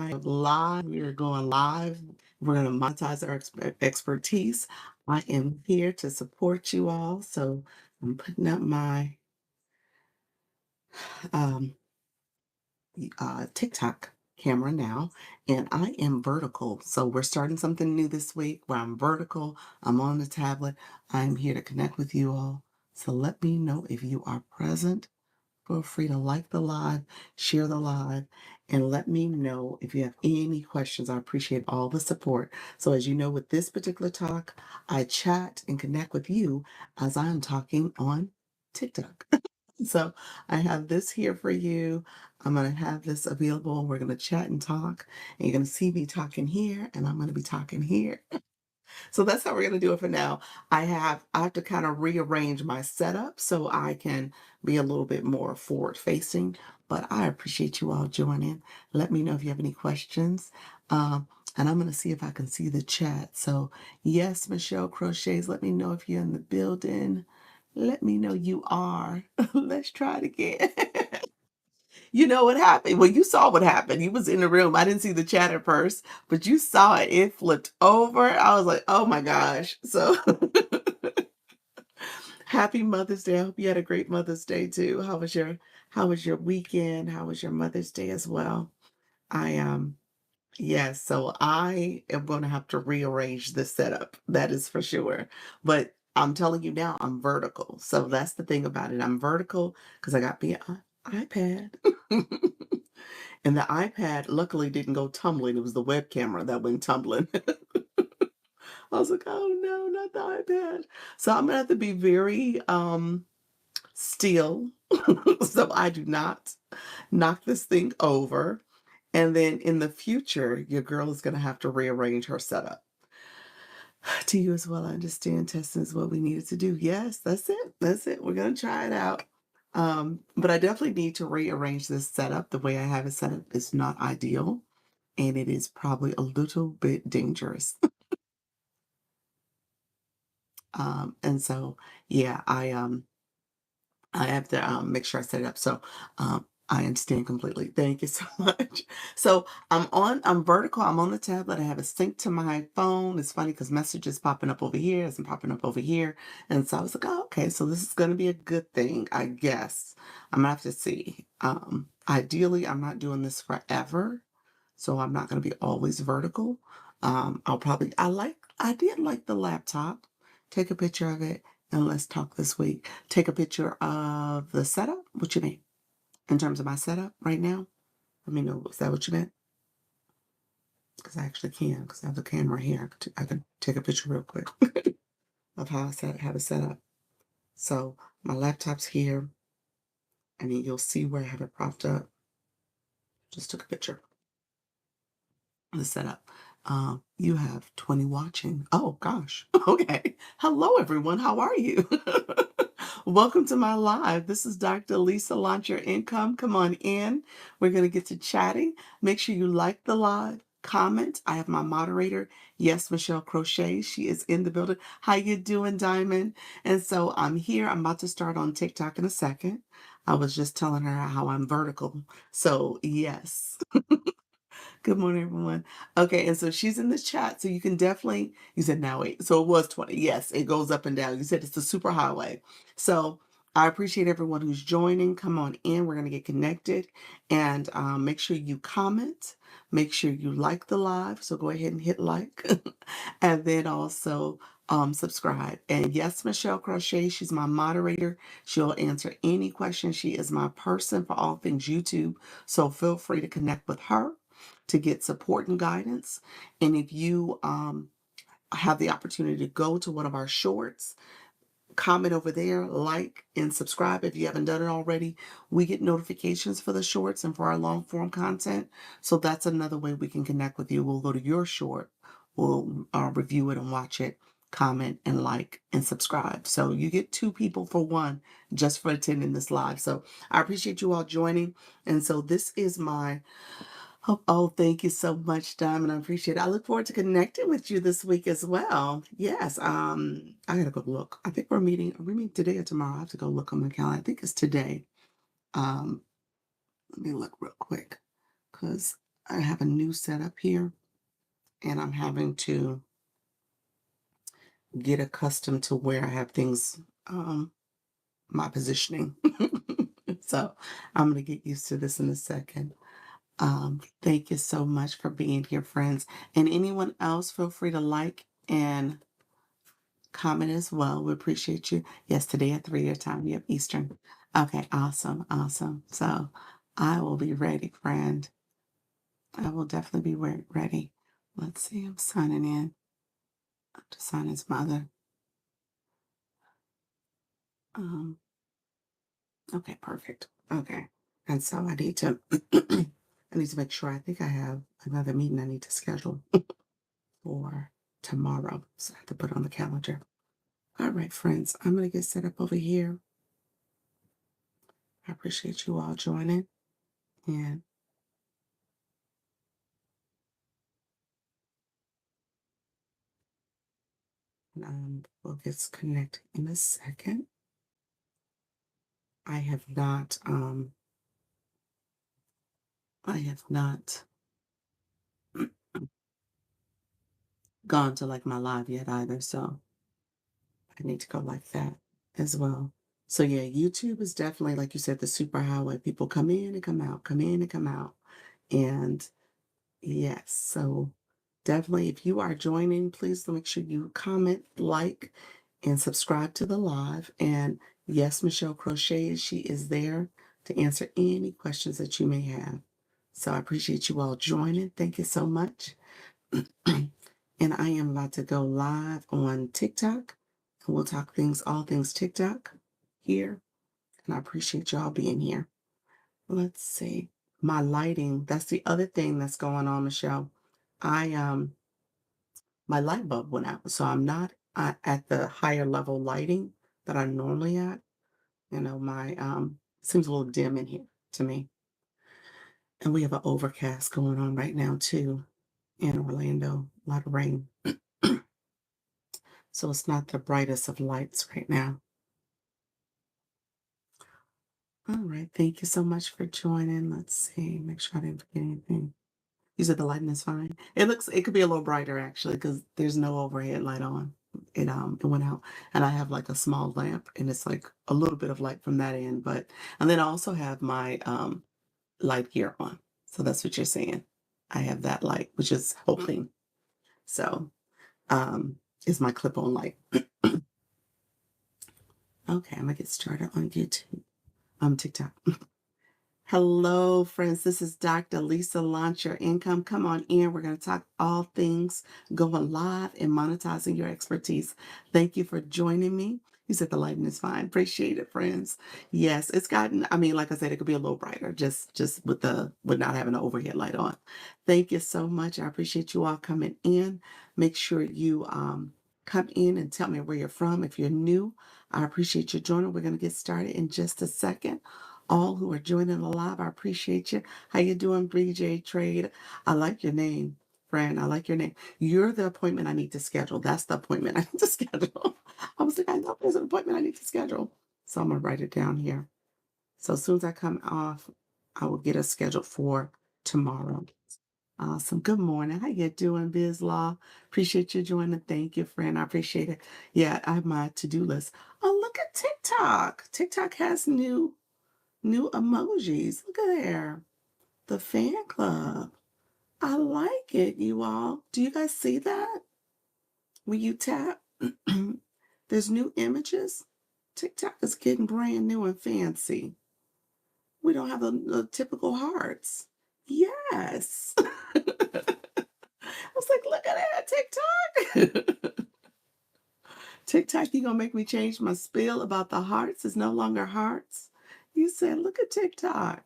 I am live. We are going live. We're going to monetize our expertise. I am here to support you all. So I'm putting up my um, TikTok camera now, and I am vertical. So we're starting something new this week where I'm vertical. I'm on the tablet. I'm here to connect with you all. So let me know if you are present. Feel free to like the live, share the live, and let me know if you have any questions. I appreciate all the support. So as you know, with this particular talk, I chat and connect with you as I'm talking on TikTok. So I have this here for you. I'm going to have this available. We're going to chat and talk. And you're going to see me talking here, and I'm going to be talking here. So that's how we're going to do it for now. I have to kind of rearrange my setup so I can be a little bit more forward facing, but I appreciate you all joining. Let me know if you have any questions. And I'm going to see if I can see the chat. So yes, Michelle Crochets, let me know if you're in the building. Let me know you are. Let's try it again. You know what happened? Well, you saw what happened. You was in the room. I didn't see the chat at first, but you saw it. It flipped over. I was like, oh my gosh. So happy Mother's Day. I hope you had a great Mother's Day too. How was your weekend? How was your Mother's Day as well? I Yes, so I am going to have to rearrange the setup. That is for sure. But I'm telling you now, I'm vertical. So that's the thing about it. I'm vertical because I got the iPad. And the iPad luckily didn't go tumbling. It was the web camera that went tumbling. I was like, oh no, not the iPad. So I'm gonna have to be very still so I do not knock this thing over. And then in the future, your girl is gonna have to rearrange her setup. To you as well, I understand testing is what we needed to do. Yes, that's it. That's it. We're gonna try it out. But I definitely need to rearrange this setup. The way I have it set up is not ideal, and it is probably a little bit dangerous. And so, yeah, I have to make sure I set it up. So I understand completely. Thank you so much. So I'm vertical. I'm on the tablet. I have a sync to my phone. It's funny because messages popping up over here isn't popping up over here. And so I was like, oh, okay, so this is going to be a good thing, I guess. I'm going to have to see. Ideally, I'm not doing this forever. So I'm not going to be always vertical. I did like the laptop. Take a picture of it and let's talk this week. Take a picture of the setup. What you mean? In terms of my setup right now? Let me know. Is that what you meant? Because I actually can, because I have the camera here. I can take a picture real quick of how have it set up. So my laptop's here, and then you'll see where I have it propped up. Just took a picture of the setup. You have 20 watching. Oh gosh. Okay. Hello everyone. How are you? Welcome to my live. This is Dr. Lisa Launch Your Income. Come on in. We're going to get to chatting. Make sure you like the live, comment. I have my moderator. Yes, Michelle Crochet. She is in the building. How you doing, Diamond? And so I'm here. I'm about to start on TikTok in a second. I was just telling her how I'm vertical. So yes. Good morning, everyone. Okay, and so she's in the chat, so you can definitely, you said now wait, so it was 20. Yes, it goes up and down. You said it's the super highway. So I appreciate everyone who's joining. Come on in. We're going to get connected and make sure you comment. Make sure you like the live. So go ahead and hit like and then also subscribe. And yes, Michelle Crochet, she's my moderator. She'll answer any questions. She is my person for all things YouTube. So feel free to connect with her to get support and guidance. And if you have the opportunity to go to one of our shorts, comment over there, like and subscribe if you haven't done it already. We get notifications for the shorts and for our long form content. So that's another way we can connect with you. We'll go to your short, we'll review it and watch it, comment and like and subscribe. So you get two people for one just for attending this live. So I appreciate you all joining. And so this is my oh, thank you so much, Diamond. I appreciate it. I look forward to connecting with you this week as well. Yes, I gotta go look. I think are we meeting today or tomorrow? I have to go look on my calendar. I think it's today. Um, Let me look real quick because I have a new setup here, and I'm having to get accustomed to where I have things, my positioning. So I'm going to get used to this in a second. Thank you so much for being here, friends. And anyone else, feel free to like and comment as well. We appreciate you. Yes, today at 3 your time. Yep, Eastern. Okay, awesome, awesome. So I will be ready, friend. I will definitely be ready. Let's see, I'm signing in. I have to sign his mother. Um, okay, perfect. Okay. And so I need to I need to make sure. I think I have another meeting I need to schedule for tomorrow. So I have to put it on the calendar. All right, friends, I'm gonna get set up over here. I appreciate you all joining, and we'll get connected in a second. I have not I have not gone to like my live yet either, so I need to go like that as well. So yeah, YouTube is definitely, like you said, the super highway. People come in and come out, come in and come out. And yes, so definitely if you are joining, please make sure you comment, like, and subscribe to the live. And yes, Michelle Crochet, she is there to answer any questions that you may have. So I appreciate you all joining. Thank you so much. And I am about to go live on TikTok, and we'll talk all things TikTok here. And I appreciate y'all being here. Let's see. My lighting, that's the other thing that's going on, Michelle. My light bulb went out, so I'm not at the higher level lighting that I'm normally at. My seems a little dim in here to me. And we have an overcast going on right now too in Orlando, a lot of rain. So it's not the brightest of lights right now. All right. Thank you so much for joining. Let's see. Make sure I didn't forget anything. You said the lighting is fine. It could be a little brighter actually because there's no overhead light on. It went out, and I have like a small lamp, and it's like a little bit of light from that end. And then I also have my light gear on. So that's what you're saying. I have that light, which is helping. So is my clip-on light. Okay, I'm gonna get started on YouTube. TikTok. Hello, friends. This is Dr. Lisa. Launch Your Income. Come on in. We're going to talk all things going live and monetizing your expertise. Thank you for joining me. You said the lighting is fine. Appreciate it, friends. Yes, it's gotten, I mean, like I said, it could be a little brighter just with not having the overhead light on. Thank you so much. I appreciate you all coming in. Make sure you come in and tell me where you're from. If you're new, I appreciate you joining. We're going to get started in just a second. All who are joining the live, I appreciate you. How you doing, BJ Trade? I like your name, friend. I like your name. You're the appointment I need to schedule. That's the appointment I need to schedule. I was like, I know there's an appointment I need to schedule. So I'm going to write it down here. So as soon as I come off, I will get a schedule for tomorrow. Awesome. Good morning. How you doing, Biz Law? Appreciate you joining. Thank you, friend. I appreciate it. Yeah, I have my to-do list. Oh, look at TikTok. TikTok has new emojis. Look at there. The fan club. I like it, you all. Do you guys see that? When you tap, there's new images. TikTok is getting brand new and fancy. We don't have the typical hearts. Yes. I was like, look at that, TikTok. TikTok, you gonna make me change my spiel about the hearts? It's no longer hearts. You said, look at TikTok.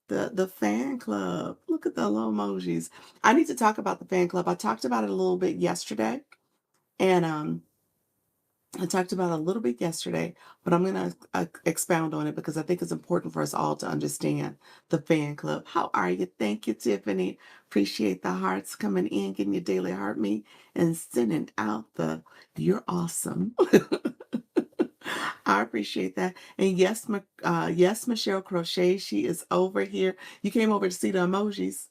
The fan club. Look at the little emojis. I need to talk about the fan club. I talked about it a little bit yesterday. And I talked about it a little bit yesterday, but I'm going to expound on it because I think it's important for us all to understand the fan club. How are you? Thank you, Tiffany. Appreciate the hearts coming in, getting your daily heart me, and sending out you're awesome. I appreciate that. And yes, yes, Michelle Crochet, she is over here. You came over to see the emojis,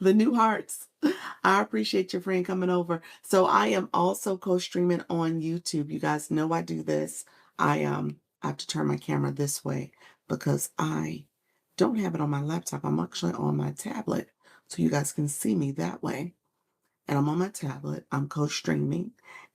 the new hearts. I appreciate your friend coming over. So I am also co-streaming on YouTube. You guys know I do this. I have to turn my camera this way because I don't have it on my laptop. I'm actually on my tablet, so you guys can see me that way, and I'm on my tablet. I'm co-streaming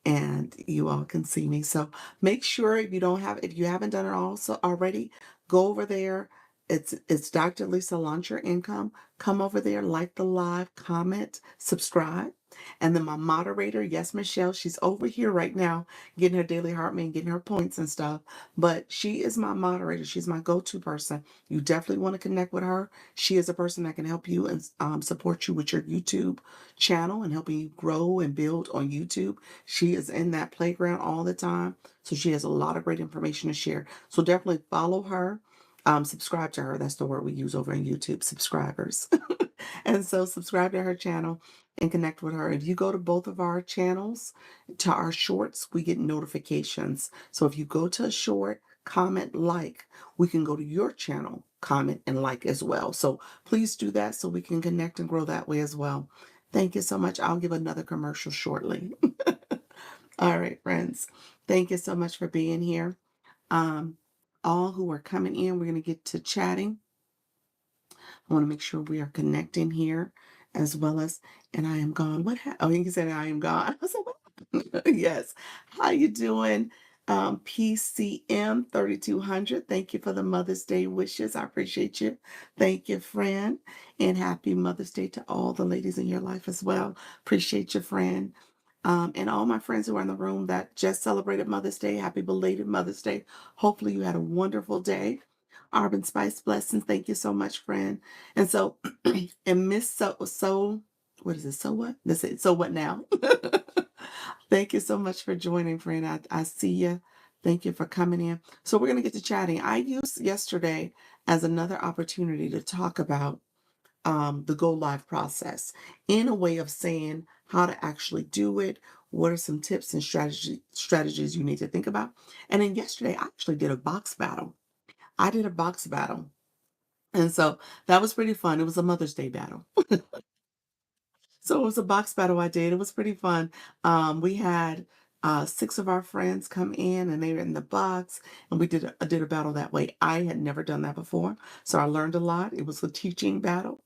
and you all can see me. So make sure if you haven't done it also already, go over there. It's Dr. Lisa Launch Your Income. Come over there, like the live, comment, subscribe. And then my moderator, yes, Michelle, she's over here right now getting her daily heart and getting her points and stuff. But she is my moderator. She's my go-to person. You definitely want to connect with her. She is a person that can help you and support you with your YouTube channel and helping you grow and build on YouTube. She is in that playground all the time. So she has a lot of great information to share. So definitely follow her. Subscribe to her. That's the word we use over in YouTube, subscribers. And so subscribe to her channel and connect with her. If you go to both of our channels, to our shorts, we get notifications. So if you go to a short, comment, like, we can go to your channel, comment, and like as well. So please do that so we can connect and grow that way as well. Thank you so much. I'll give another commercial shortly. All right, friends. Thank you so much for being here. Um, all who are coming in, we're going to get to chatting. I want to make sure we are connecting here as well as, and I am gone. Oh, you said I am gone. I was like, what? Yes. How you doing? PCM 3200. Thank you for the Mother's Day wishes. I appreciate you. Thank you, friend. And happy Mother's Day to all the ladies in your life as well. Appreciate your friend. And all my friends who are in the room that just celebrated Mother's Day, happy belated Mother's Day. Hopefully you had a wonderful day. Arbin Spice blessings. Thank you so much, friend. And so, and Miss what is it? So what? That's it. So what now? Thank you so much for joining, friend. I see you. Thank you for coming in. So we're going to get to chatting. I used yesterday as another opportunity to talk about the go live process in a way of saying how to actually do it. What are some tips and strategies you need to think about? And then yesterday, I actually did a box battle. I did a box battle. And so that was pretty fun. It was a Mother's Day battle. So it was a box battle I did. It was pretty fun. We had six of our friends come in and they were in the box and we did a battle that way. I had never done that before. So I learned a lot. It was a teaching battle.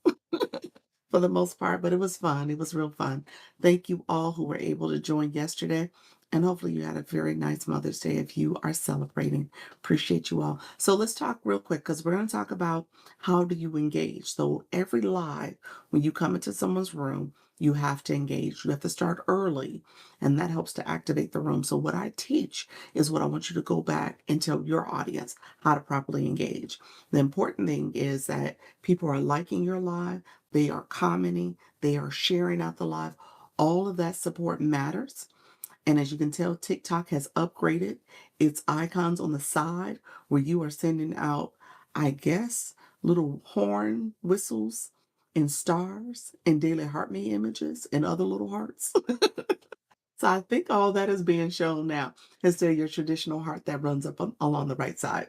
For the most part, but it was fun. It was real fun. Thank you all who were able to join yesterday. And hopefully you had a very nice Mother's Day if you are celebrating. Appreciate you all. So let's talk real quick because we're going to talk about how do you engage. So every live, when you come into someone's room, you have to engage. You have to start early, and that helps to activate the room. So what I teach is what I want you to go back and tell your audience how to properly engage. The important thing is that people are liking your live. They are commenting, they are sharing out the live. All of that support matters. And as you can tell, TikTok has upgraded its icons on the side where you are sending out, I guess, little horn whistles and stars and daily heart me images and other little hearts. So I think all that is being shown now instead of your traditional heart that runs up along the right side.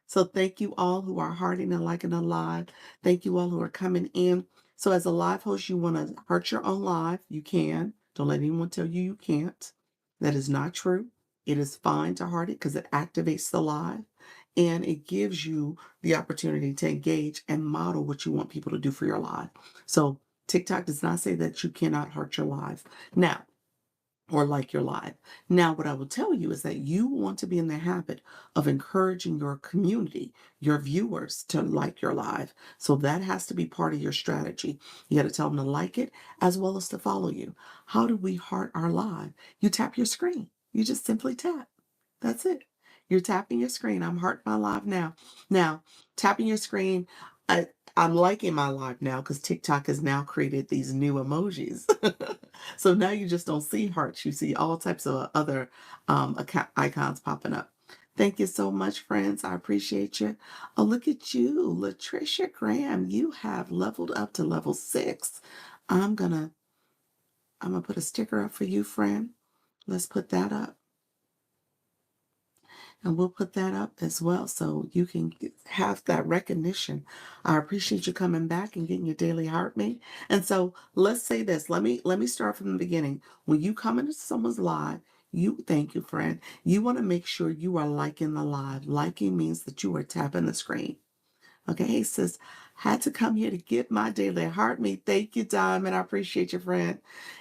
So thank you all who are hearting and liking the live. Thank you all who are coming in. So as a live host, you want to heart your own live. You can. Don't let anyone tell you you can't. That is not true. It is fine to heart it because it activates the live and it gives you the opportunity to engage and model what you want people to do for your live. So TikTok does not say that you cannot heart your live. Now, or like your live. Now, what I will tell you is that you want to be in the habit of encouraging your community, your viewers to like your live. So that has to be part of your strategy. You got to tell them to like it as well as to follow you. How do we heart our live? You tap your screen. You just simply tap. That's it. You're tapping your screen. I'm hearting my live now. Now, tapping your screen, I'm liking my live now because TikTok has now created these new emojis. So now you just don't see hearts. You see all types of other icons popping up. Thank you so much, friends. I appreciate you. Oh, look at you, Latricia Graham. You have leveled up to level 6. I'm gonna put a sticker up for you, friend. Let's put that up. and we'll put that up as well so you can have that recognition. I appreciate you coming back and getting your daily heart rate. And so let's say this. Let me start from the beginning. When you come into someone's live, you thank you, friend. You want to make sure you are liking the live. Liking means that you are tapping the screen. Okay, hey sis, had to come here to get my daily heart me. Thank you, Diamond. I appreciate you, friend.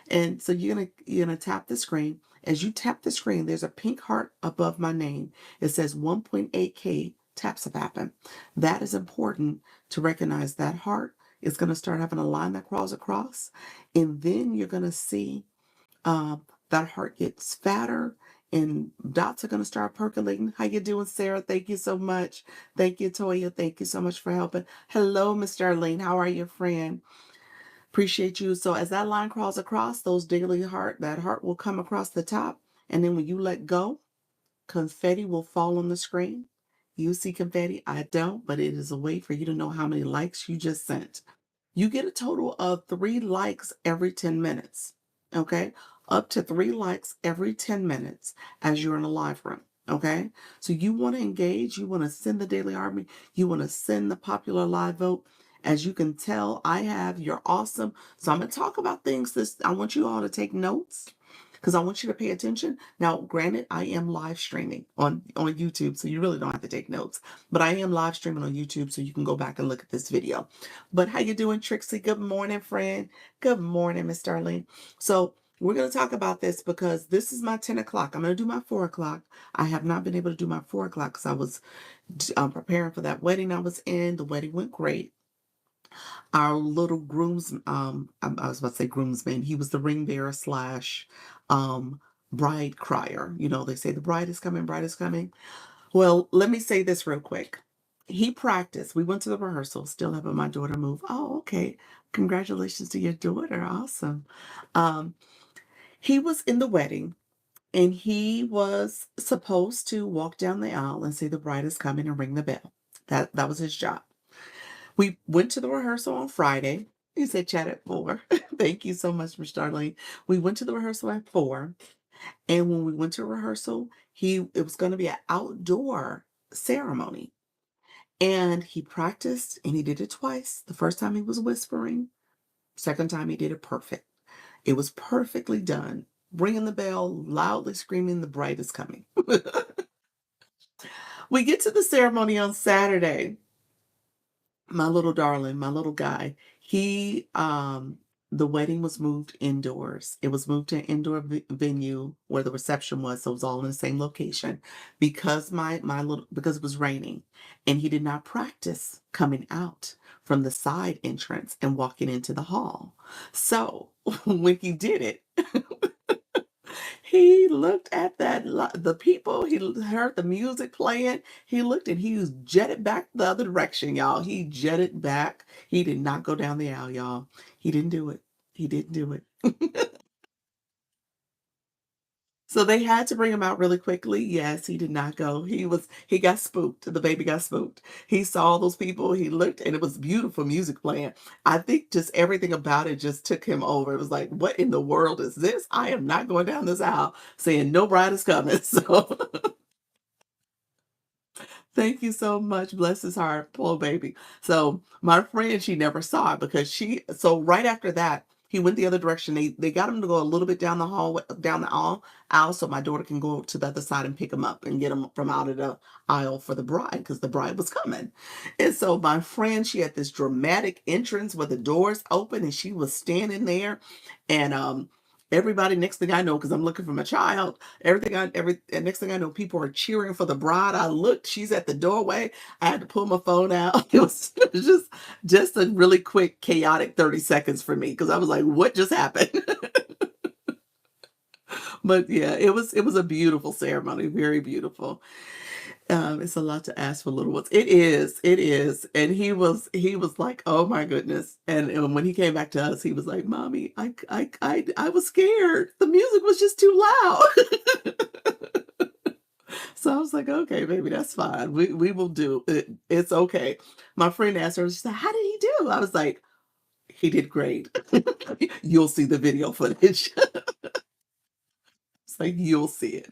And so you're gonna tap the screen. As you tap the screen, there's a pink heart above my name. It says 1.8K taps have happened. That is important to recognize. That heart is gonna start having a line that crawls across, and then you're gonna see that heart gets fatter and dots are going to start percolating. How you doing, Sarah? Thank you so much. Thank you, Toya. Thank you so much for helping. Hello, Miss Darlene. How are you, friend? Appreciate you. So as that line crawls across, that heart will come across the top. And then when you let go, confetti will fall on the screen. You see confetti? I don't, but it is a way for you to know how many likes you just sent. You get a total of 3 likes every 10 minutes. Okay? Up to 3 likes every 10 minutes as you're in a live room. Okay? So you want to engage, you want to send the Daily Army, you want to send the popular live vote. As you can tell, you're awesome. So I'm going to talk about things I want you all to take notes because I want you to pay attention. Now, granted, I am live streaming on YouTube, so you really don't have to take notes. But I am live streaming on YouTube, so you can go back and look at this video. But how you doing, Trixie? Good morning, friend. Good morning, Miss Darlene. So we're going to talk about this because this is my 10 o'clock. I'm going to do my 4 o'clock. I have not been able to do my 4 o'clock because I was preparing for that wedding I was in. The wedding went great. Our little I was about to say groomsman. He was the ring bearer slash bride crier. You know, they say the bride is coming, bride is coming. Well, let me say this real quick. He practiced. We went to the rehearsal, still having my daughter move. Oh, okay. Congratulations to your daughter. Awesome. Um, he was in the wedding and he was supposed to walk down the aisle and say the bride is coming and ring the bell. That was his job. We went to the rehearsal on Friday. He said chat at 4. Thank you so much, Miss Darlene. We went to the rehearsal at 4. And when we went to rehearsal, it was going to be an outdoor ceremony. And he practiced and he did it twice. The first time he was whispering, second time he did it perfect. It was perfectly done. Ringing the bell, loudly screaming, the bride is coming. We get to the ceremony on Saturday. My little darling, my little guy, the wedding was moved indoors. It was moved to an indoor venue where the reception was. So it was all in the same location because because it was raining and he did not practice coming out from the side entrance and walking into the hall. So when he did it, he looked at the people, he heard the music playing. He looked and he was jetted back the other direction, y'all. He jetted back. He did not go down the aisle, y'all. He didn't do it. He didn't do it. So they had to bring him out really quickly. Yes, he did not go. He got spooked. The baby got spooked. He saw those people. He looked and it was beautiful music playing. I think just everything about it just took him over. It was like, what in the world is this? I am not going down this aisle saying no bride is coming. So thank you so much. Bless his heart. Poor baby. So my friend, she never saw it because so right after that, he went the other direction. They got him to go a little bit down the hallway, down the aisle, so my daughter can go to the other side and pick him up and get him from out of the aisle for the bride because the bride was coming. And so my friend, she had this dramatic entrance where the doors open and she was standing there and everybody, next thing I know, because I'm looking for my child, and next thing I know, people are cheering for the bride. I looked, she's at the doorway. I had to pull my phone out. It was just a really quick, chaotic 30 seconds for me because I was like, what just happened? But yeah, it was a beautiful ceremony, very beautiful. It's a lot to ask for little ones. It is. And he was like, oh my goodness. And when he came back to us, he was like, Mommy, I was scared. The music was just too loud. So I was like, okay, baby, that's fine. We will do it. It's okay. My friend asked her, she said, how did he do? I was like, he did great. You'll see the video footage. It's like you'll see it.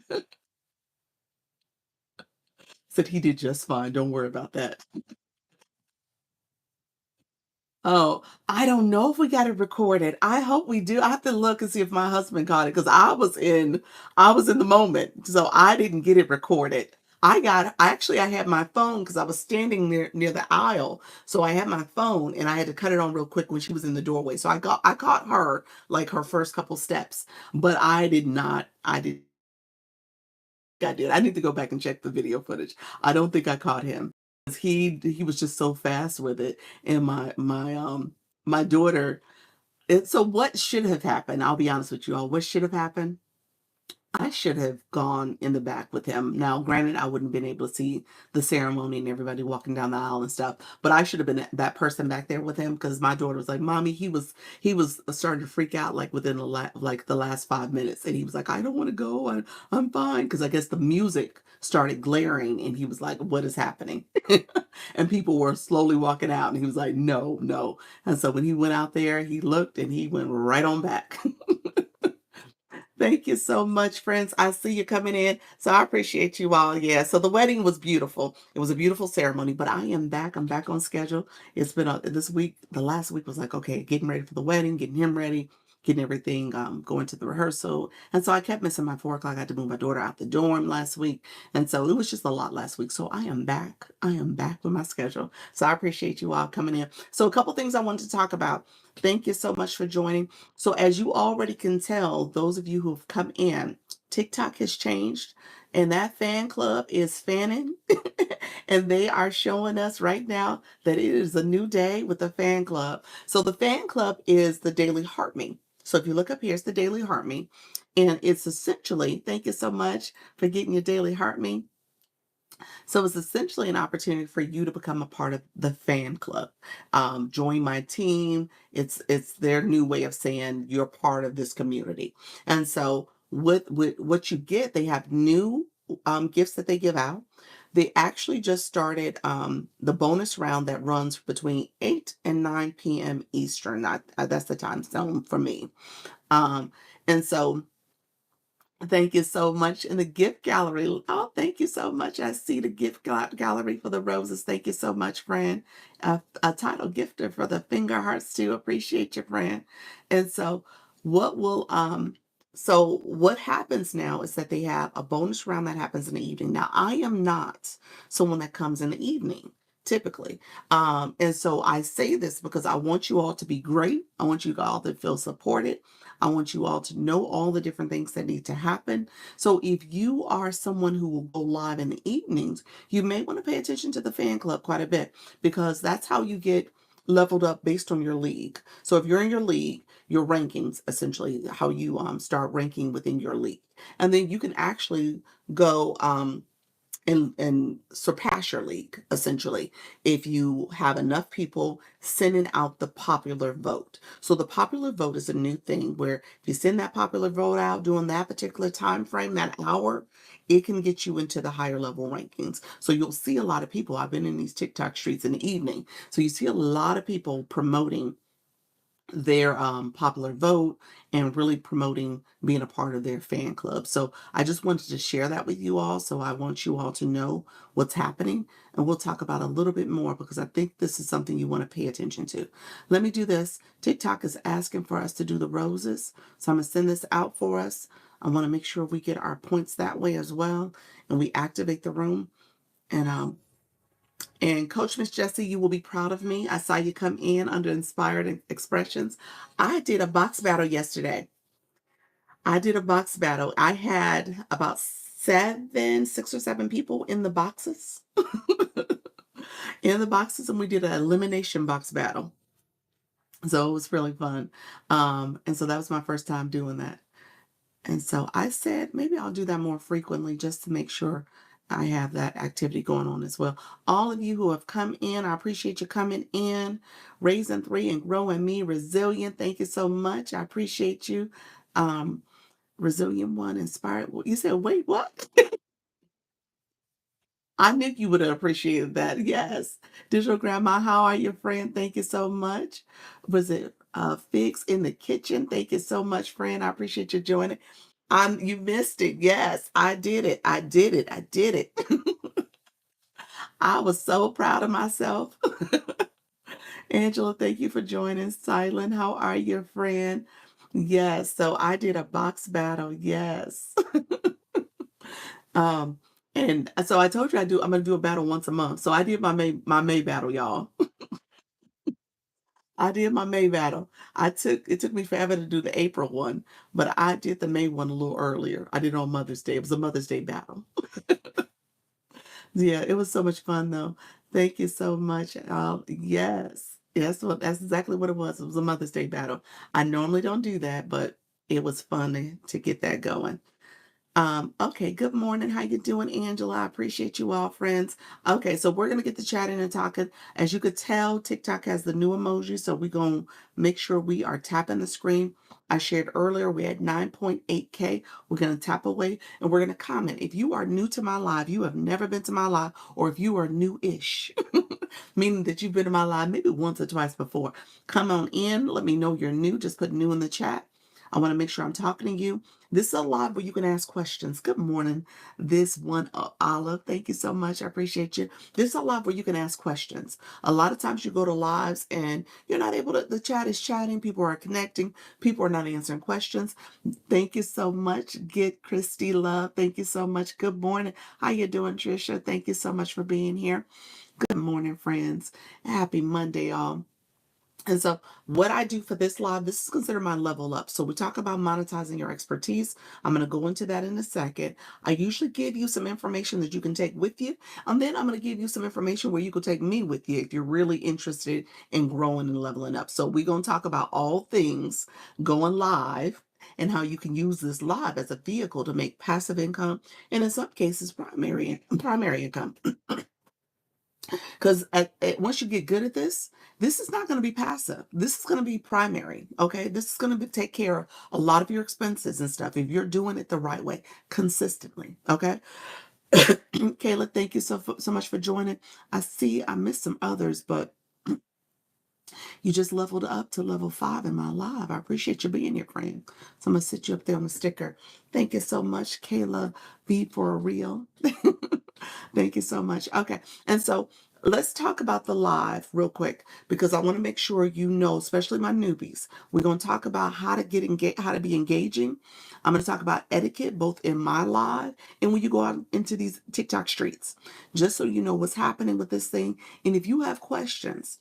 Said he did just fine. Don't worry about that. Oh, I don't know if we got it recorded. I hope we do. I have to look and see if my husband got it because I was in the moment, so I didn't get it recorded. I had my phone because I was standing near the aisle, so I had my phone and I had to cut it on real quick when she was in the doorway. So I caught her like her first couple steps, but I did not. I did. I need to go back and check the video footage. I don't think I caught him. He was just so fast with it, and my daughter. So what should have happened? I'll be honest with you all. What should have happened? I should have gone in the back with him. Now, granted, I wouldn't have been able to see the ceremony and everybody walking down the aisle and stuff, but I should have been that person back there with him because my daughter was like, "Mommy, he was starting to freak out like within the last 5 minutes," and he was like, "I don't want to go. I'm fine," because I guess the music started glaring and he was like, "What is happening?" And people were slowly walking out, and he was like, "No, no." And so when he went out there, he looked and he went right on back. Thank you so much, friends. I see you coming in. So I appreciate you all. Yeah. So the wedding was beautiful. It was a beautiful ceremony, but I am back. I'm back on schedule. It's been this week. The last week was like, okay, getting ready for the wedding, getting him ready, getting everything, going to the rehearsal. And so I kept missing my 4 o'clock. I had to move my daughter out the dorm last week. And so it was just a lot last week. So I am back. I am back with my schedule. So I appreciate you all coming in. So a couple things I wanted to talk about. Thank you so much for joining. So as you already can tell, those of you who have come in, TikTok has changed and that fan club is fanning and they are showing us right now that it is a new day with the fan club. So the fan club is the Daily Heart Me. So if you look up here, it's the Daily Heart Me. And it's essentially, thank you so much for getting your Daily Heart Me. So it's essentially an opportunity for you to become a part of the fan club. Join my team. It's their new way of saying you're part of this community. And so with what you get, they have new gifts that they give out. They actually just started the bonus round that runs between 8 and 9 p.m. Eastern. That's the time zone for me. Um, and so thank you so much. In the gift gallery. Oh, thank you so much. I see the gift gallery for the roses. Thank you so much, friend. A title gifter for the finger hearts too. Appreciate you, friend. And so what will what happens now is that they have a bonus round that happens in the evening. Now, I am not someone that comes in the evening typically. And so I say this because I want you all to be great. I want you all to feel supported. I want you all to know all the different things that need to happen. So if you are someone who will go live in the evenings, you may want to pay attention to the fan club quite a bit because that's how you get leveled up based on your league. So if you're in your league, your rankings, essentially how you start ranking within your league. And then you can actually go and surpass your league essentially if you have enough people sending out the popular vote. So the popular vote is a new thing where if you send that popular vote out during that particular time frame, that hour, it can get you into the higher level rankings. So you'll see a lot of people. I've been in these TikTok streets in the evening, so you see a lot of people promoting their popular vote and really promoting being a part of their fan club. So I just wanted to share that with you all. So I want you all to know what's happening. And we'll talk about a little bit more because I think this is something you want to pay attention to. Let me do this. TikTok is asking for us to do the roses. So I'm going to send this out for us. I want to make sure we get our points that way as well. And we activate the room. And Coach Miss Jessie, you will be proud of me. I saw you come in under Inspired Expressions. I did a box battle yesterday. I did a box battle. I had about 6 or 7 people in the boxes. In the boxes, and we did an elimination box battle. So it was really fun. And so that was my first time doing that. And so I said, maybe I'll do that more frequently just to make sure I have that activity going on as well. All of you who have come in, I appreciate you coming in. Raising 3 and growing me resilient. Thank you so much. I appreciate you. Resilient one, inspired. You said, wait, what? I knew you would have appreciated that. Yes. Digital Grandma, how are you, friend? Thank you so much. Was it Fix in the Kitchen? Thank you so much, friend. I appreciate you joining. You missed it. Yes, I did it. I did it. I did it. I was so proud of myself. Angela, thank you for joining. Silent, how are you, friend? Yes, so I did a box battle. Yes. Um, and so I told you I'm gonna do a battle once a month. So I did my May battle, y'all. I did my May battle. It took me forever to do the April one, but I did the May one a little earlier. I did it on Mother's Day. It was a Mother's Day battle. Yeah, it was so much fun though. Thank you so much. Yes. That's exactly what it was. It was a Mother's Day battle. I normally don't do that, but it was fun to get that going. Okay, good morning. How you doing, Angela? I appreciate you all, friends. Okay, so we're gonna get to chatting and talking. As you could tell, TikTok has the new emoji, so we're gonna make sure we are tapping the screen. I shared earlier we had 9.8K. We're gonna tap away and we're gonna comment. If you are new to my live, you have never been to my live, or if you are new-ish, meaning that you've been to my live maybe once or twice before, come on in. Let me know you're new. Just put new in the chat. I want to make sure I'm talking to you. This is a live where you can ask questions. Good morning. This one, Olive. Thank you so much. I appreciate you. This is a live where you can ask questions. A lot of times you go to lives and you're not able to, the chat is chatting, people are connecting, people are not answering questions. Thank you so much. Get Christy Love. Thank you so much. Good morning. How you doing, Trisha? Thank you so much for being here. Good morning, friends. Happy Monday, all. And so what I do for this live, this is considered my level up. So we talk about monetizing your expertise. I'm going to go into that in a second. I usually give you some information that you can take with you. And then I'm going to give you some information where you can take me with you if you're really interested in growing and leveling up. So we're going to talk about all things going live and how you can use this live as a vehicle to make passive income and in some cases primary income. Because once you get good at this is not going to be passive. This is going to be primary. Okay. This is going to take care of a lot of your expenses and stuff if you're doing it the right way, consistently. Okay. Kayla, thank you so much for joining. I see I missed some others, but you just leveled up to level 5 in my live. I appreciate you being here, friend. So I'm going to sit you up there on the sticker. Thank you so much, Kayla. Be for a real. Thank you so much. Okay. And so let's talk about the live real quick because I want to make sure you know, especially my newbies. We're going to talk about how to how to be engaging. I'm going to talk about etiquette both in my live and when you go out into these TikTok streets, just so you know what's happening with this thing. And if you have questions,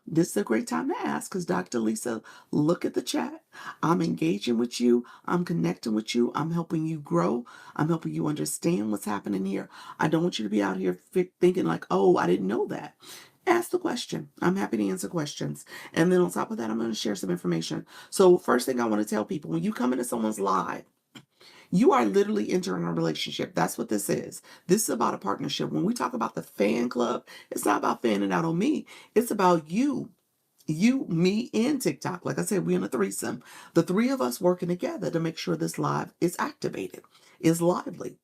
this is a great time to ask because Dr. Lisa, look at the chat. I'm engaging with you. I'm connecting with you. I'm helping you grow. I'm helping you understand what's happening here. I don't want you to be out here thinking like, oh, I didn't know that. Ask the question. I'm happy to answer questions. And then on top of that, I'm going to share some information. So first thing I want to tell people, when you come into someone's live, you are literally entering a relationship. That's what this is. This is about a partnership. When we talk about the fan club, it's not about fanning out on me. It's about you, me, and TikTok. Like I said, we're in a threesome. The three of us working together to make sure this live is activated, is lively.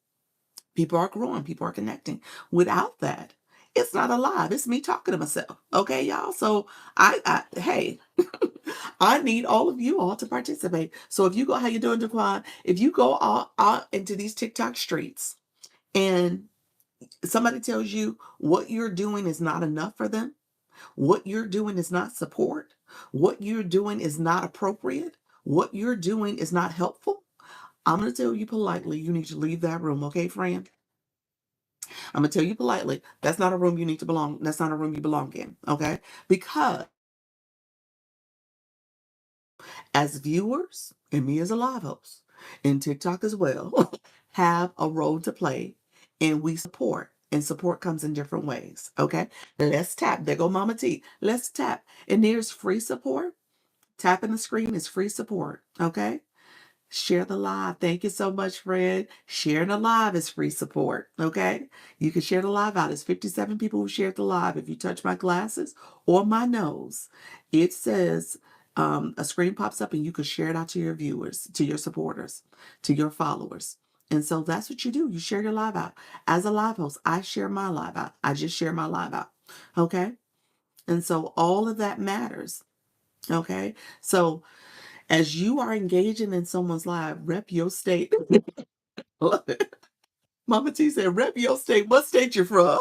People are growing, people are connecting. Without that, it's not alive. It's me talking to myself. Okay, y'all. So hey, I need all of you all to participate. So if you go, how you doing, Daquan? If you go out into these TikTok streets and somebody tells you what you're doing is not enough for them, what you're doing is not support. What you're doing is not appropriate. What you're doing is not helpful. I'm going to tell you politely, you need to leave that room, okay, friend? I'm going to tell you politely, that's not a room you need to belong. That's not a room you belong in, okay? Because as viewers, and me as a live host, and TikTok as well, have a role to play, and we support. And support comes in different ways, okay? Let's tap. There go Mama T. Let's tap. And there's free support. Tapping the screen is free support, okay? Share the live. Thank you so much, Fred. Sharing the live is free support, okay? You can share the live out. It's 57 people who shared the live. If you touch my glasses or my nose, it says a screen pops up and you can share it out to your viewers, to your supporters, to your followers. And so that's what you do. You share your live out. As a live host, I share my live out. I just share my live out, okay? And so all of that matters, okay? So as you are engaging in someone's life, rep your state. Love it. Mama T said, rep your state. What state you from?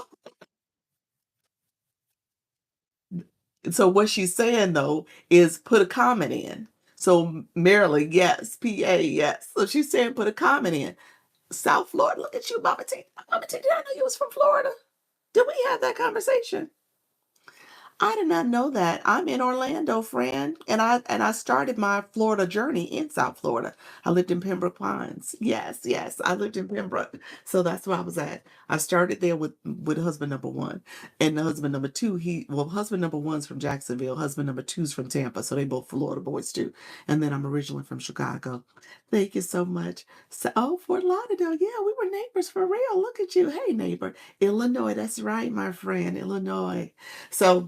So what she's saying though is put a comment in. So Maryland, yes. PA, yes. So she's saying put a comment in. South Florida, look at you, Mama T. Mama T, did I know you was from Florida? Did we have that conversation? I did not know that. I'm in Orlando, friend, and I started my Florida journey in South Florida. I lived in Pembroke Pines. Yes, yes, I lived in Pembroke, so that's where I was at. I started there with husband number one, and the husband number two. Husband number one's from Jacksonville. Husband number two's from Tampa, so they both Florida boys too. And then I'm originally from Chicago. Thank you so much. So, oh, Fort Lauderdale. Yeah, we were neighbors for real. Look at you. Hey, neighbor. Illinois. That's right, my friend. Illinois. So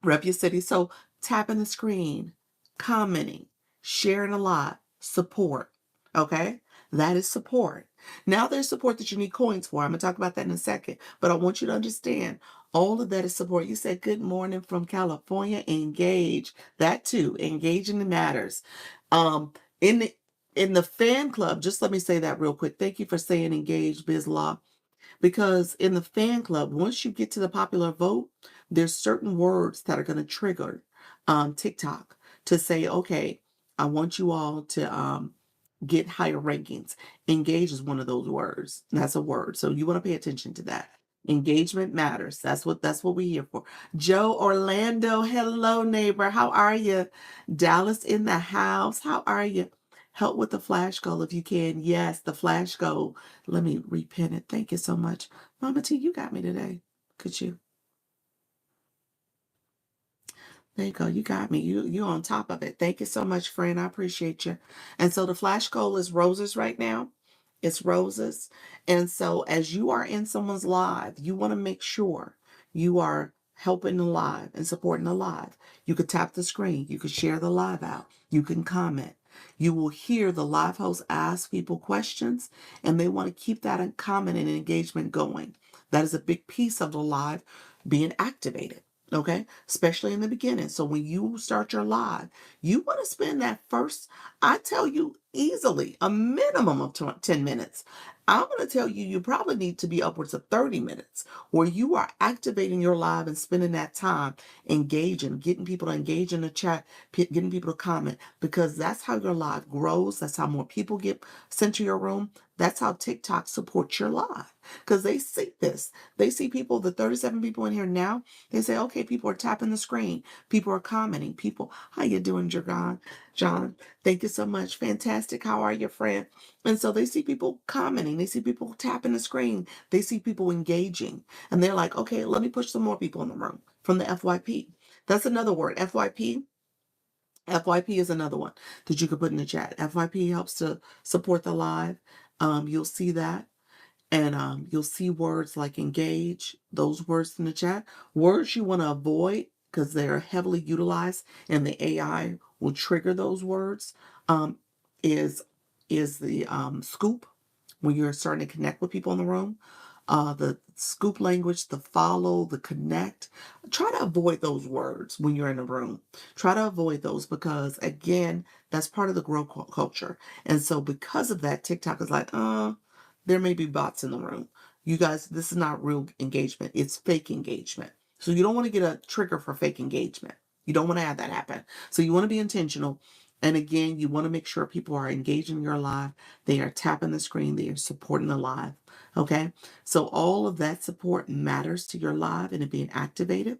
rep your city. So tapping the screen, commenting, sharing a lot, support. Okay? That is support. Now there's support that you need coins for. I'm going to talk about that in a second. But I want you to understand all of that is support. You said good morning from California. Engage. That too. Engaging matters. Um, in the in the fan club, just let me say that real quick. Thank you for saying engage, Bizlaw. Because in the fan club, once you get to the popular vote, there's certain words that are going to trigger TikTok to say, okay, I want you all to get higher rankings. Engage is one of those words. That's a word. So you want to pay attention to that. Engagement matters. That's what we're here for. Joe Orlando, hello neighbor. How are you? Dallas in the house. How are you? Help with the flash goal if you can. Yes, the flash goal. Let me repin it. Thank you so much. Mama T, you got me today. Could you? There you go. You got me. You on top of it. Thank you so much, friend. I appreciate you. And so the flash goal is roses right now. It's roses. And so as you are in someone's live, you want to make sure you are helping the live and supporting the live. You could tap the screen. You could share the live out. You can comment. You will hear the live host ask people questions, and they want to keep that comment and engagement going. That is a big piece of the live being activated. Okay, especially in the beginning. So when you start your live, you want to spend that first, I tell you easily, a minimum of 10 minutes. I'm going to tell you, you probably need to be upwards of 30 minutes where you are activating your live and spending that time engaging, getting people to engage in the chat, getting people to comment, because that's how your live grows. That's how more people get sent to your room. That's how TikTok supports your live because they see this. They see people, the 37 people in here now, they say, okay, people are tapping the screen. People are commenting. People, how you doing, Jargon? John, thank you so much. Fantastic. How are you, friend? And so they see people commenting. They see people tapping the screen. They see people engaging. And they're like, okay, let me push some more people in the room from the FYP. That's another word. FYP. FYP is another one that you could put in the chat. FYP helps to support the live. You'll see that. And you'll see words like engage, those words in the chat. Words you want to avoid because they're heavily utilized and the AI will trigger those words um, is the scoop when you're starting to connect with people in the room. The scoop language, the follow, the connect. Try to avoid those words when you're in a room. Try to avoid those because, again, that's part of the growth culture. And so because of that, TikTok is like, there may be bots in the room. You guys, this is not real engagement. It's fake engagement. So you don't want to get a trigger for fake engagement. You don't want to have that happen. So you want to be intentional. And again, you want to make sure people are engaging your live. They are tapping the screen. They are supporting the live. Okay. So all of that support matters to your live and it being activated.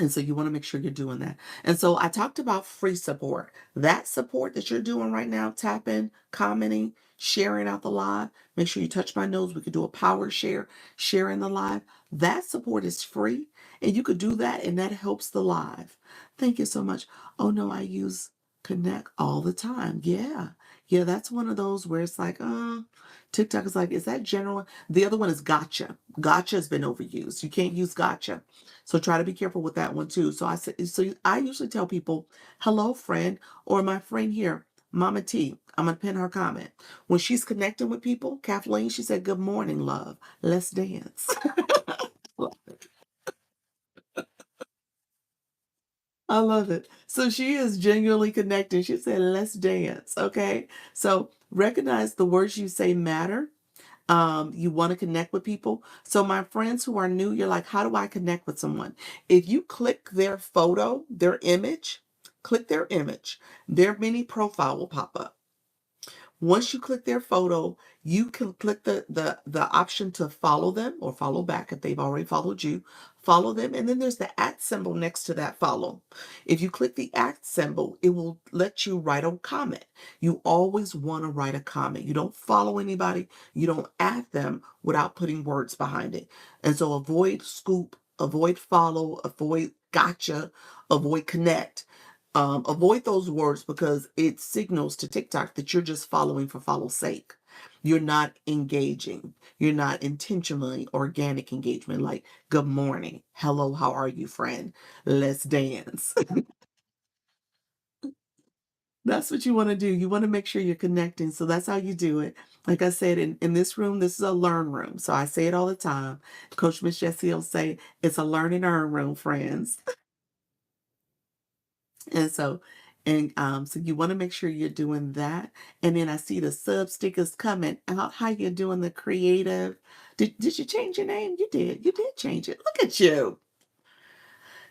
And so you want to make sure you're doing that. And so I talked about free support. That support that you're doing right now, tapping, commenting, sharing out the live. Make sure you touch my nose. We could do a power share, sharing the live. That support is free. And you could do that and that helps the live. Thank you so much. Oh no, I use Connect all the time. Yeah. Yeah, that's one of those where it's like, TikTok is like, is that general? The other one is gotcha. Gotcha has been overused. You can't use gotcha. So try to be careful with that one too. So I usually tell people, hello friend, or my friend here, Mama T. I'm gonna pin her comment. When she's connecting with people, Kathleen, she said, good morning, love. Let's dance. I love it. So she is genuinely connecting. She said, let's dance. Okay. So recognize the words you say matter. You want to connect with people. So my friends who are new, you're like, how do I connect with someone? If you click their photo, their image, click their image, their mini profile will pop up. Once you click their photo, you can click the option to follow them or follow back if they've already followed you. Follow them, and then there's the at symbol next to that follow. If you click the at symbol, it will let you write a comment. You always want to write a comment. You don't follow anybody, you don't add them without putting words behind it. And so avoid scoop, avoid follow, avoid gotcha, avoid connect. Avoid those words because it signals to TikTok that you're just following for follow's sake. You're not engaging. You're not intentionally organic engagement like good morning. Hello, how are you, friend? Let's dance. That's what you want to do. You want to make sure you're connecting. So that's how you do it. Like I said, in this room, this is a learn room. So I say it all the time. Coach Miss Jessie will say, it's a learn and earn room, friends. And so you want to make sure you're doing that. And then I see the sub stickers coming out. How you doing the creative? Did you change your name? You did. You did change it. Look at you.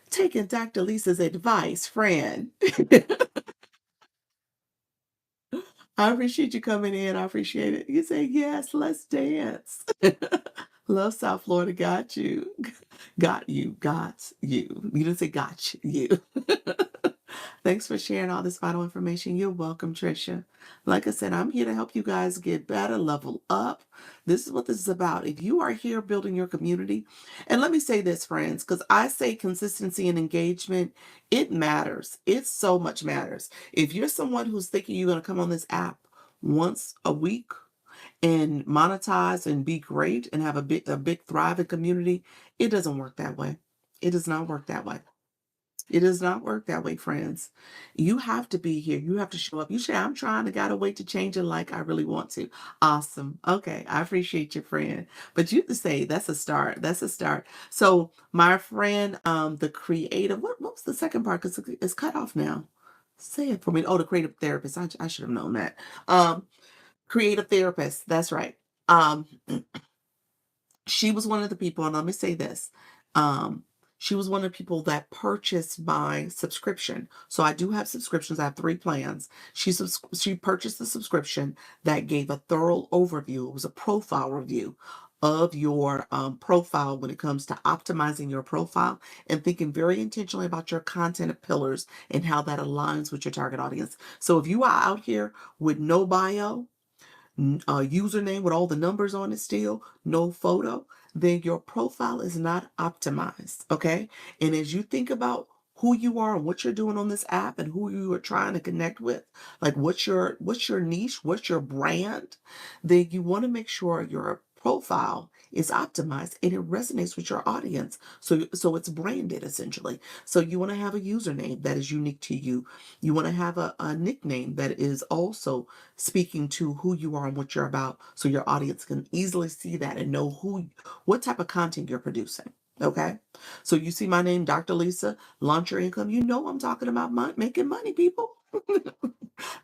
Taking Dr. Lisa's advice, friend. I appreciate you coming in. I appreciate it. You say, yes, let's dance. Love South Florida. Got you. Got you. Got you. You didn't say got you. Thanks for sharing all this vital information. You're welcome, Trisha. Like I said, I'm here to help you guys get better, level up. This is what this is about. If you are here building your community, and let me say this, friends, because I say consistency and engagement, it matters. It so much matters. If you're someone who's thinking you're going to come on this app once a week and monetize and be great and have a big thriving community, it doesn't work that way. It does not work that way. It does not work that way, friends. You have to be here. You have to show up. You say, I'm trying to gotta wait to change it like I really want to. Awesome. Okay. I appreciate your friend. But you can say that's a start. That's a start. So my friend, the creative, what was the second part? Because it's cut off now. Say it for me. Oh, the creative therapist. I should have known that. Creative therapist. That's right. Um, she was one of the people, and let me say this. Um, she was one of the people that purchased my subscription. So I do have subscriptions. I have 3 plans. She purchased the subscription that gave a thorough overview. It was a profile review of your profile when it comes to optimizing your profile and thinking very intentionally about your content pillars and how that aligns with your target audience. So if you are out here with no bio, username with all the numbers on it still, no photo, then your profile is not optimized. Okay. And as you think about who you are and what you're doing on this app and who you are trying to connect with, like what's your niche, what's your brand, then you want to make sure your profile is optimized and it resonates with your audience. So it's branded essentially. So you want to have a username that is unique to you. You want to have a nickname that is also speaking to who you are and what you're about so your audience can easily see that and know what type of content you're producing. Okay. So you see my name, Dr. Lisa, launch your income. You know I'm talking about making money, people.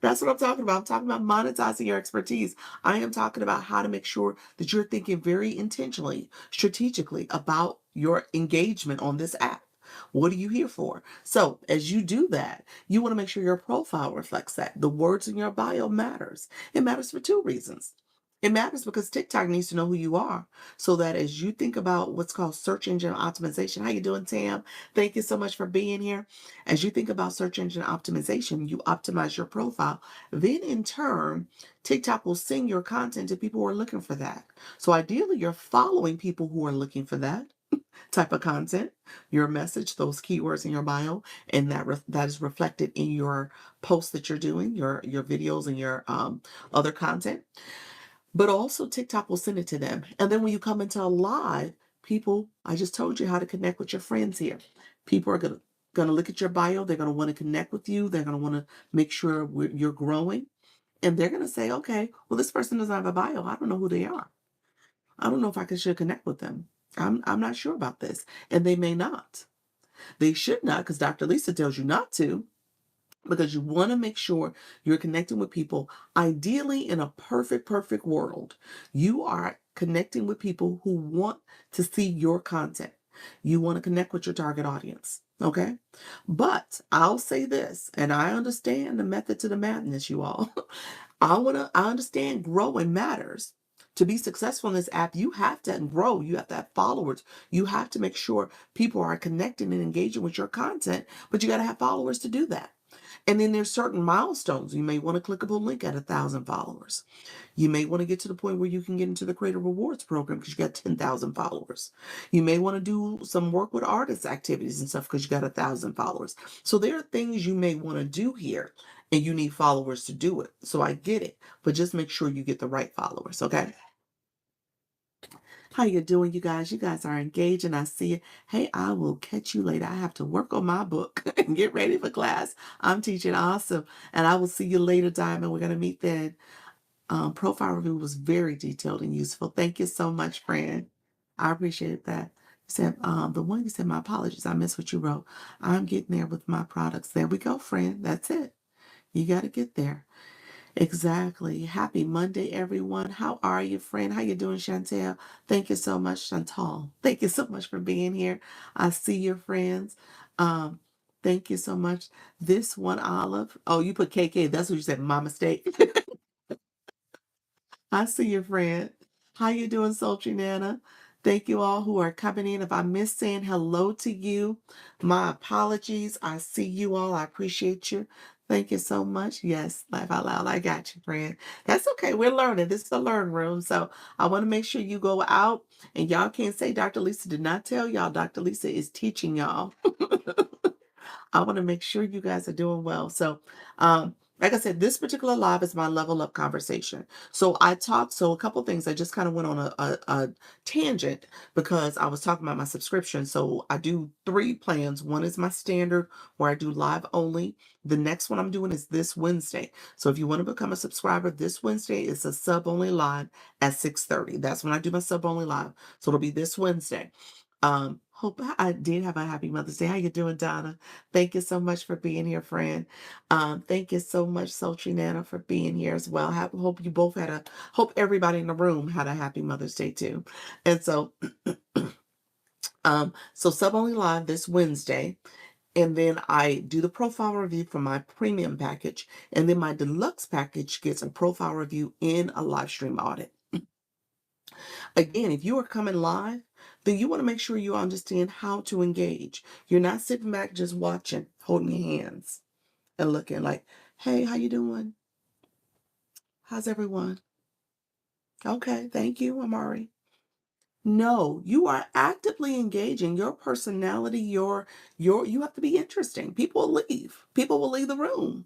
That's what I'm talking about. I'm talking about monetizing your expertise. I am talking about how to make sure that you're thinking very intentionally, strategically about your engagement on this app. What are you here for? So as you do that, you want to make sure your profile reflects that. The words in your bio matters. It matters for 2 reasons. It matters because TikTok needs to know who you are so that as you think about what's called search engine optimization, how you doing, Tam? Thank you so much for being here. As you think about search engine optimization, you optimize your profile. Then in turn, TikTok will send your content to people who are looking for that. So ideally, you're following people who are looking for that type of content, your message, those keywords in your bio, and that is reflected in your posts that you're doing, your videos and your other content. But also TikTok will send it to them. And then when you come into a live, people, I just told you how to connect with your friends here. People are gonna look at your bio. They're gonna want to connect with you. They're gonna want to make sure you're growing, and they're gonna say, okay, well, this person doesn't have a bio. I don't know who they are. I don't know if should connect with them. I'm not sure about this, and they may not. They should not, because Dr. Lisa tells you not to. because you want to make sure you're connecting with people. Ideally, in a perfect world, you are connecting with people who want to see your content. You want to connect with your target audience. Okay. But I'll say this, and I understand the method to the madness, you all. I understand growing matters. To be successful in this app, you have to grow. You have to have followers. You have to make sure people are connecting and engaging with your content, but you got to have followers to do that. And then there's certain milestones. You may want to clickable link at 1,000 followers. You may want to get to the point where you can get into the Creator Rewards program because you got 10,000 followers. You may want to do some work with artists activities and stuff because you got 1,000 followers. So there are things you may want to do here, and you need followers to do it. So I get it, but just make sure you get the right followers, okay? How you doing, you guys? You guys are engaged, and I see it. Hey, I will catch you later. I have to work on my book and get ready for class. I'm teaching awesome, and I will see you later, Diamond. We're going to meet then. Profile review was very detailed and useful. Thank you so much, friend. I appreciate that. You said, the one you said, my apologies. I missed what you wrote. I'm getting there with my products. There we go, friend. That's it. You got to get there. Exactly. Happy Monday, everyone. How are you, friend? How you doing, Chantel? Thank you so much, Chantal. Thank you so much for being here. I see your friends. Um, thank you so much. This one, Olive. Oh, you put KK. That's what you said. My mistake. I see your friend. How you doing, Sultry Nana? Thank you all who are coming in. If I missed saying hello to you, my apologies. I see you all. I appreciate you. Thank you so much. Yes, laugh out loud. I got you, friend. That's okay. We're learning. This is a learn room. So I want to make sure you go out and y'all can't say Dr. Lisa did not tell y'all. Dr. Lisa is teaching y'all. I want to make sure you guys are doing well. So, like I said, this particular live is my level up conversation. So a couple things. I just kind of went on a tangent because I was talking about my subscription. So I do 3 plans. One is my standard where I do live only. The next one I'm doing is this Wednesday. So if you want to become a subscriber, this Wednesday is a sub only live at 6:30. That's when I do my sub only live. So it'll be this Wednesday. Hope I did have a happy Mother's Day. How you doing, Donna? Thank you so much for being here, friend. Thank you so much, Sultry Nana, for being here as well. Hope everybody in the room had a happy Mother's Day too. And so, so Sub Only Live this Wednesday, and then I do the profile review for my premium package, and then my deluxe package gets a profile review in a live stream audit. Again, if you are coming live, then you want to make sure you understand how to engage. You're not sitting back just watching, holding your hands and looking like, hey, how you doing? How's everyone? Okay, thank you, Amari. No, you are actively engaging. Your personality, you have to be interesting. People will leave. People will leave the room.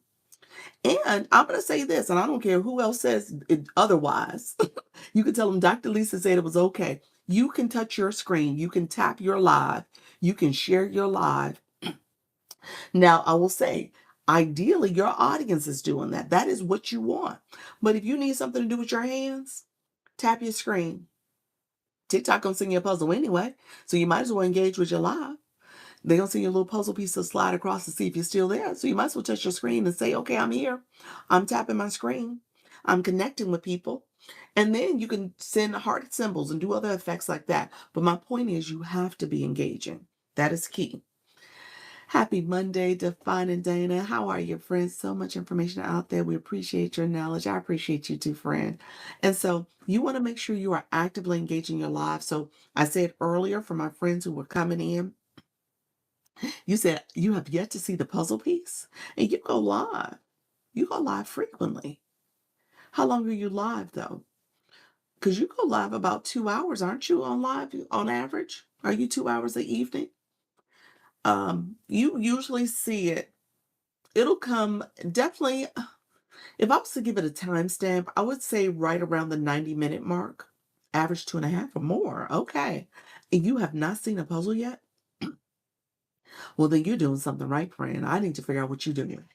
And I'm going to say this, and I don't care who else says it otherwise. You can tell them Dr. Lisa said it was okay. You can touch your screen. You can tap your live. You can share your live. Now, I will say, ideally, your audience is doing that. That is what you want. But if you need something to do with your hands, tap your screen. TikTok gonna send you a puzzle anyway, so you might as well engage with your live. They're gonna send you a little puzzle piece to slide across to see if you're still there. So you might as well touch your screen and say, okay, I'm here. I'm tapping my screen. I'm connecting with people. And then you can send heart symbols and do other effects like that. But my point is you have to be engaging. That is key. Happy Monday, Define and Dana. How are you, friends? So much information out there. We appreciate your knowledge. I appreciate you too, friend. And so you want to make sure you are actively engaging your live. So I said earlier for my friends who were coming in, you said you have yet to see the puzzle piece and you go live. You go live frequently. How long are you live though? Because you go live about 2 hours, aren't you, on live on average? Are you 2 hours a evening? You usually see it. It'll come definitely. If I was to give it a timestamp, I would say right around the 90-minute mark. Average 2.5 or more. Okay. And you have not seen a puzzle yet? Well, then you're doing something right, friend. I need to figure out what you're doing.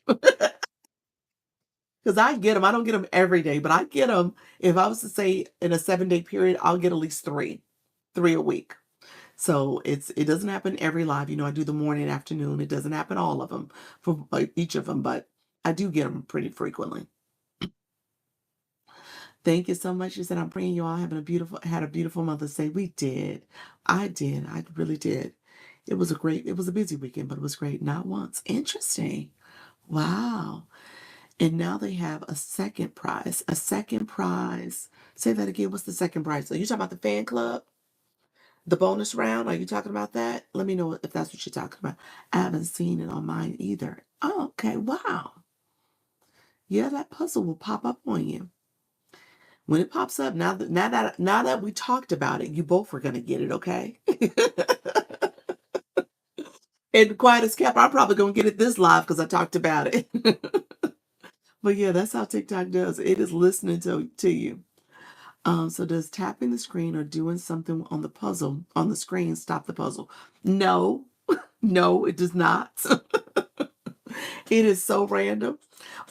Because I get them. I don't get them every day, but I get them. If I was to say in a 7-day period, I'll get at least three a week. So it doesn't happen every live. I do the morning, afternoon. It doesn't happen all of them for each of them, but I do get them pretty frequently. Thank you so much. You said I'm praying you all had a beautiful Mother's Day. We did. I did. I really did. It was a busy weekend, but it was great. Not once. Interesting. Wow. And now they have a second prize. A second prize. Say that again. What's the second prize? Are you talking about the fan club? The bonus round? Are you talking about that? Let me know if that's what you're talking about. I haven't seen it on mine either. Oh, okay. Wow. Yeah, that puzzle will pop up on you. When it pops up, now that we talked about it, you both are gonna get it, okay? And quiet as kept, I'm probably gonna get it this live because I talked about it. But yeah, that's how TikTok does. It is listening to you. So does tapping the screen or doing something on the puzzle on the screen stop the puzzle? No, no, it does not. It is so random.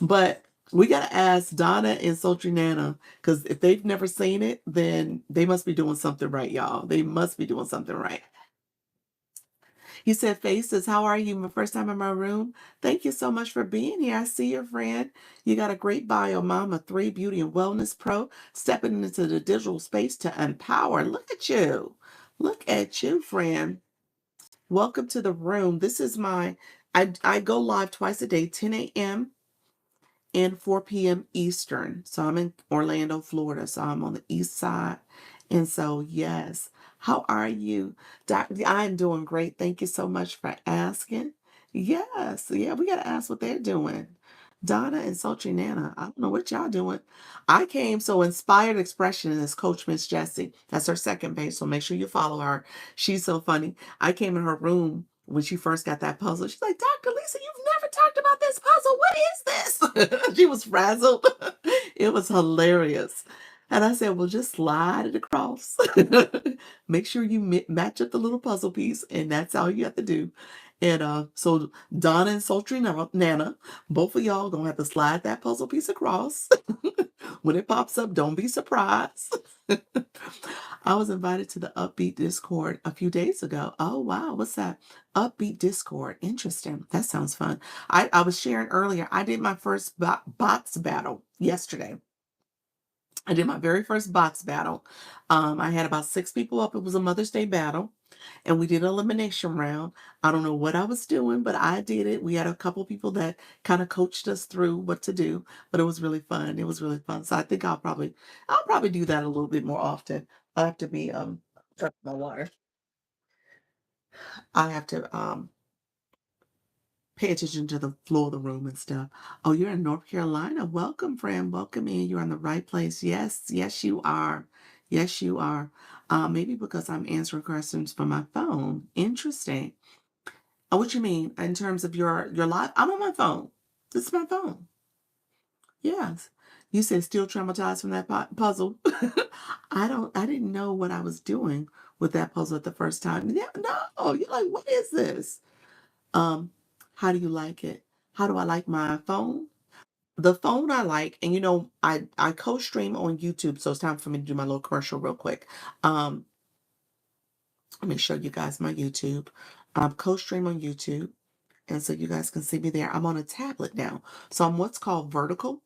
But we gotta ask Donna and Sultry Nana, because if they've never seen it, then they must be doing something right, y'all. They must be doing something right. You said faces, how are you? My first time in my room. Thank you so much for being here. I see your friend. You got a great bio, Mama 3 Beauty and Wellness Pro, stepping into the digital space to empower. Look at you. Look at you, friend. Welcome to the room. This is I go live twice a day, 10 a.m. and 4 p.m. Eastern. So I'm in Orlando, Florida. So I'm on the east side. And so, yes. How are you? I'm doing great. Thank you so much for asking. Yes. Yeah, we got to ask what they're doing. Donna and Sultry Nana, I don't know what y'all doing. I came, so Inspired Expression is Coach Miss Jessie. That's her second page, so make sure you follow her. She's so funny. I came in her room when she first got that puzzle. She's like, Dr. Lisa, you've never talked about this puzzle. What is this? She was frazzled. It was hilarious. And I said, well, just slide it across. Make sure you match up the little puzzle piece, and that's all you have to do. And so Donna and Sultry Nana, both of y'all gonna have to slide that puzzle piece across. When it pops up, don't be surprised. I was invited to the Upbeat Discord a few days ago. Oh, wow. What's that? Upbeat Discord. Interesting. That sounds fun. I was sharing earlier, I did my first box battle yesterday. I did my very first box battle. I had about 6 people up. It was a Mother's Day battle, and we did an elimination round. I don't know what I was doing, but I did it. We had a couple people that kind of coached us through what to do, but it was really fun. It was really fun. So I think I'll probably do that a little bit more often. I have to be drink my water. I have to pay attention to the flow of the room and stuff. Oh, you're in North Carolina. Welcome, friend. Welcome in. You're in the right place. Yes, yes, you are. Yes, you are. Maybe because I'm answering questions from my phone. Interesting. Oh, what you mean in terms of your live? I'm on my phone. This is my phone. Yes. You said still traumatized from that puzzle. I didn't know what I was doing with that puzzle at the first time. Yeah, no, you're like, what is this? Um, how do you like it? How do I like my phone? The phone I like, and I co-stream on YouTube, so it's time for me to do my little commercial real quick. Um, Let me show you guys my YouTube. Co-stream on YouTube, and so you guys can see me there. I'm on a tablet now, so I'm what's called vertical.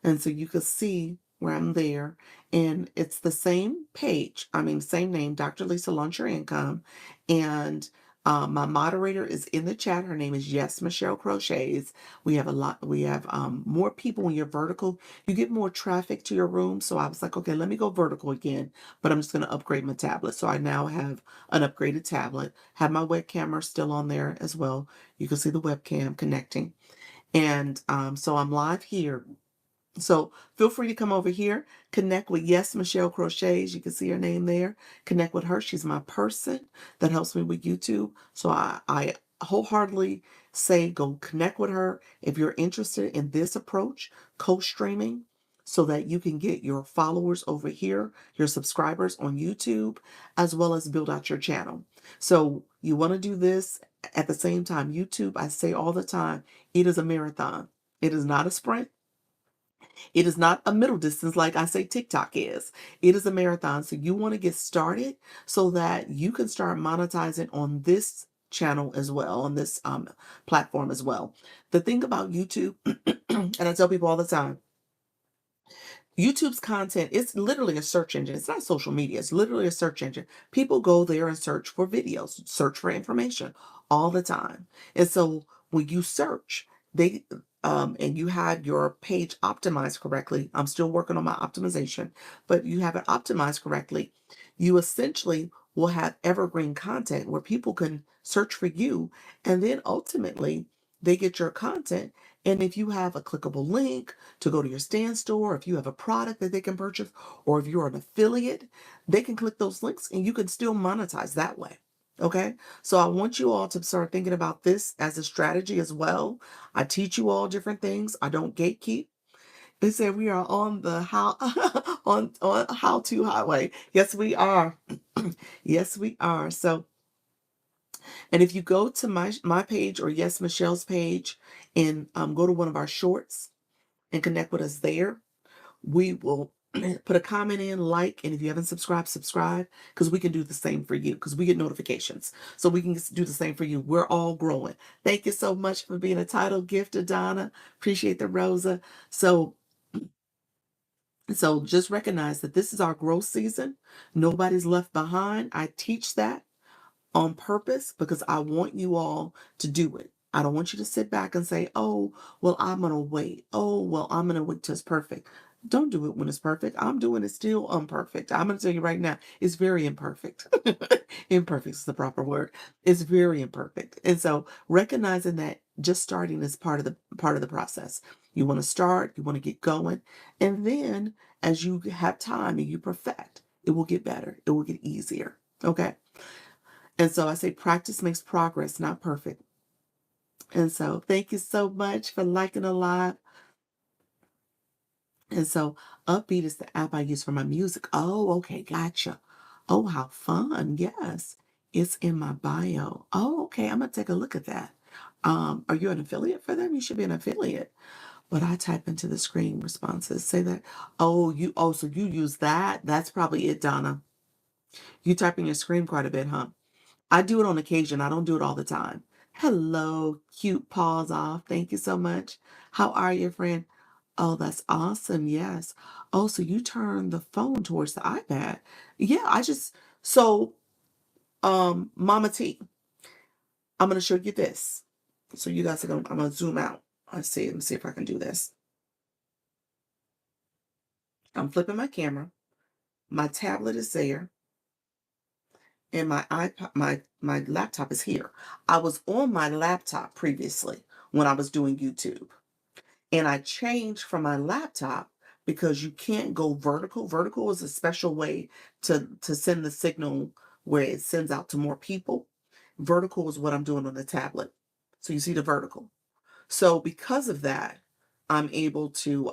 And so you can see where I'm there. And it's the same page. I mean, same name, Dr. Lisa Launch Your Income. And my moderator is in the chat. Her name is Yes Michelle Crochets. We have more people when you're vertical. You get more traffic to your room. So I was like, okay, let me go vertical again. But I'm just going to upgrade my tablet. So I now have an upgraded tablet. Have my web camera still on there as well. You can see the webcam connecting. And so I'm live here. So feel free to come over here, connect with Yes Michelle Crochets. You can see her name there. Connect with her. She's my person that helps me with YouTube. So I wholeheartedly say go connect with her if you're interested in this approach, co-streaming, so that you can get your followers over here, your subscribers on YouTube, as well as build out your channel. So you want to do this at the same time. YouTube, I say all the time, it is a marathon. It is not a sprint. It is not a middle distance like I say TikTok is. It is a marathon. So you want to get started so that you can start monetizing on this channel as well, on this platform as well. The thing about YouTube, and I tell people all the time, YouTube's content is literally a search engine. It's not social media. It's literally a search engine. People go there and search for videos, search for information all the time. And so when you search, they and you have your page optimized correctly. I'm still working on my optimization, but you have it optimized correctly. You essentially will have evergreen content where people can search for you, and then ultimately they get your content. And if you have a clickable link to go to your stand store, if you have a product that they can purchase, or if you're an affiliate, they can click those links and you can still monetize that way. Okay. So I want you all to start thinking about this as a strategy as well. I teach you all different things. I don't gatekeep. They said we are on the how on how to highway. Yes, we are. Yes, we are. So, and if you go to my page, or Yes Michelle's page, and go to one of our shorts and connect with us there, we will put a comment in, like, and if you haven't subscribed, subscribe, because we can do the same for you, because we get notifications. So we can do the same for you. We're all growing. Thank you so much for being a title gift, Donna. Appreciate the Rosa. So just recognize that this is our growth season. Nobody's left behind. I teach that on purpose because I want you all to do it. I don't want you to sit back and say, oh, well, I'm going to wait. Oh, well, I'm going to wait till it's perfect. Don't do it when it's perfect. I'm doing it still imperfect. I'm going to tell you right now, it's very imperfect. Imperfect is the proper word. It's very imperfect. And so recognizing that just starting is part of the process. You want to start, you want to get going. And then as you have time and you perfect, it will get better. It will get easier. Okay. And so I say practice makes progress, not perfect. And so thank you so much for liking the live. And so Upbeat is the app I use for my music. Oh, okay, gotcha. Oh, how fun. Yes. It's in my bio. Oh, okay. I'm gonna take a look at that. Are you an affiliate for them? You should be an affiliate. But I type into the screen responses. Say that. So you use that. That's probably it, Donna. You type in your screen quite a bit, huh? I do it on occasion. I don't do it all the time. Hello, cute paws off. Thank you so much. How are you, friend? Oh, that's awesome. Yes. Oh, so you turn the phone towards the iPad. Yeah, Mama T, I'm gonna show you this. So you guys I'm gonna zoom out. Let me see if I can do this. I'm flipping my camera. My tablet is there. And my iPad, my laptop is here. I was on my laptop previously when I was doing YouTube. And I changed from my laptop because you can't go vertical. Vertical is a special way to send the signal where it sends out to more people. Vertical is what I'm doing on the tablet. So you see the vertical. So because of that, I'm able to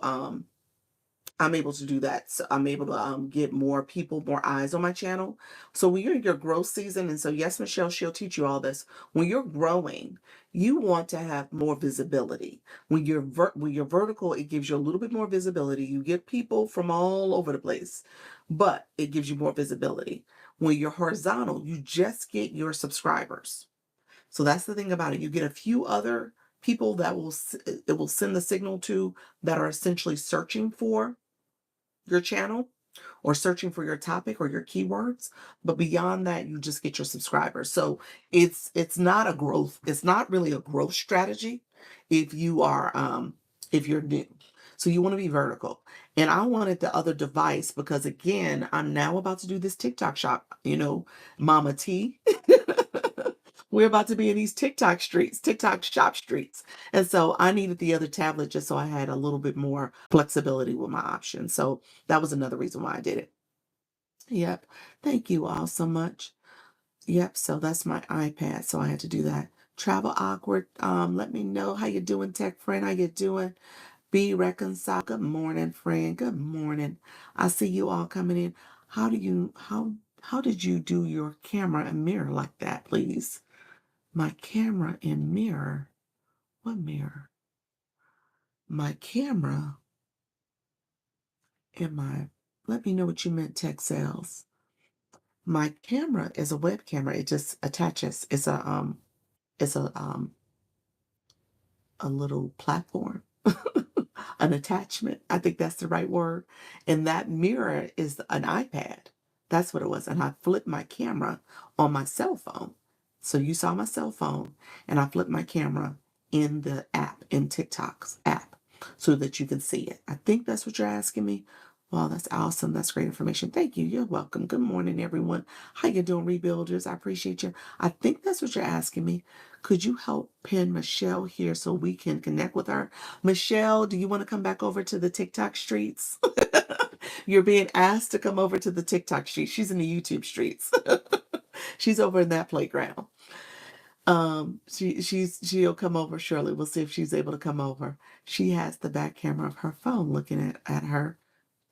do that. So I'm able to get more people, more eyes on my channel. So when you're in your growth season, and so yes, Michelle, she'll teach you all this. When you're growing, you want to have more visibility. When you're vertical, it gives you a little bit more visibility. You get people from all over the place, but it gives you more visibility. When you're horizontal, you just get your subscribers. So that's the thing about it. You get a few other people that it will send the signal to, that are essentially searching for your channel or searching for your topic or your keywords, but beyond that you just get your subscribers. So it's not really a growth strategy if you're new. So you want to be vertical. And I wanted the other device because again, I'm now about to do this TikTok shop, Mama T. We're about to be in these TikTok shop streets. And so I needed the other tablet just so I had a little bit more flexibility with my options. So that was another reason why I did it. Yep. Thank you all so much. Yep. So that's my iPad. So I had to do that. Travel awkward. Let me know how you doing, tech friend. How you doing? Be reconciled. Good morning, friend. Good morning. I see you all coming in. How did you do your camera and mirror like that, please? My camera and mirror. What mirror? My camera and let me know what you meant, tech sales. My camera is a web camera. It just attaches. It's a It's a little platform, an attachment. I think that's the right word. And that mirror is an iPad. That's what it was. And I flipped my camera on my cell phone. So you saw my cell phone, and I flipped my camera in the app, in TikTok's app, so that you can see it. I think that's what you're asking me. Well, that's awesome. That's great information. Thank you. You're welcome. Good morning, everyone. How you doing, rebuilders? I appreciate you. I think that's what you're asking me. Could you help pin Michelle here so we can connect with her? Michelle, do you want to come back over to the TikTok streets? You're being asked to come over to the TikTok streets. She's in the YouTube streets. She's over in that playground. She'll come over shortly. We'll see if she's able to come over. She has the back camera of her phone looking at her.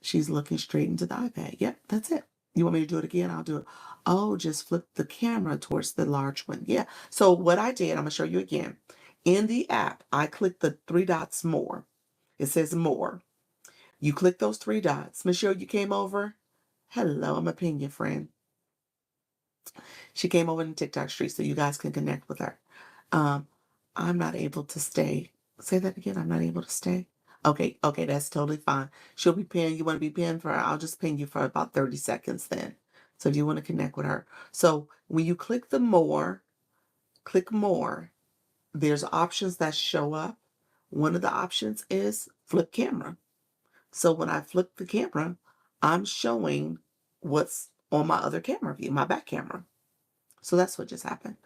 She's looking straight into the iPad. Yep, that's it. You want me to do it again? I'll do it. Oh, just flip the camera towards the large one. Yeah. So what I did, I'm going to show you again. In the app, I clicked the three dots more. It says more. You click those three dots. Michelle, you came over? Hello, I'm a ping your friend. She came over in TikTok street so you guys can connect with her. Um, I'm not able to stay. Say that again. I'm not able to stay. Okay, that's totally fine. She'll be pinned. You want to be pinned for her? I'll just pin you for about 30 seconds then. So if you want to connect with her. So when you click click more, there's options that show up. One of the options is flip camera. So when I flip the camera, I'm showing what's on my other camera view, my back camera. So that's what just happened.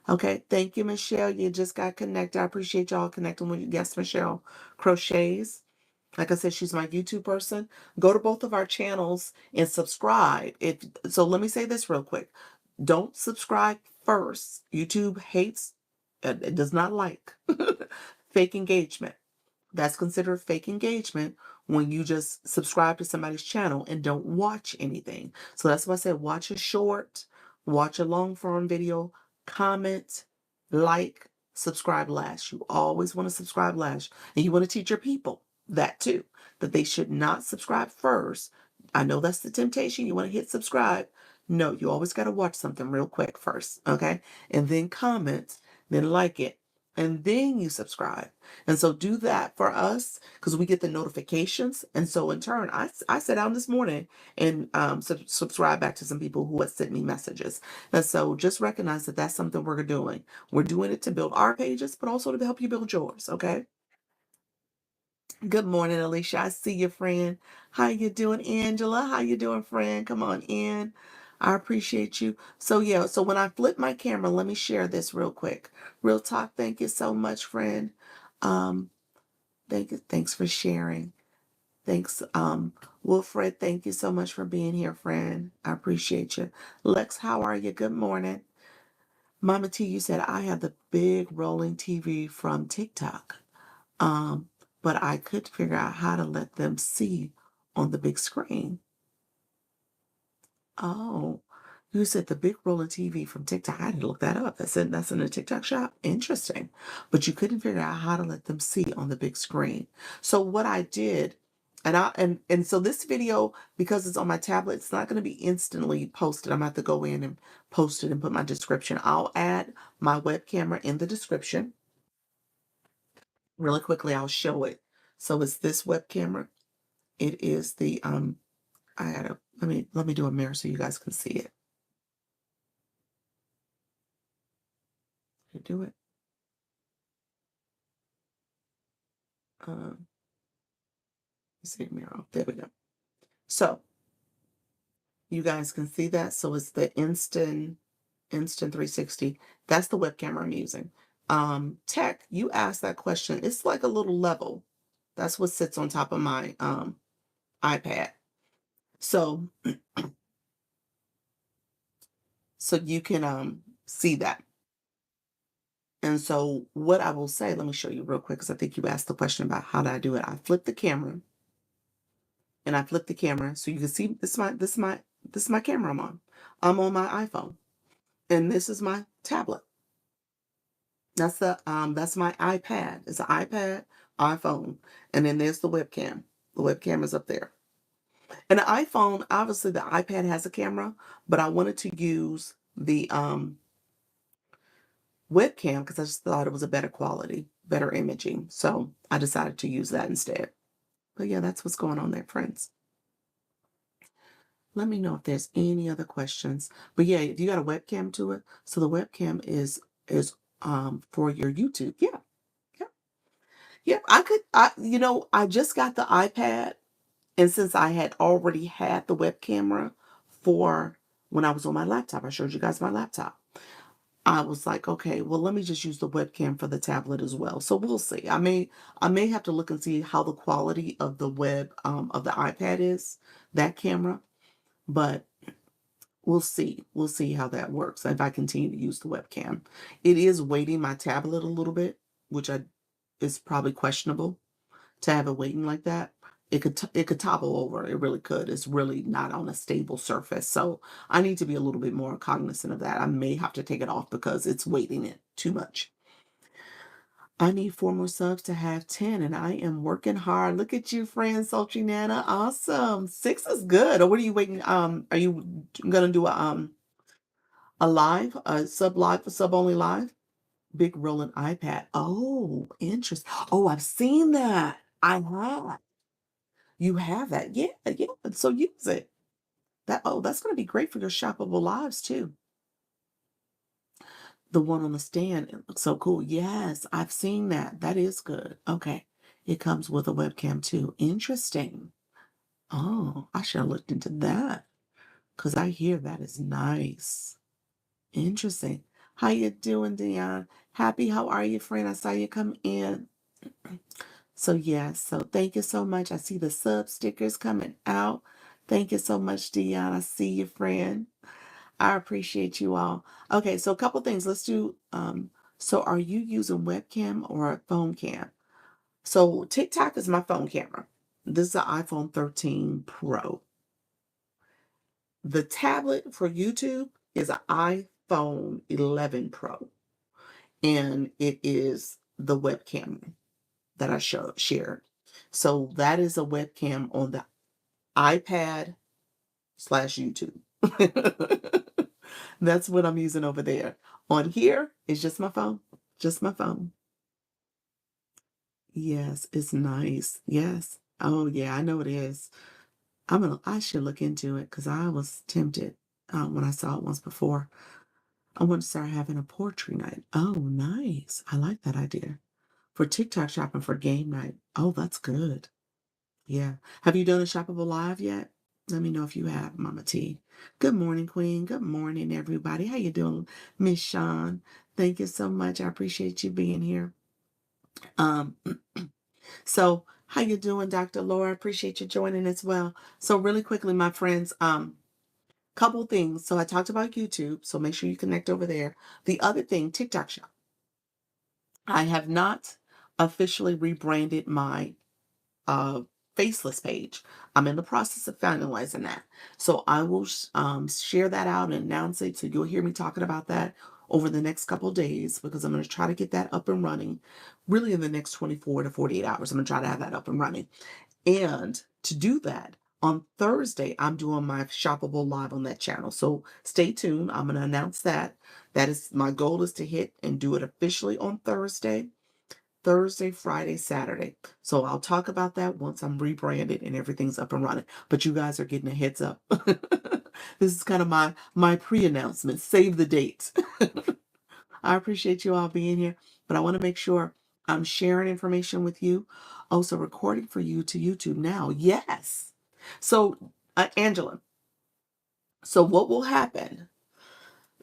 Okay, thank you, Michelle. You just got connected. I appreciate y'all connecting with your guest, Michelle Crochets. Like I said, she's my YouTube person. Go to both of our channels and subscribe. So let me say this real quick. Don't subscribe first. YouTube hates, it does not like fake engagement. That's considered fake engagement when you just subscribe to somebody's channel and don't watch anything. So that's why I said watch a short, watch a long form video, comment, like, subscribe last. You always want to subscribe last. And you want to teach your people that too, that they should not subscribe first. I know that's the temptation. You want to hit subscribe. No, you always got to watch something real quick first, okay? And then comment, then like it, and then you subscribe. And so do that for us because we get the notifications. And so in turn, I sat down this morning and subscribe back to some people who had sent me messages. And so just recognize that that's something we're doing. We're doing it to build our pages, but also to help you build yours. Okay. Good morning, Alicia. I see you, friend. How you doing, Angela? How you doing, friend? Come on in. I appreciate you. So yeah, so when I flip my camera, let me share this real quick. Real talk. Thank you so much, friend. Um, thanks for sharing. Thanks, Wilfred. Thank you so much for being here, friend. I appreciate you. Lex, how are you? Good morning. Mama T, you said I have the big rolling TV from TikTok. Um, but I could figure out how to let them see on the big screen. Oh, you said the big rolling TV from TikTok. I had to look that up. That's in the TikTok shop. Interesting. But you couldn't figure out how to let them see on the big screen. So what I did, and so this video, because it's on my tablet, it's not going to be instantly posted. I'm gonna have to go in and post it and put my description. I'll add my web camera in the description. Really quickly, I'll show it. So it's this web camera. It is the I gotta let me do a mirror so you guys can see it. Do it. Um, see mirror. There we go. So you guys can see that. So it's the Instant 360. That's the web camera I'm using. Tech, you asked that question. It's like a little level. That's what sits on top of my iPad. So so you can see that. And so what I will say, let me show you real quick because I think you asked the question about how do I do it. I flip the camera and I flip the camera so you can see this is my camera I'm on. I'm on my iPhone. And this is my tablet. That's my iPad. It's an iPad, iPhone, and then there's the webcam. The webcam is up there. And the iPhone, obviously the iPad has a camera, but I wanted to use the webcam because I just thought it was a better quality, better imaging. So I decided to use that instead. But yeah, that's what's going on there, friends. Let me know if there's any other questions. But yeah, if you got a webcam to it, so the webcam is for your YouTube. Yeah, yeah, yeah. I just got the iPad, and since I had already had the web camera for when I was on my laptop, I showed you guys my laptop. I was like, okay, well, let me just use the webcam for the tablet as well. So we'll see. I may have to look and see how the quality of the of the iPad is, that camera, but we'll see. We'll see how that works if I continue to use the webcam. It is weighting my tablet a little bit, which is probably questionable to have it weighting like that. It could topple over. It really could. It's really not on a stable surface. So I need to be a little bit more cognizant of that. I may have to take it off because it's weighting it too much. I need 4 more subs to have 10, and I am working hard. Look at you, friend, Sultry Nana. Awesome. 6 is good. Or what are you waiting? Are you gonna do a live, a sub only live? Big rolling iPad. Oh, interesting. Oh, I've seen that. I have. You have that. Yeah, yeah. So use it. That's going to be great for your shoppable lives too. The one on the stand, it looks so cool. Yes, I've seen that. That is good. Okay. It comes with a webcam too. Interesting. Oh, I should have looked into that because I hear that is nice. Interesting. How you doing, Dion? Happy, how are you, friend? I saw you come in. So yes, so thank you so much. I see the sub stickers coming out. Thank you so much, Dion. I see you, friend. I appreciate you all. Okay, so a couple things. Let's do so are you using webcam or a phone cam? So TikTok is my phone camera. This is an iPhone 13 Pro. The tablet for YouTube is an iPhone 11 Pro. And it is the webcam that I shared. So that is a webcam on the iPad slash YouTube. That's what I'm using over there. On here is just my phone. Just my phone. Yes, it's nice. Yes. Oh yeah, I know it is. I should look into it because I was tempted when I saw it once before. I want to start having a poetry night. Oh, nice. I like that idea. For TikTok shopping for game night. Oh, that's good. Yeah. Have you done a shoppable live yet? Let me know if you have, Mama T. Good morning, Queen. Good morning, everybody. How you doing, Miss Sean? Thank you so much. I appreciate you being here. Um, so how you doing, Dr. Laura? Appreciate you joining as well. So really quickly, my friends, couple things. So I talked about YouTube, so make sure you connect over there. The other thing, TikTok shop. I have not officially rebranded my faceless page. I'm in the process of finalizing that. So I will share that out and announce it. So you'll hear me talking about that over the next couple of days because I'm going to try to get that up and running really in the next 24 to 48 hours. I'm going to try to have that up and running. And to do that, on Thursday, I'm doing my shoppable live on that channel. So stay tuned. I'm going to announce that. That is my goal is to hit and do it officially on Thursday. Thursday, Friday, Saturday. So I'll talk about that once I'm rebranded and everything's up and running. But you guys are getting a heads up. This is kind of my pre-announcement. Save the date. I appreciate you all being here, but I want to make sure I'm sharing information with you. Also recording for you to YouTube now. Yes. So, Angela, so what will happen?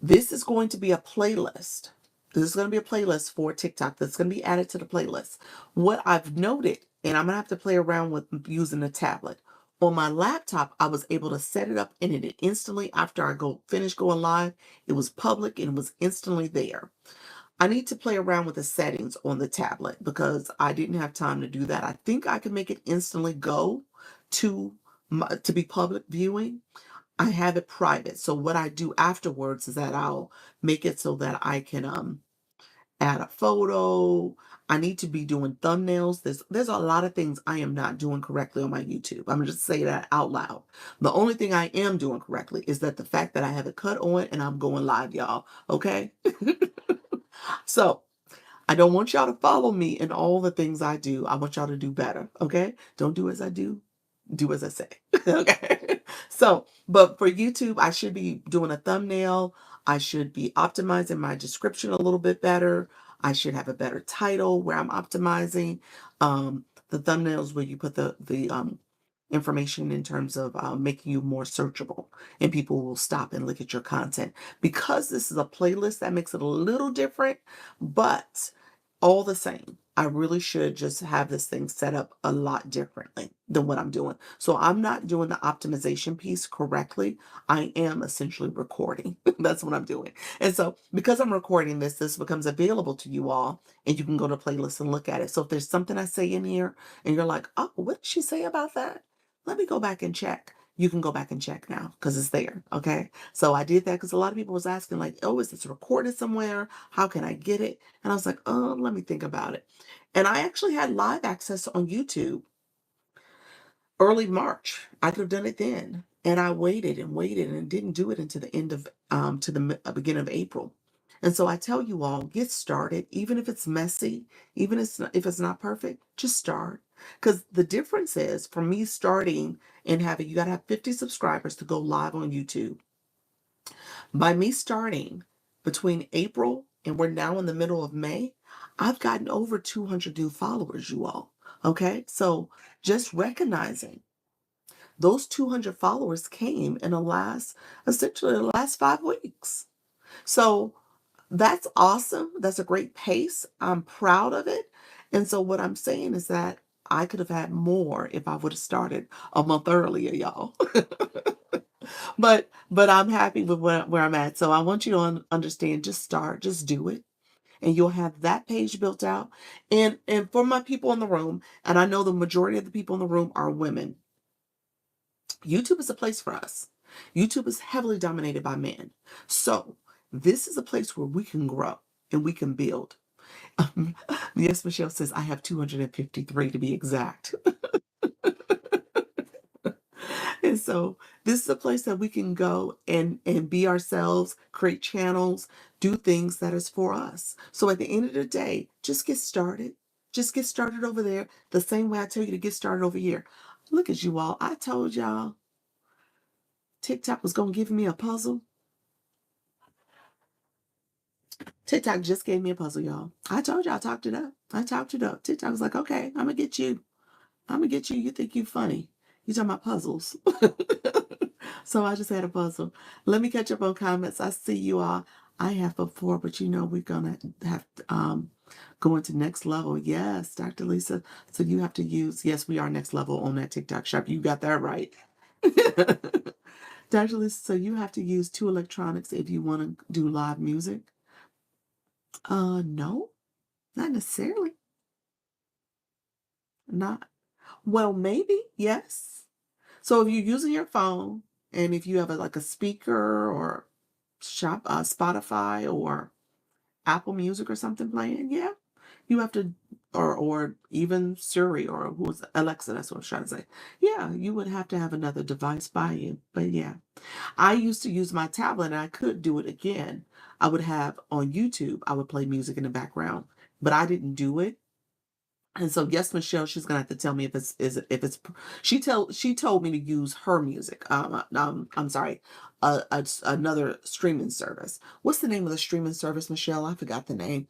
This is going to be a playlist. This is going to be a playlist for TikTok that's going to be added to the playlist. What I've noted, and I'm going to have to play around with using a tablet. On my laptop, I was able to set it up and it instantly, after I finish going live, it was public and it was instantly there. I need to play around with the settings on the tablet because I didn't have time to do that. I think I can make it instantly go to be public viewing. I have it private. So what I do afterwards is that I'll make it so that I can add a photo. I need to be doing thumbnails. There's a lot of things I am not doing correctly on my YouTube. I'm just say that out loud. The only thing I am doing correctly is that the fact that I have it cut on and I'm going live, y'all. Okay? So I don't want y'all to follow me in all the things I do. I want y'all to do better. Okay. Don't do as I do as I say. Okay. So, but for YouTube, I should be doing a thumbnail. I should be optimizing my description a little bit better. I should have a better title where I'm optimizing. The thumbnails where you put the information in terms of making you more searchable, and people will stop and look at your content. Because this is a playlist, that makes it a little different, but all the same, I really should just have this thing set up a lot differently than what I'm doing. So I'm not doing the optimization piece correctly. I am essentially recording. That's what I'm doing. And so because I'm recording this, this becomes available to you all, and you can go to playlist and look at it. So if there's something I say in here and you're like, oh, what did she say about that? Let me go back and check. You can go back and check now because it's there. Okay. So I did that because a lot of people was asking like, oh, is this recorded somewhere? How can I get it? And I was like, oh, let me think about it. And I actually had live access on YouTube early March. I could have done it then. And I waited and waited and didn't do it until the end of to the beginning of April. And so I tell you all, get started, even if it's messy, even if it's not perfect, just start. Because the difference is for me starting and having, you got to have 50 subscribers to go live on YouTube. By me starting between April and we're now in the middle of May, I've gotten over 200 new followers, you all. Okay. So just recognizing those 200 followers came in essentially the last 5 weeks. So that's awesome. That's a great pace. I'm proud of it. And so what I'm saying is that I could have had more if I would have started a month earlier, y'all. But I'm happy with where I'm at. So I want you to understand, just start, just do it. And you'll have that page built out. And for my people in the room, and I know the majority of the people in the room are women, YouTube is a place for us. YouTube is heavily dominated by men. So this is a place where we can grow and we can build. Yes, Michelle says I have 253 to be exact. And so this is a place that we can go and be ourselves, create channels, do things that is for us. So at the end of the day, just get started. Just get started over there the same way I tell you to get started over here. Look at you all. I told y'all TikTok was going to give me a puzzle. TikTok just gave me a puzzle, y'all. I told you I talked it up. I talked it up. TikTok was like, okay, I'm going to get you. I'm going to get you. You think you funny. You talking about puzzles. So I just had a puzzle. Let me catch up on comments. I see you all. I have before, but you know we're going to have to go into next level. Yes, Dr. Lisa. So you have to use, yes, we are next level on that TikTok shop. You got that right. Dr. Lisa, so you have to use two electronics if you want to do live music? No, not necessarily. Not. Well, maybe, yes. So if you're using your phone and if you have like a speaker or Spotify or Apple Music or something playing, yeah, you have to, or even Siri or who's Alexa, that's what I was trying to say. Yeah, you would have to have another device by you. But yeah, I used to use my tablet and I could do it again. I would have on YouTube, I would play music in the background, but I didn't do it. And so, yes, Michelle, she's gonna have to tell me if it's. She told me to use her music. I'm sorry, another streaming service. What's the name of the streaming service, Michelle? I forgot the name.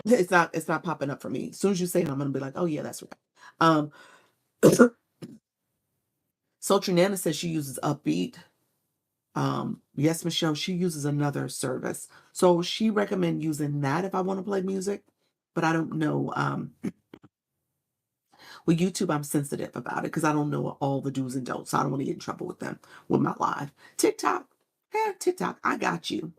It's not popping up for me. As soon as you say it, I'm gonna be like, oh yeah, that's right. Um, Sultry Nana says she uses Upbeat. Yes, Michelle, she uses another service. So she recommend using that if I want to play music, but I don't know. With YouTube, I'm sensitive about it because I don't know all the do's and don'ts. So I don't want to get in trouble with them with my live. TikTok, TikTok, I got you.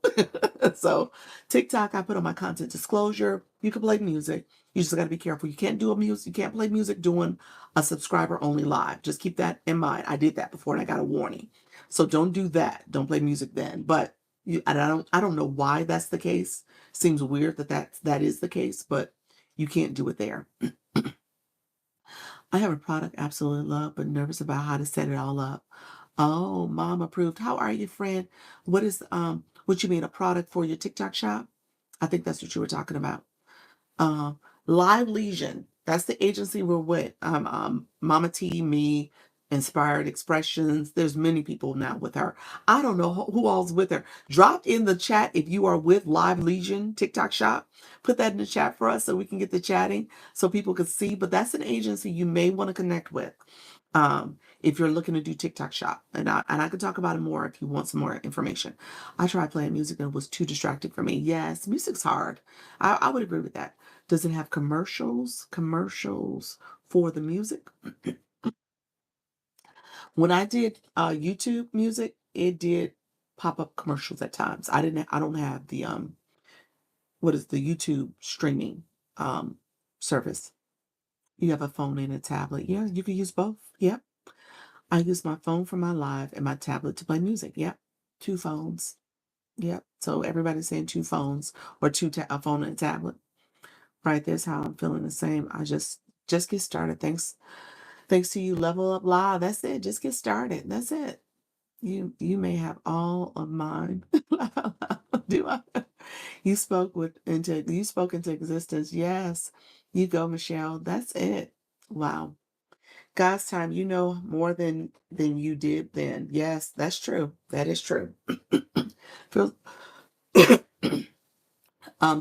So TikTok, I put on my content disclosure. You can play music. You just got to be careful. You can't do a music. You can't play music doing a subscriber only live. Just keep that in mind. I did that before and I got a warning. So don't do that. Don't play music then. But I don't know why that's the case. Seems weird that is the case, but you can't do it there. I have a product I absolutely love, but nervous about how to set it all up. Oh, mom approved. How are you, friend? What you mean, a product for your TikTok shop? I think that's what you were talking about. Uh, Live Legion. That's the agency we're with. Mama T, me, Inspired Expressions. There's many people now with her. I don't know who all's with her. Drop in the chat if you are with Live Legion TikTok shop. Put that in the chat for us so we can get the chatting so people can see. But that's an agency you may want to connect with. If you're looking to do TikTok shop, and I could talk about it more if you want some more information. I tried playing music and it was too distracting for me. Yes, music's hard. I would agree with that. Does it have commercials? Commercials for the music? When I did YouTube music, it did pop up commercials at times. I don't have the what is the YouTube streaming service. You have a phone and a tablet. Yeah, you can use both. Yep. I use my phone for my live and my tablet to play music. Yep. Two phones. Yep. So everybody's saying two phones or a phone and a tablet. Right. That's how I'm feeling the same. I just get started. Thanks to you, Level Up Live. That's it. Just get started. That's it. You may have all of mine. Do I? You spoke into existence. Yes. You go, Michelle. That's it. Wow. God's time, you know more than you did then. Yes, that's true. That is true. Feel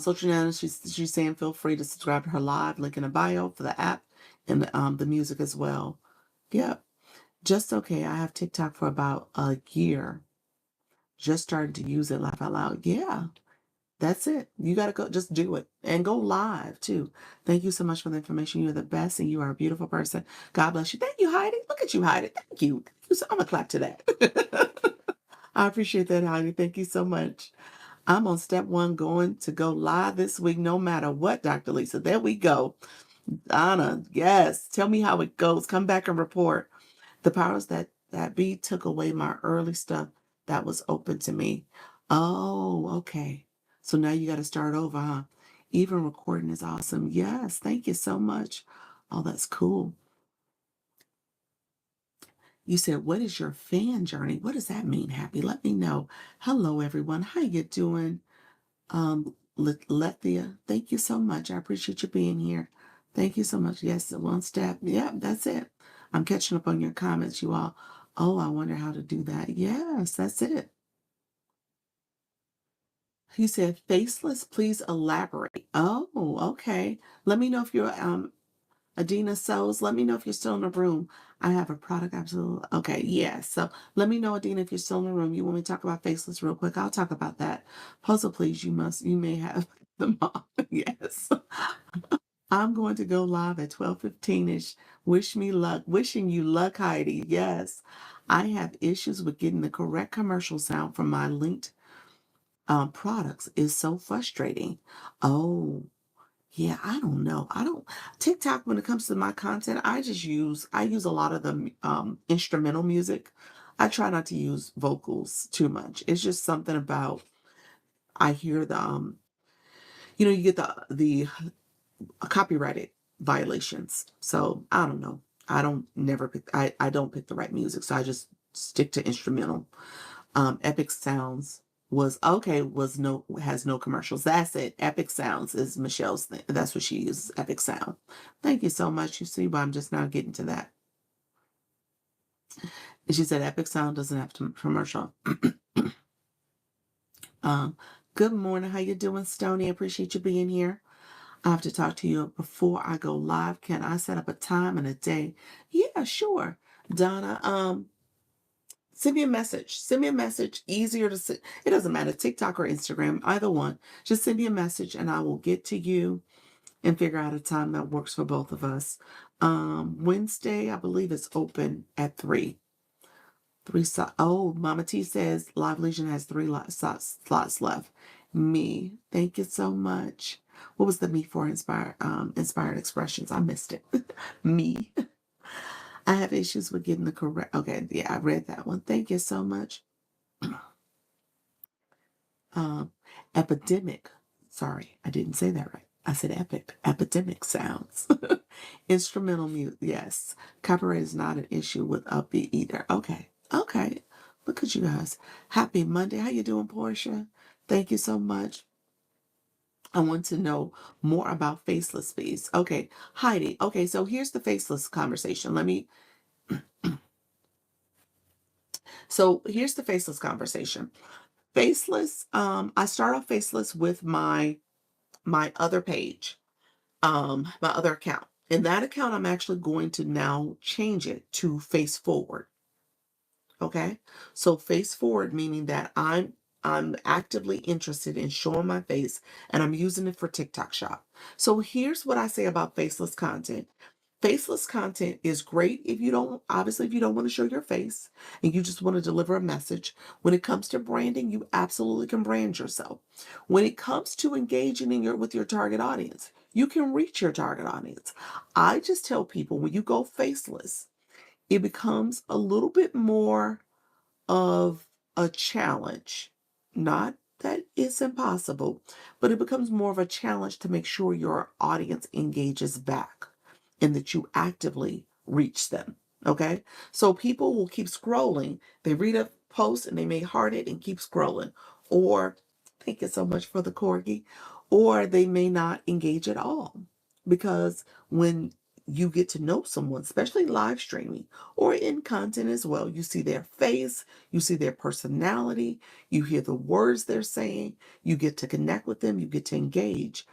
Social Nana, she's saying feel free to subscribe to her live link in the bio for the app and the music as well. Yep. Just okay. I have TikTok for about a year. Just started to use it laugh out loud. Yeah. That's it. You got to go, just do it and go live too. Thank you so much for the information. You're the best and you are a beautiful person. God bless you. Thank you, Heidi. Look at you, Heidi. Thank you. I'm going to clap to that. I appreciate that, Heidi. Thank you so much. I'm on step one going to go live this week, no matter what, Dr. Lisa. There we go. Donna, yes. Tell me how it goes. Come back and report. The powers that be took away my early stuff that was open to me. Oh, okay. So now you got to start over, huh? Even recording is awesome. Yes, thank you so much. Oh, that's cool. You said, what is your fan journey? What does that mean, Happy? Let me know. Hello, everyone. How you doing? Lethea, thank you so much. I appreciate you being here. Thank you so much. Yes, one step. Yeah, that's it. I'm catching up on your comments, you all. Oh, I wonder how to do that. Yes, that's it. He said, faceless, please elaborate. Oh, okay. Let me know if you're Adina Sells. Let me know if you're still in the room. I have a product absolutely. Okay, yes. So let me know, Adina, if you're still in the room. You want me to talk about faceless real quick? I'll talk about that. Puzzle, please. You may have them all. Yes. I'm going to go live at 12:15ish. Wish me luck. Wishing you luck, Heidi. Yes. I have issues with getting the correct commercial sound from my linked products. Is so frustrating. Oh, yeah, I don't know. I don't TikTok when it comes to my content, I use a lot of the instrumental music. I try not to use vocals too much. It's just something about I hear the you get the copyrighted violations. So I don't know. I don't pick the right music. So I just stick to instrumental. Epic Sounds has no commercials. That's it. Epic Sounds is Michelle's thing. That's what she uses, Epic Sound. Thank you so much. You see, but I'm just now getting to that. And she said Epic Sound doesn't have to commercial. um, Good morning. How you doing, Stony? I appreciate you being here. I have to talk to you before I go live. Can I set up a time and a day? Yeah, sure. Donna, send me a message. Send me a message. Easier to send. It doesn't matter, TikTok or Instagram, either one. Just send me a message and I will get to you and figure out a time that works for both of us. Wednesday, I believe it's open at 3. Oh, Mama T says Live Legion has 3 slots left. Me. Thank you so much. What was the me for inspired expressions? I missed it. Me. I have issues with getting the correct. Okay, yeah, I read that one. Thank you so much. Um, Epidemic. Sorry, I didn't say that right. I said epic. Epidemic sounds. Instrumental music. Yes. Copyright is not an issue with upbeat either. Okay. Okay. Look at you guys. Happy Monday. How you doing, Portia? Thank you so much. I want to know more about faceless fees. Okay, Heidi. Okay, so here's the faceless conversation. So here's the faceless conversation. Faceless, I start off faceless with my other page, my other account. In that account, I'm actually going to now change it to face forward. Okay. So face forward, meaning that I'm actively interested in showing my face and I'm using it for TikTok shop. So here's what I say about faceless content. Faceless content is great if you don't, obviously, if you don't want to show your face and you just want to deliver a message. When it comes to branding, you absolutely can brand yourself. When it comes to engaging with your target audience, you can reach your target audience. I just tell people when you go faceless, it becomes a little bit more of a challenge. Not that it's impossible, but it becomes more of a challenge to make sure your audience engages back and that you actively reach them. Okay. So people will keep scrolling. They read a post and they may heart it and keep scrolling. Or thank you so much for the corgi. Or they may not engage at all. Because when you get to know someone, especially live streaming or in content as well, you see their face, you see their personality, you hear the words they're saying, you get to connect with them, you get to engage,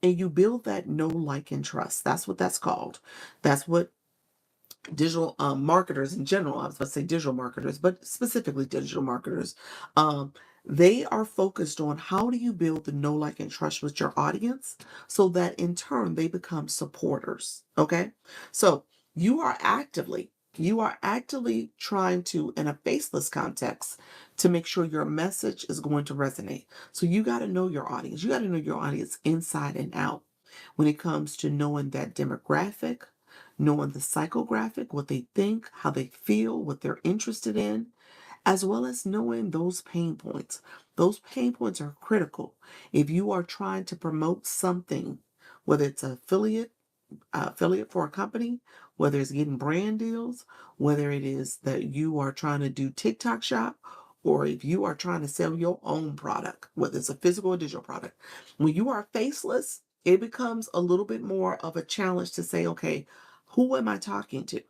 and you build that know, like, and trust. That's what that's called. That's what digital marketers in general, I was about to say digital marketers, but specifically digital marketers, um, they are focused on how do you build the know, like, and trust with your audience so that in turn they become supporters. Okay. So you are actively trying to, in a faceless context, to make sure your message is going to resonate. So you got to know your audience. You got to know your audience inside and out when it comes to knowing that demographic, knowing the psychographic, what they think, how they feel, what they're interested in, as well as knowing those pain points. Those pain points are critical. If you are trying to promote something, whether it's affiliate for a company, whether it's getting brand deals, whether it is that you are trying to do TikTok shop, or if you are trying to sell your own product, whether it's a physical or digital product, when you are faceless, it becomes a little bit more of a challenge to say, okay, who am I talking to?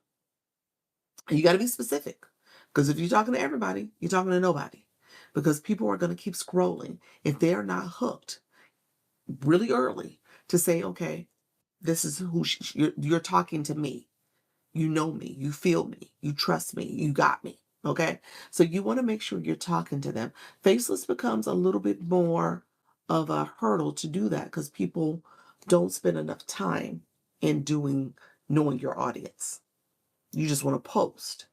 And you got to be specific because if you're talking to everybody, you're talking to nobody because people are going to keep scrolling if they are not hooked really early to say, okay, this is who you're talking to me. You know me, you feel me, you trust me, you got me. Okay. So you want to make sure you're talking to them. Faceless becomes a little bit more of a hurdle to do that because people don't spend enough time in knowing your audience. You just want to post.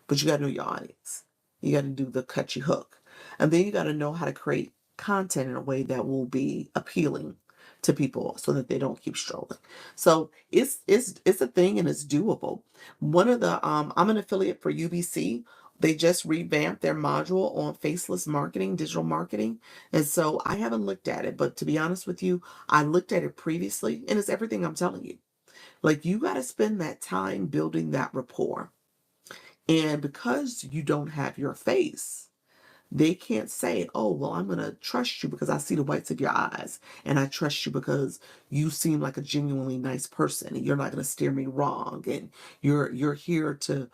But you got to know your audience. You got to do the catchy hook. And then you got to know how to create content in a way that will be appealing to people so that they don't keep strolling. So it's a thing and it's doable. One of the I'm an affiliate for UBC. They just revamped their module on faceless marketing, digital marketing. And so I haven't looked at it, but to be honest with you, I looked at it previously and it's everything I'm telling you. Like you got to spend that time building that rapport. And because you don't have your face, they can't say, oh, well, I'm going to trust you because I see the whites of your eyes. And I trust you because you seem like a genuinely nice person and you're not going to steer me wrong. And you're here to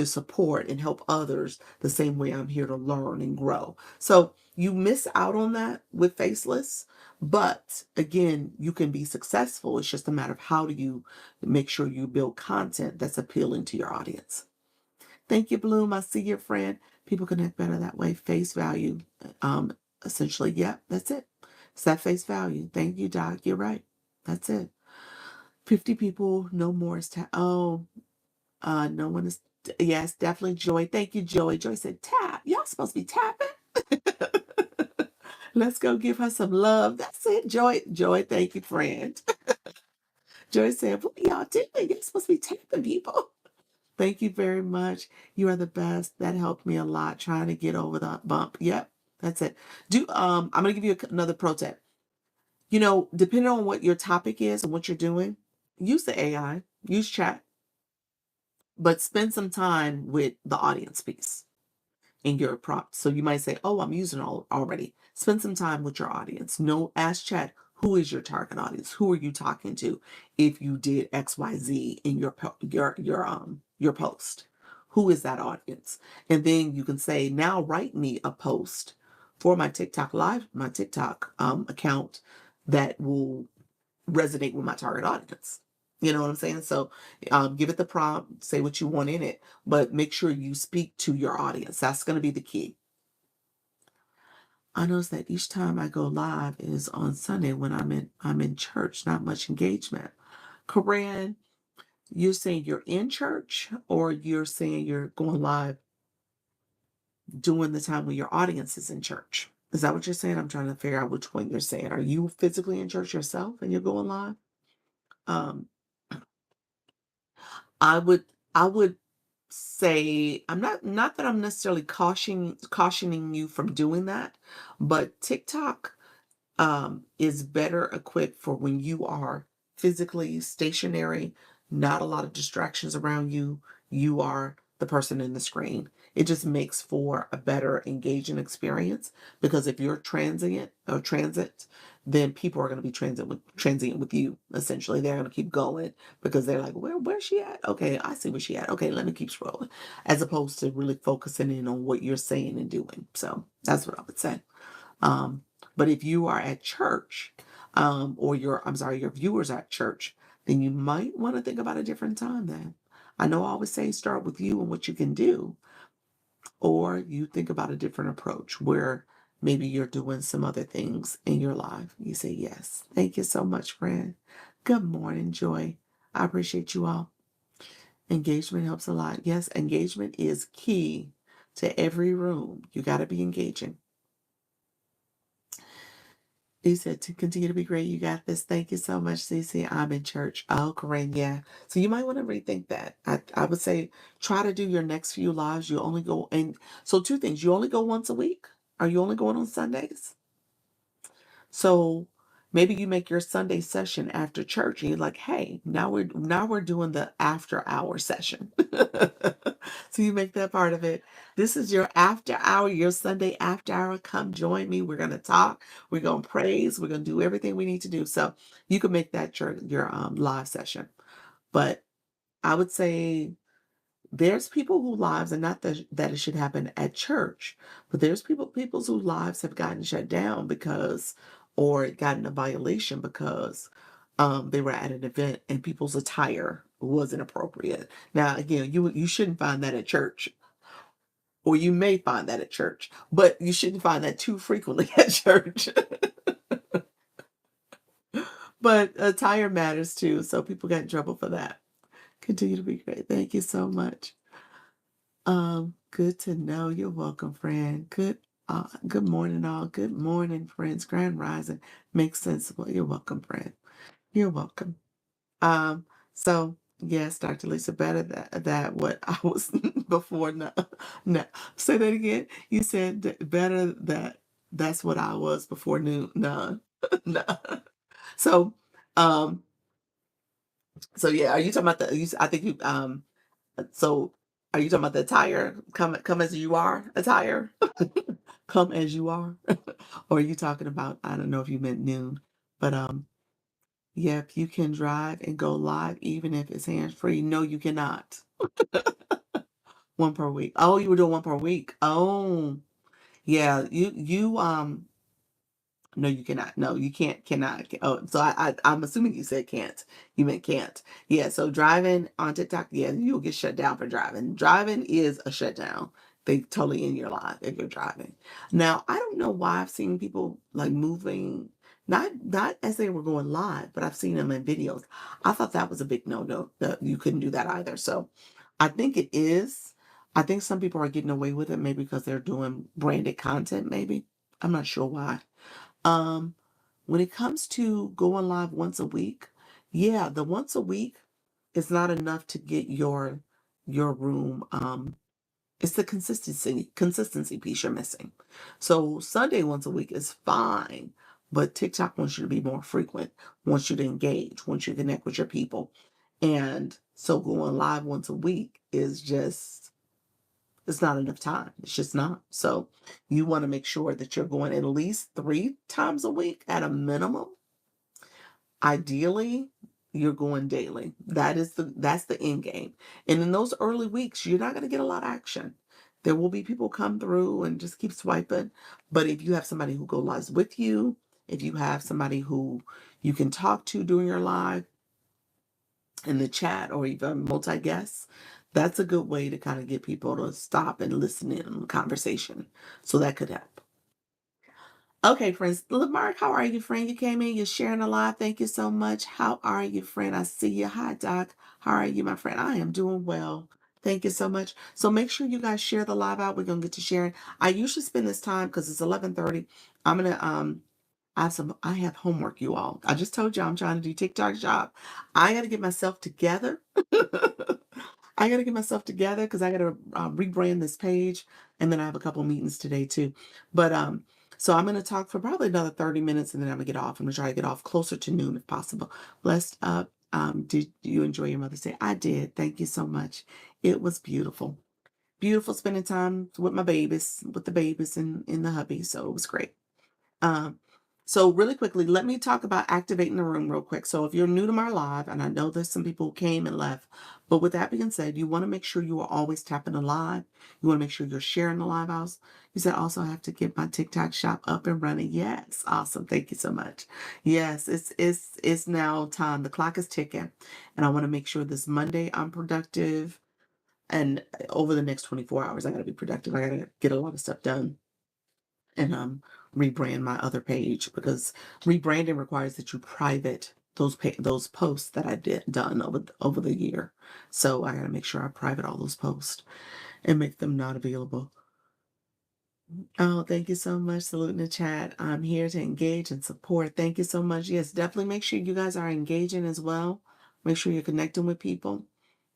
support and help others the same way I'm here to learn and grow. So you miss out on that with faceless. But again, you can be successful. It's just a matter of how do you make sure you build content that's appealing to your audience. Thank you, Bloom. I see your friend. People connect better that way. Face value. Um, Essentially, yep, that's it. It's that face value. Thank you, Doc. You're right. That's it. 50 people, no more is no one is yes, definitely Joy. Thank you, Joy. Joy said tap. Y'all supposed to be tapping. Let's go give her some love. That's it, Joy. Joy, thank you, friend. Joy said, what are y'all doing? You're supposed to be tapping people. Thank you very much. You are the best. That helped me a lot trying to get over the bump. Yep, that's it. I'm gonna give you another pro tip. Depending on what your topic is and what you're doing, use the AI, use chat, but spend some time with the audience piece in your prompt. So you might say, "Oh, I'm using it already." Spend some time with your audience. Ask chat, Who is your target audience? Who are you talking to if you did XYZ in your post? Who is that audience? And then you can say, now write me a post for my TikTok live, my TikTok account that will resonate with my target audience. You know what I'm saying? So give it the prompt, say what you want in it, but make sure you speak to your audience. That's going to be the key. I notice that each time I go live is on Sunday when I'm in church, not much engagement. Corinne, you're saying you're in church, or you're saying you're going live during the time when your audience is in church? Is that what you're saying? I'm trying to figure out which one you're saying. Are you physically in church yourself and you're going live? Um, I would I would say, I'm not that I'm necessarily cautioning you from doing that, but TikTok is better equipped for when you are physically stationary, not a lot of distractions around you. You are the person in the screen. It just makes for a better engaging experience, because if you're transit, then people are going to be transient with you. Essentially, they're going to keep going because they're like, where's she at? Okay, I see where she at. Okay, let me keep scrolling, as opposed to really focusing in on what you're saying and doing. So that's what I would say. Um, but if you are at church, or your viewers are at church, then you might want to think about a different time then. I know I always say start with you and what you can do, or you think about a different approach where maybe you're doing some other things in your life. You say, yes, thank you so much, friend. Good morning, Joy. I appreciate you all. Engagement helps a lot. Yes, engagement is key to every room. You got to be engaging. He said, to continue to be great, you got this. Thank you so much, Cece. I'm in church. Oh, Corinne, yeah. So you might want to rethink that. I would say try to do your next few lives. You only go, and so two things. You only go once a week? Are you only going on Sundays? So maybe you make your Sunday session after church and you're like, hey, now we're doing the after hour session. So you make that part of it. This is your after hour, your Sunday after hour. Come join me. We're gonna talk. We're gonna praise. We're gonna do everything we need to do. So you can make that your live session. But I would say there's people whose lives, and not that it should happen at church, but there's people's whose lives have gotten shut down because, or gotten a violation because they were at an event and people's attire wasn't appropriate. Now, again, you shouldn't find that at church, or you may find that at church, but you shouldn't find that too frequently at church. But attire matters too, so people got in trouble for that. Continue to be great. Thank you so much. Good to know. You're welcome, friend. Good morning, all. Good morning, friends. Grand Rising makes sense. Well, you're welcome, friend. You're welcome. So yes, Dr. Lisa, better that what I was before. No, no. Say that again. You said better that's what I was before noon. No, no. So, um, so yeah, are you talking about I think you, so are you talking about the attire? Come as you are attire? Come as you are? Or are you talking about, I don't know if you meant noon, but yeah, if you can drive and go live, even if it's hands free. No, you cannot. One per week. Oh, you were doing one per week. Oh, yeah. You no, you cannot. No, you cannot. Oh, so I'm assuming you said can't. You meant can't. Yeah, so driving on TikTok, yeah, you'll get shut down for driving. Driving is a shutdown. They totally in your life if you're driving. Now, I don't know why I've seen people like moving, not as they were going live, but I've seen them in videos. I thought that was a big no-no, that you couldn't do that either. So I think it is. I think some people are getting away with it, maybe because they're doing branded content, maybe. I'm not sure why. Um, when it comes to going live once a week, yeah, the once a week is not enough to get your room. It's the consistency piece you're missing. So Sunday once a week is fine, but TikTok wants you to be more frequent, wants you to engage, wants you to connect with your people. And so going live once a week is just, it's not enough time. It's just not. So you want to make sure that you're going at least 3 times a week at a minimum. Ideally, you're going daily. That's the end game. And in those early weeks, you're not going to get a lot of action. There will be people come through and just keep swiping. But if you have somebody who go lives with you, if you have somebody who you can talk to during your live in the chat or even multi guests, that's a good way to kind of get people to stop and listen in on the conversation. So that could help. Okay, friends. Look, Mark, how are you, friend? You came in, you're sharing a lot. Thank you so much. How are you, friend? I see you. Hi, Doc. How are you, my friend? I am doing well. Thank you so much. So make sure you guys share the live out. We're gonna get to sharing. I usually spend this time because it's 11:30. I'm gonna I have homework, you all. I just told you I'm trying to do TikTok shop. I gotta get myself together. I got to get myself together because I got to rebrand this page, and then I have a couple meetings today too. But so I'm going to talk for probably another 30 minutes, and then I'm going to get off. I'm going to try to get off closer to noon if possible. Blessed up. Did you enjoy your Mother's Day? I did. Thank you so much. It was beautiful. Beautiful spending time with my babies, with the babies and in the hubby. So it was great. Um, so really quickly, let me talk about activating the room real quick. So if you're new to my live, and I know there's some people who came and left, but with that being said, you want to make sure you are always tapping the live. You want to make sure you're sharing the live house. You said also I have to get my TikTok shop up and running. Yes, awesome. Thank you so much. Yes, it's now time. The clock is ticking, and I want to make sure this Monday I'm productive. And over the next 24 hours, I got to be productive. I got to get a lot of stuff done and rebrand my other page, because rebranding requires that you private those posts that I did done over the year. So I got to make sure I private all those posts and make them not available. Oh, thank you so much. Salute in the chat. I'm here to engage and support. Thank you so much. Yes, definitely make sure you guys are engaging as well. Make sure you're connecting with people.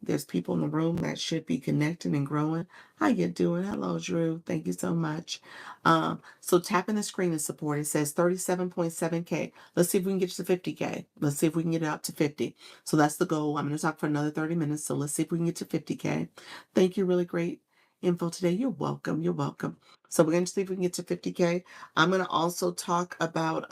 There's people in the room that should be connecting and growing. How you doing? Hello, Drew. Thank you so much. So tapping the screen is support. It says 37.7K. Let's see if we can get to 50K. Let's see if we can get it up to 50. So that's the goal. I'm going to talk for another 30 minutes. So let's see if we can get to 50K. Thank you. Really great info today. You're welcome. You're welcome. So we're going to see if we can get to 50K. I'm going to also talk about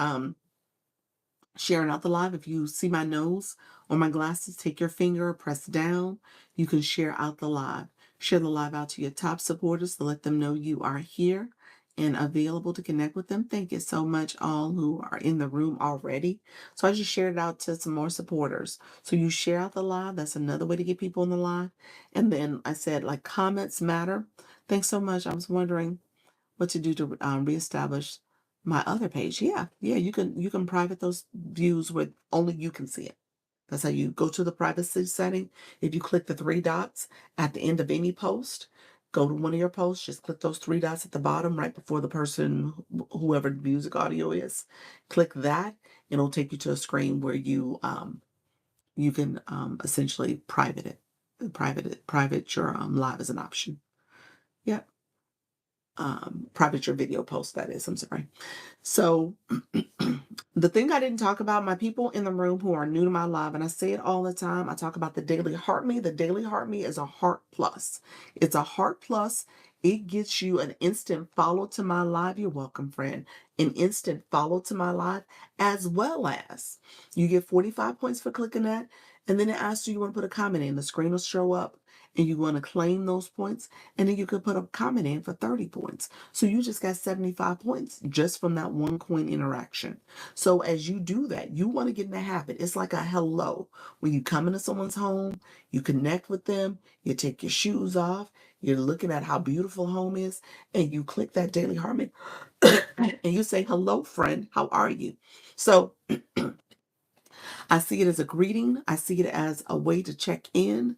sharing out the live. If you see my nose or my glasses, take your finger, press down. You can share out the live. Share the live out to your top supporters to let them know you are here and available to connect with them. Thank you so much, all who are in the room already. So I just shared it out to some more supporters. So you share out the live. That's another way to get people in the live. And then I said, like, comments matter. Thanks so much. I was wondering what to do to reestablish my other page. Yeah, you can private those views where only you can see it. That's how you go to the privacy setting. If you click the three dots at the end of any post, go to one of your posts, just click those three dots at the bottom right before the person, whoever the music audio is. Click that, and it'll take you to a screen where you can essentially private your live as an option. Yeah. Private your video post, that is. I'm sorry. So the thing I didn't talk about, my people in the room who are new to my live, and I say it all the time, I talk about the Daily Heart Me. The Daily Heart Me is a heart plus. It's a heart plus. It gets you an instant follow to my live. You're welcome, friend. An instant follow to my live, as well as you get 45 points for clicking that. And then it asks you want to put a comment in. The screen will show up and you want to claim those points. And then you could put a comment in for 30 points. So you just got 75 points just from that one coin interaction. So as you do that, you want to get in the habit. It's like a hello. When you come into someone's home, you connect with them, you take your shoes off, you're looking at how beautiful home is, and you click that Daily Harmony and you say, hello, friend, how are you? So I see it as a greeting. I see it as a way to check in.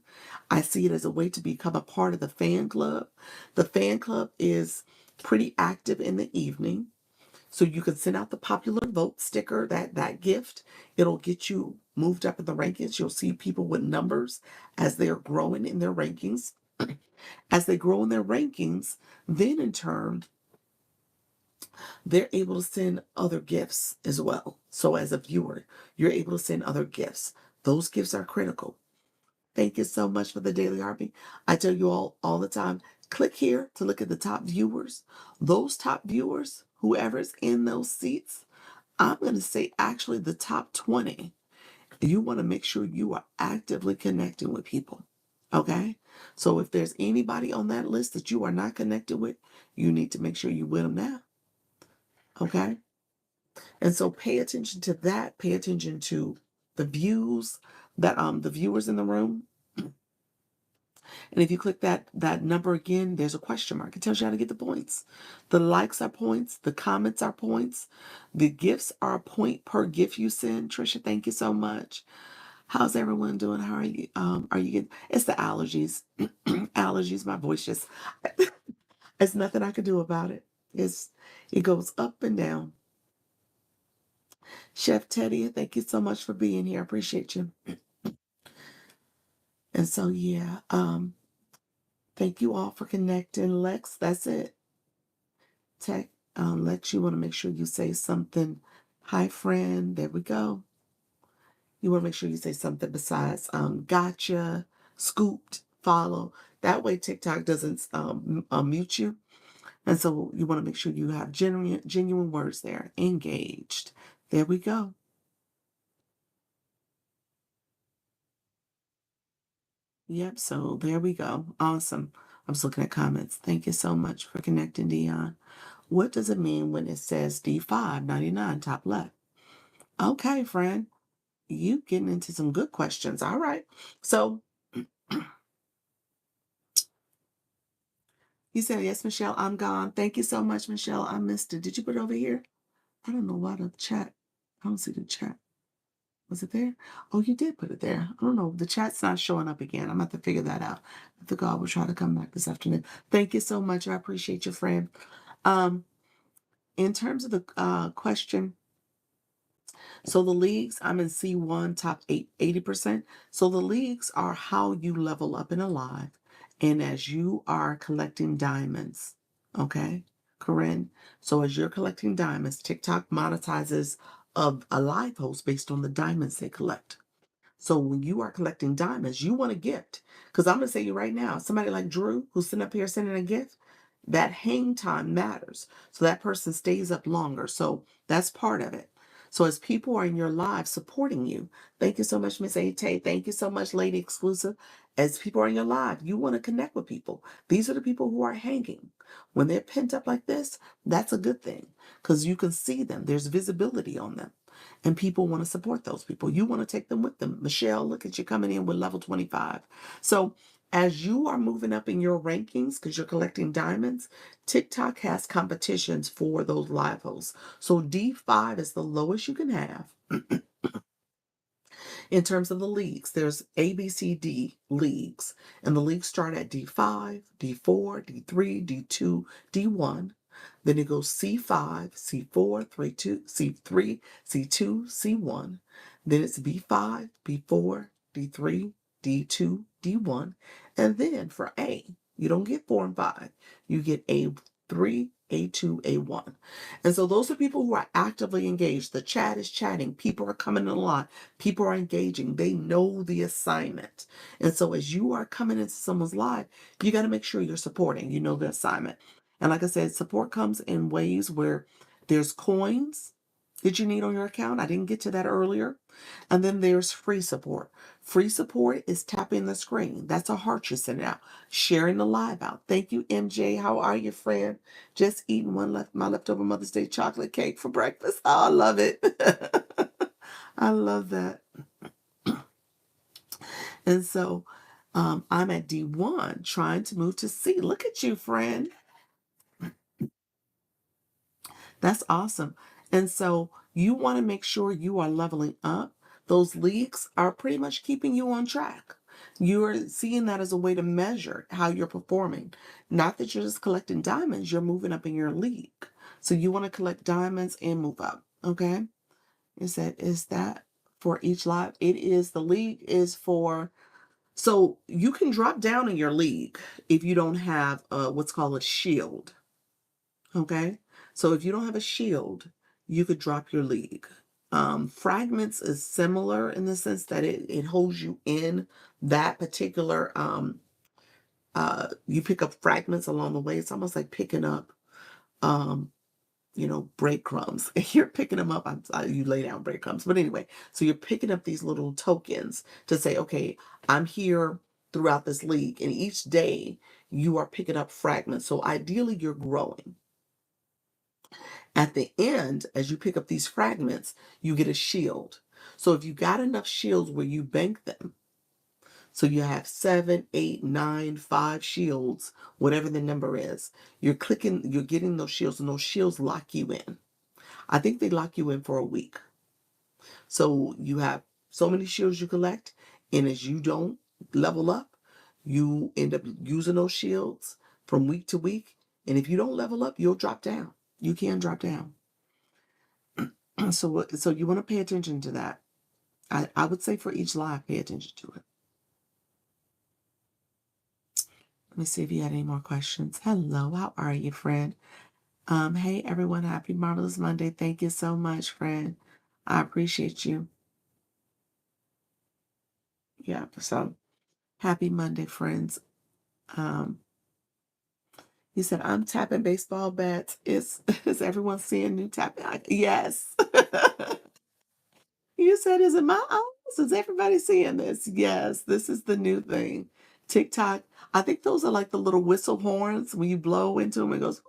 I see it as a way to become a part of the fan club. The fan club is pretty active in the evening. So you can send out the popular vote sticker, that gift. It'll get you moved up in the rankings. You'll see people with numbers as they're growing in their rankings. As they grow in their rankings, then in turn, they're able to send other gifts as well. So as a viewer, you're able to send other gifts. Those gifts are critical. Thank you so much for the Daily Harpy. I tell you all the time, click here to look at the top viewers. Those top viewers, whoever's in those seats, I'm going to say actually the top 20. You want to make sure you are actively connecting with people. Okay? So if there's anybody on that list that you are not connected with, you need to make sure you with them now. Okay? And so pay attention to that. Pay attention to the views that the viewers in the room. And if you click that number again, there's a question mark. It tells you how to get the points. The likes are points. The comments are points. The gifts are a point per gift you send. Trisha, thank you so much. How's everyone doing? How are you? Are you getting? It's the allergies. Allergies. My voice just. There's nothing I can do about it. It goes up and down. Chef Teddy, thank you so much for being here. I appreciate you. And so yeah, thank you all for connecting. Lex, that's it. Tech, Lex, you want to make sure you say something. Hi, friend. There we go. You want to make sure you say something besides gotcha, scooped, follow. That way TikTok doesn't mute you. And so you want to make sure you have genuine words there. Engaged. There we go. Yep, so there we go. Awesome. I was looking at comments. Thank you so much for connecting, Dion. What does it mean when it says D599 top left? Okay, friend. You getting into some good questions. All right. So you said, yes, Michelle, I'm gone. Thank you so much, Michelle. I missed it. Did you put it over here? I don't know why the chat. I don't see the chat. Was it there? Oh, you did put it there. I don't know. The chat's not showing up again. I'm going to have to figure that out. I think I will try to come back this afternoon. Thank you so much. I appreciate your friend. In terms of the question, so the leagues, I'm in C1, top 80%. So the leagues are how you level up in a live. And as you are collecting diamonds, okay, Corinne? So as you're collecting diamonds, TikTok monetizes a live host based on the diamonds they collect. So when you are collecting diamonds, you want a gift. Because I'm going to say you right now, somebody like Drew, who's sitting up here sending a gift, that hang time matters. So that person stays up longer. So that's part of it. So as people are in your lives supporting you, thank you so much, Miss A-Tay. Thank you so much, Lady Exclusive. As people are in your life, you want to connect with people. These are the people who are hanging. When they're pent up like this, that's a good thing because you can see them. There's visibility on them. And people want to support those people. You want to take them with them. Michelle, look at you coming in with level 25. So as you are moving up in your rankings, because you're collecting diamonds, TikTok has competitions for those live hosts. So D5 is the lowest you can have. In terms of the leagues, there's A, B, C, D leagues. And the leagues start at D5, D4, D3, D2, D1. Then it goes C5, C4, 3, 2, C3, C2, C1. Then it's B5, B4, D3, D2, D1. And then for A, you don't get 4 and 5. You get A3, A2, A1. And so those are people who are actively engaged. The chat is chatting. People are coming in a lot. People are engaging. They know the assignment. And so as you are coming into someone's life, you got to make sure you're supporting. You know the assignment. And like I said, support comes in ways where there's coins that you need on your account. I didn't get to that earlier. And then there's free support. Free support is tapping the screen. That's a heart you're sending out. Sharing the live out. Thank you, MJ. How are you, friend? Just eating my leftover Mother's Day chocolate cake for breakfast. Oh, I love it. I love that. And so I'm at D1 trying to move to C. Look at you, friend. That's awesome. And so you want to make sure you are leveling up. Those leagues are pretty much keeping you on track. You're seeing that as a way to measure how you're performing. Not that you're just collecting diamonds, you're moving up in your league. So you want to collect diamonds and move up. Okay. Is that for each live? It is. The league is for, so you can drop down in your league if you don't have what's called a shield. Okay. So if you don't have a shield, you could drop your league. Fragments is similar in the sense that it holds you in that particular, you pick up fragments along the way. It's almost like picking up breadcrumbs. And you're picking them up. You lay down breadcrumbs. But anyway, so you're picking up these little tokens to say, okay, I'm here throughout this league. And each day you are picking up fragments. So ideally you're growing. At the end, as you pick up these fragments, you get a shield. So if you got enough shields where you bank them, so you have 7, 8, 9, 5 shields, whatever the number is, you're getting those shields, and those shields lock you in. I think they lock you in for a week. So you have so many shields you collect, and as you don't level up, you end up using those shields from week to week. And if you don't level up, you'll drop down. You can drop down. So you want to pay attention to that. I would say for each live, pay attention to it. Let me see if you had any more questions. Hello, how are you, friend? Hey everyone, happy Marvelous Monday. Thank you so much, friend. I appreciate you. Yeah, so happy Monday, friends. You said I'm tapping baseball bats. Is everyone seeing new tapping? Yes. You said, is it my house? Is everybody seeing this? Yes, this is the new thing. TikTok. I think those are like the little whistle horns when you blow into them, it goes,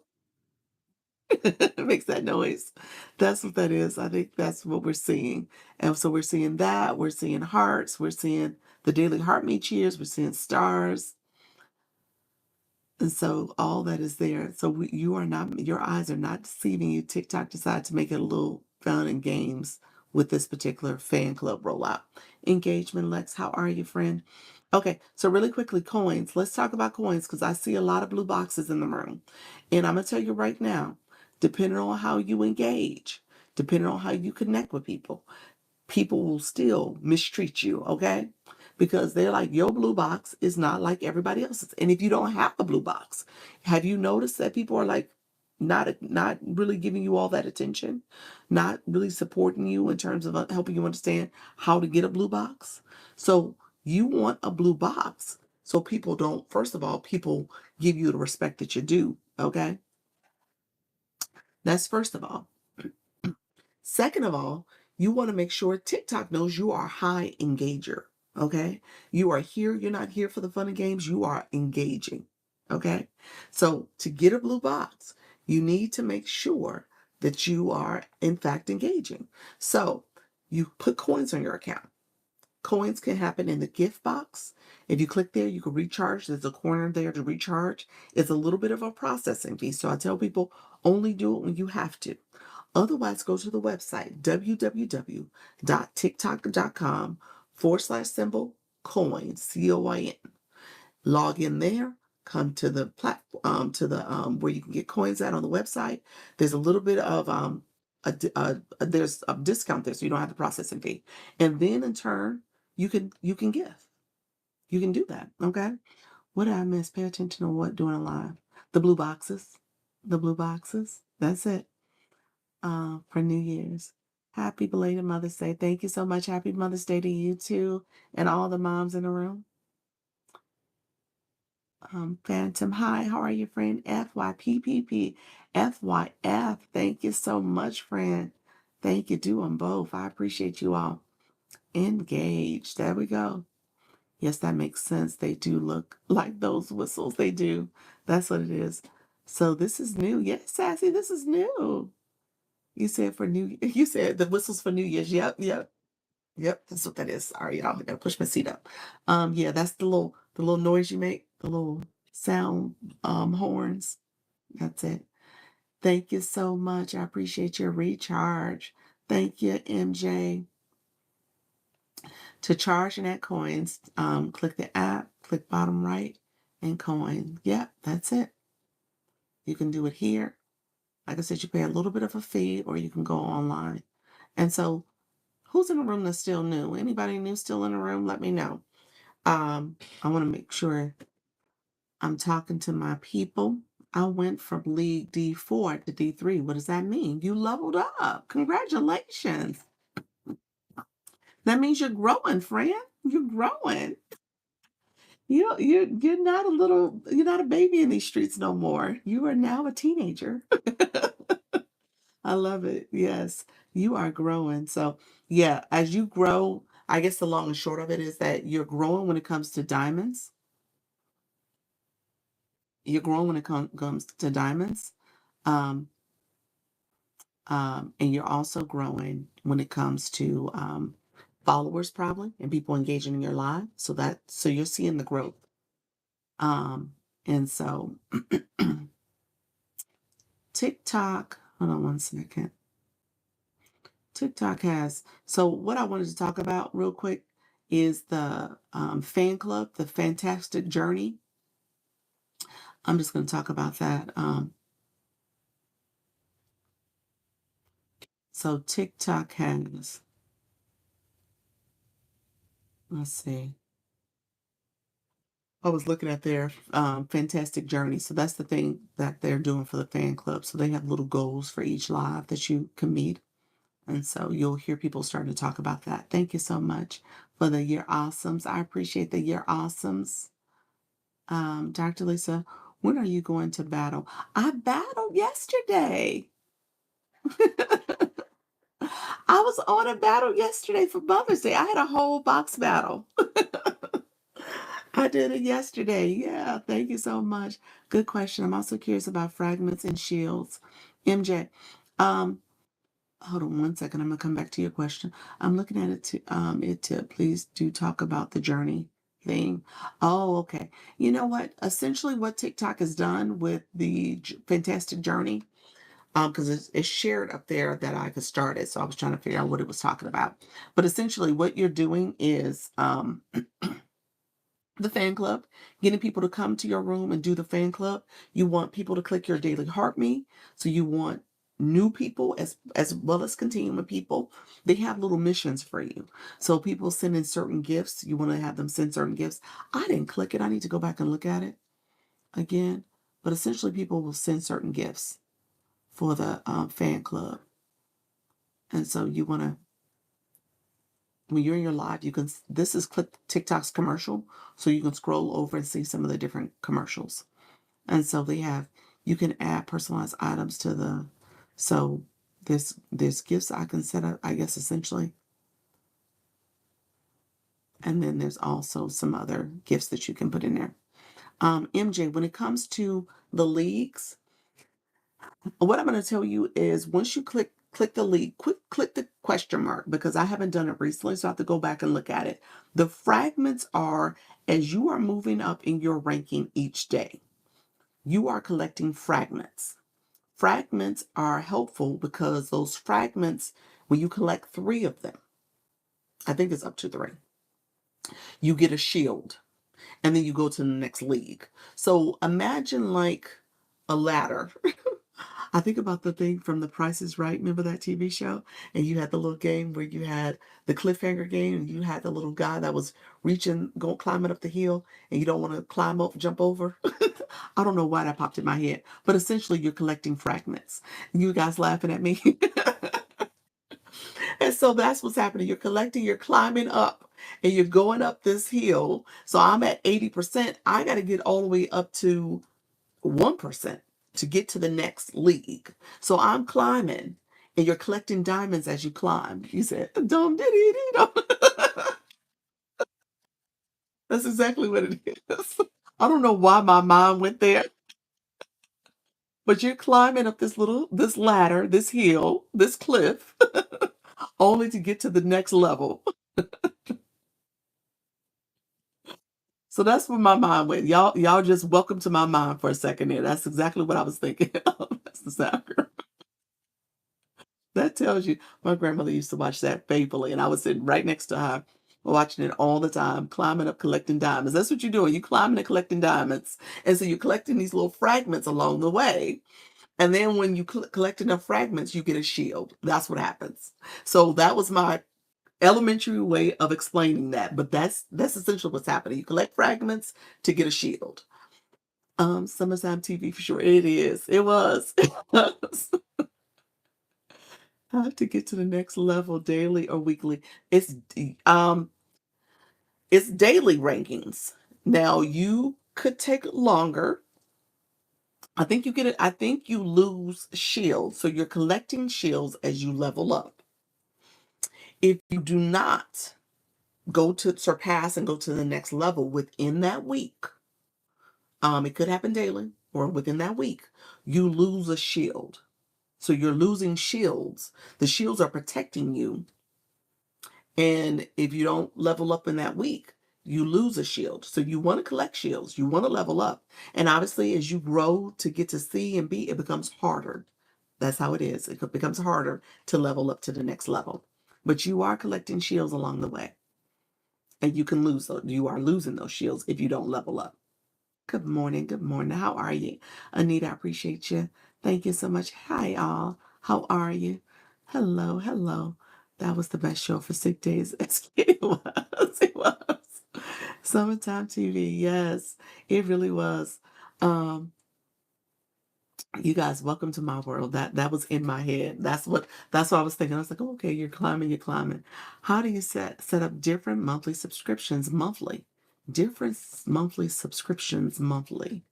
it makes that noise. That's what that is. I think that's what we're seeing. And so we're seeing that. We're seeing hearts. We're seeing the daily heart me cheers. We're seeing stars. And so all that is there. So your eyes are not deceiving you. TikTok decided to make it a little fun and games with this particular fan club rollout. Engagement, Lex, how are you, friend? Okay, so really quickly, coins. Let's talk about coins because I see a lot of blue boxes in the room. And I'm going to tell you right now, depending on how you engage, depending on how you connect with people will still mistreat you, okay? Because they're like, your blue box is not like everybody else's. And if you don't have a blue box, have you noticed that people are like not really giving you all that attention, not really supporting you in terms of helping you understand how to get a blue box? So you want a blue box. So people don't, first of all, people give you the respect that you do, okay? That's first of all. Second of all, you want to make sure TikTok knows you are a high engager. Okay. You are here. You're not here for the fun and games. You are engaging. Okay. So to get a blue box, you need to make sure that you are in fact engaging. So you put coins on your account. Coins can happen in the gift box. If you click there, you can recharge. There's a corner there to recharge. It's a little bit of a processing fee. So I tell people only do it when you have to. Otherwise, go to the website, www.tiktok.com/symbol coins, COIN. Log in there, come to the platform, to the where you can get coins at on the website. There's a little bit of there's a discount there, so you don't have the processing fee. And then in turn, you can give. You can do that. Okay. What did I miss? Pay attention to what doing live. The blue boxes. The blue boxes. That's it. For New Year's. Happy belated Mother's Day. Thank you so much. Happy Mother's Day to you too and all the moms in the room. Phantom, hi, how are you, friend? FYPPP, FYF. Thank you so much, friend. Thank you. Do them both. I appreciate you all. Engage. There we go. Yes, that makes sense. They do look like those whistles. They do. That's what it is. So this is new. Yes, Sassy, this is new. You said you said the whistles for New Year's. Yep, yep, yep. That's what that is. Sorry, y'all. I gotta push my seat up. Yeah, that's the little noise you make, the little sound horns. That's it. Thank you so much. I appreciate your recharge. Thank you, MJ. To charge in that coins, click the app, click bottom right, and coin. Yep, that's it. You can do it here. Like I said, you pay a little bit of a fee, or you can go online. And so, who's in the room that's still new? Anybody new still in the room? Let me know. I want to make sure I'm talking to my people. I went from League D4 to D3. What does that mean? You leveled up. Congratulations. That means you're growing, friend. You're growing. You're not a baby in these streets no more. You are now a teenager. I love it. Yes, you are growing. So, yeah, as you grow, I guess the long and short of it is that you're growing when it comes to diamonds. You're growing when it comes to diamonds. Um, and you're also growing when it comes to followers, probably, and people engaging in your live. So you're seeing the growth. And so TikTok, hold on one second. TikTok has, so what I wanted to talk about real quick is the fan club, the fantastic journey. I'm just going to talk about that. So TikTok has, let's see. I was looking at their fantastic journey. So that's the thing that they're doing for the fan club. So they have little goals for each live that you can meet. And so you'll hear people starting to talk about that. Thank you so much for the Year Awesomes. I appreciate the Year Awesomes. Dr. Lisa, when are you going to battle? I battled yesterday. I was on a battle yesterday for Mother's Day. I had a whole box battle. I did it yesterday. Yeah, thank you so much. Good question. I'm also curious about fragments and shields. MJ, um, hold on one second. I'm gonna come back to your question. I'm looking at it to please do talk about the journey thing. Oh, okay. You know what? Essentially what TikTok has done with the fantastic journey, because it's shared up there that I could start it. So I was trying to figure out what it was talking about. But essentially what you're doing is the fan club, getting people to come to your room and do the fan club. You want people to click your daily heart me. So you want new people as well as continuing people. They have little missions for you. So people send in certain gifts. You want to have them send certain gifts. I didn't click it. I need to go back and look at it again. But essentially people will send certain gifts for the fan club. And so you want to, when you're in your live, you can, this is click TikTok's commercial. So you can scroll over and see some of the different commercials. And so they have, you can add personalized items to the, so there's gifts I can set up, I guess, essentially. And then there's also some other gifts that you can put in there. MJ, when it comes to the leagues, what I'm going to tell you is once you click the league, click the question mark, because I haven't done it recently, so I have to go back and look at it. The fragments are, as you are moving up in your ranking each day, you are collecting fragments. Fragments are helpful because those fragments, when you collect 3 of them, I think it's up to 3, you get a shield and then you go to the next league. So imagine like a ladder. I think about the thing from The Price is Right. Remember that TV show? And you had the little game where you had the cliffhanger game and you had the little guy that was climbing up the hill and you don't want to climb up, jump over. I don't know why that popped in my head, but essentially you're collecting fragments. You guys laughing at me? And so that's what's happening. You're collecting, you're climbing up and you're going up this hill. So I'm at 80%. I got to get all the way up to 1% to get to the next league. So I'm climbing and you're collecting diamonds as you climb. You said, dum diddy dum. That's exactly what it is. I don't know why my mind went there, but you're climbing up this ladder, this hill, this cliff, only to get to the next level. So that's where my mind went. Y'all just welcome to my mind for a second there. That's exactly what I was thinking. That's the sound. That tells you my grandmother used to watch that faithfully, and I was sitting right next to her, watching it all the time, climbing up, collecting diamonds. That's what you're doing. You're climbing and collecting diamonds. And so you're collecting these little fragments along the way. And then when you collect enough fragments, you get a shield. That's what happens. So that was my elementary way of explaining that. But that's essentially what's happening. You collect fragments to get a shield. Summertime TV for sure. It is. It was. I have to get to the next level daily or weekly. Um it's daily rankings. Now you could take longer I think you get it. I think you lose shields. So you're collecting shields as you level up. If you do not go to surpass and go to the next level within that week, it could happen daily or within that week, you lose a shield. So you're losing shields. The shields are protecting you. And if you don't level up in that week, you lose a shield. So you want to collect shields. You want to level up. And obviously, as you grow to get to C and B, it becomes harder. That's how it is. It becomes harder to level up to the next level. But you are collecting shields along the way. And you can lose those. You are losing those shields if you don't level up. Good morning. Good morning. How are you? Anita, I appreciate you. Thank you so much. Hi, all. How are you? Hello. Hello. That was the best show for sick days. It was. It was. Summertime TV. Yes, it really was. Um, you guys, welcome to my world. That was in my head. That's what I was thinking. I was like, oh, okay, you're climbing, you're climbing. How do you set up different monthly subscriptions monthly? Different monthly subscriptions monthly.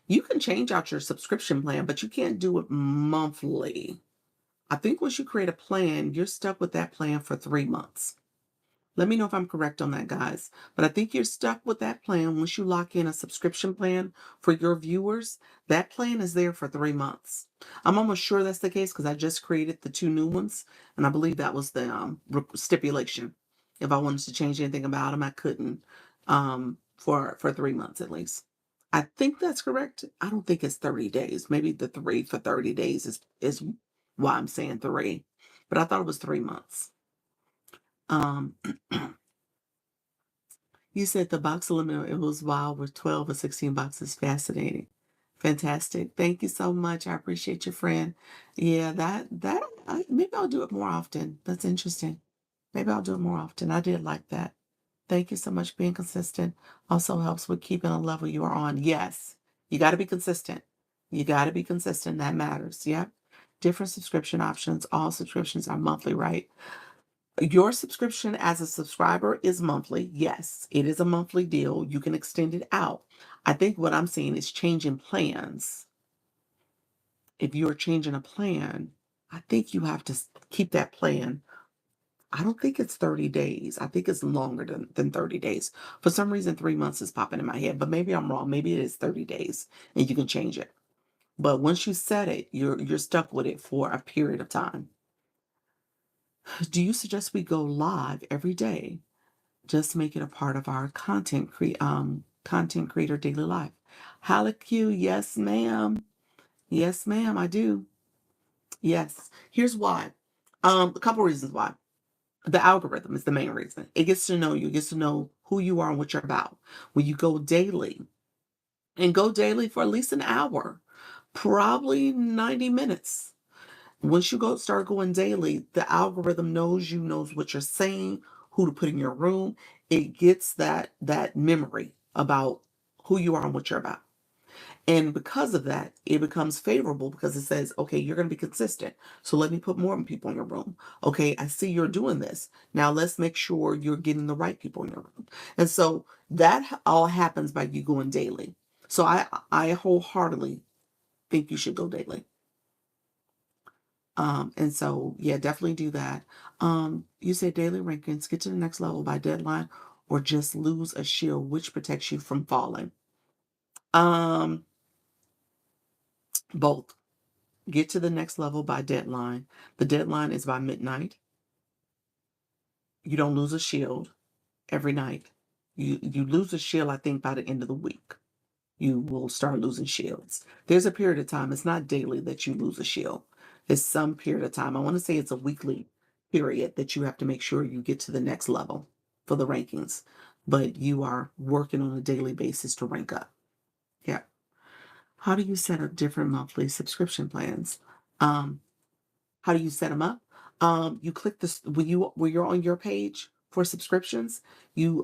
You can change out your subscription plan, but you can't do it monthly. I think once you create a plan, you're stuck with that plan for 3 months. Let me know if I'm correct on that, guys. But I think you're stuck with that plan once you lock in a subscription plan for your viewers. That plan is there for 3 months. I'm almost sure that's the case because I just created the 2 new ones, and I believe that was the stipulation. If I wanted to change anything about them, I couldn't for 3 months at least. I think that's correct. I don't think it's 30 days. Maybe the 3 for 30 days is why I'm saying 3. But I thought it was 3 months. Um, You said the box limit, it was wild with 12 or 16 boxes. Fascinating. Fantastic. Thank you so much. I appreciate your friend. Yeah, maybe I'll do it more often. That's interesting. Maybe I'll do it more often. I did like that. Thank you so much. Being consistent also helps with keeping a level you are on. Yes, you got to be consistent. You got to be consistent. That matters. Yep. Different subscription options. All subscriptions are monthly, right? Your subscription as a subscriber is monthly. Yes, it is a monthly deal. You can extend it out. I think what I'm seeing is changing plans. If you're changing a plan, I think you have to keep that plan. I don't think it's 30 days. I think it's longer than 30 days. For some reason, 3 months is popping in my head, but maybe I'm wrong. Maybe it is 30 days and you can change it. But once you set it, you're stuck with it for a period of time. Do you suggest we go live every day? Just make it a part of our content creator daily life. Q, yes, ma'am. Yes, ma'am, I do. Yes. Here's why. A couple reasons why. The algorithm is the main reason. It gets to know you, it gets to know who you are and what you're about. When you go daily, and go daily for at least an hour, probably 90 minutes. Once you start going daily, the algorithm knows you, knows what you're saying, who to put in your room. It gets that memory about who you are and what you're about. And because of that, it becomes favorable because it says, okay, you're going to be consistent. So let me put more people in your room. Okay, I see you're doing this. Now let's make sure you're getting the right people in your room. And so that all happens by you going daily. So I wholeheartedly think you should go daily. And so, yeah, definitely do that. You say daily rankings, get to the next level by deadline, or just lose a shield, which protects you from falling. Both. Get to the next level by deadline. The deadline is by midnight. You don't lose a shield every night. You lose a shield, I think, by the end of the week. You will start losing shields. There's a period of time. It's not daily that you lose a shield. It's some period of time. I want to say it's a weekly period that you have to make sure you get to the next level for the rankings. But you are working on a daily basis to rank up. Yeah. How do you set up different monthly subscription plans? How do you set them up? You click this when you're on your page for subscriptions. You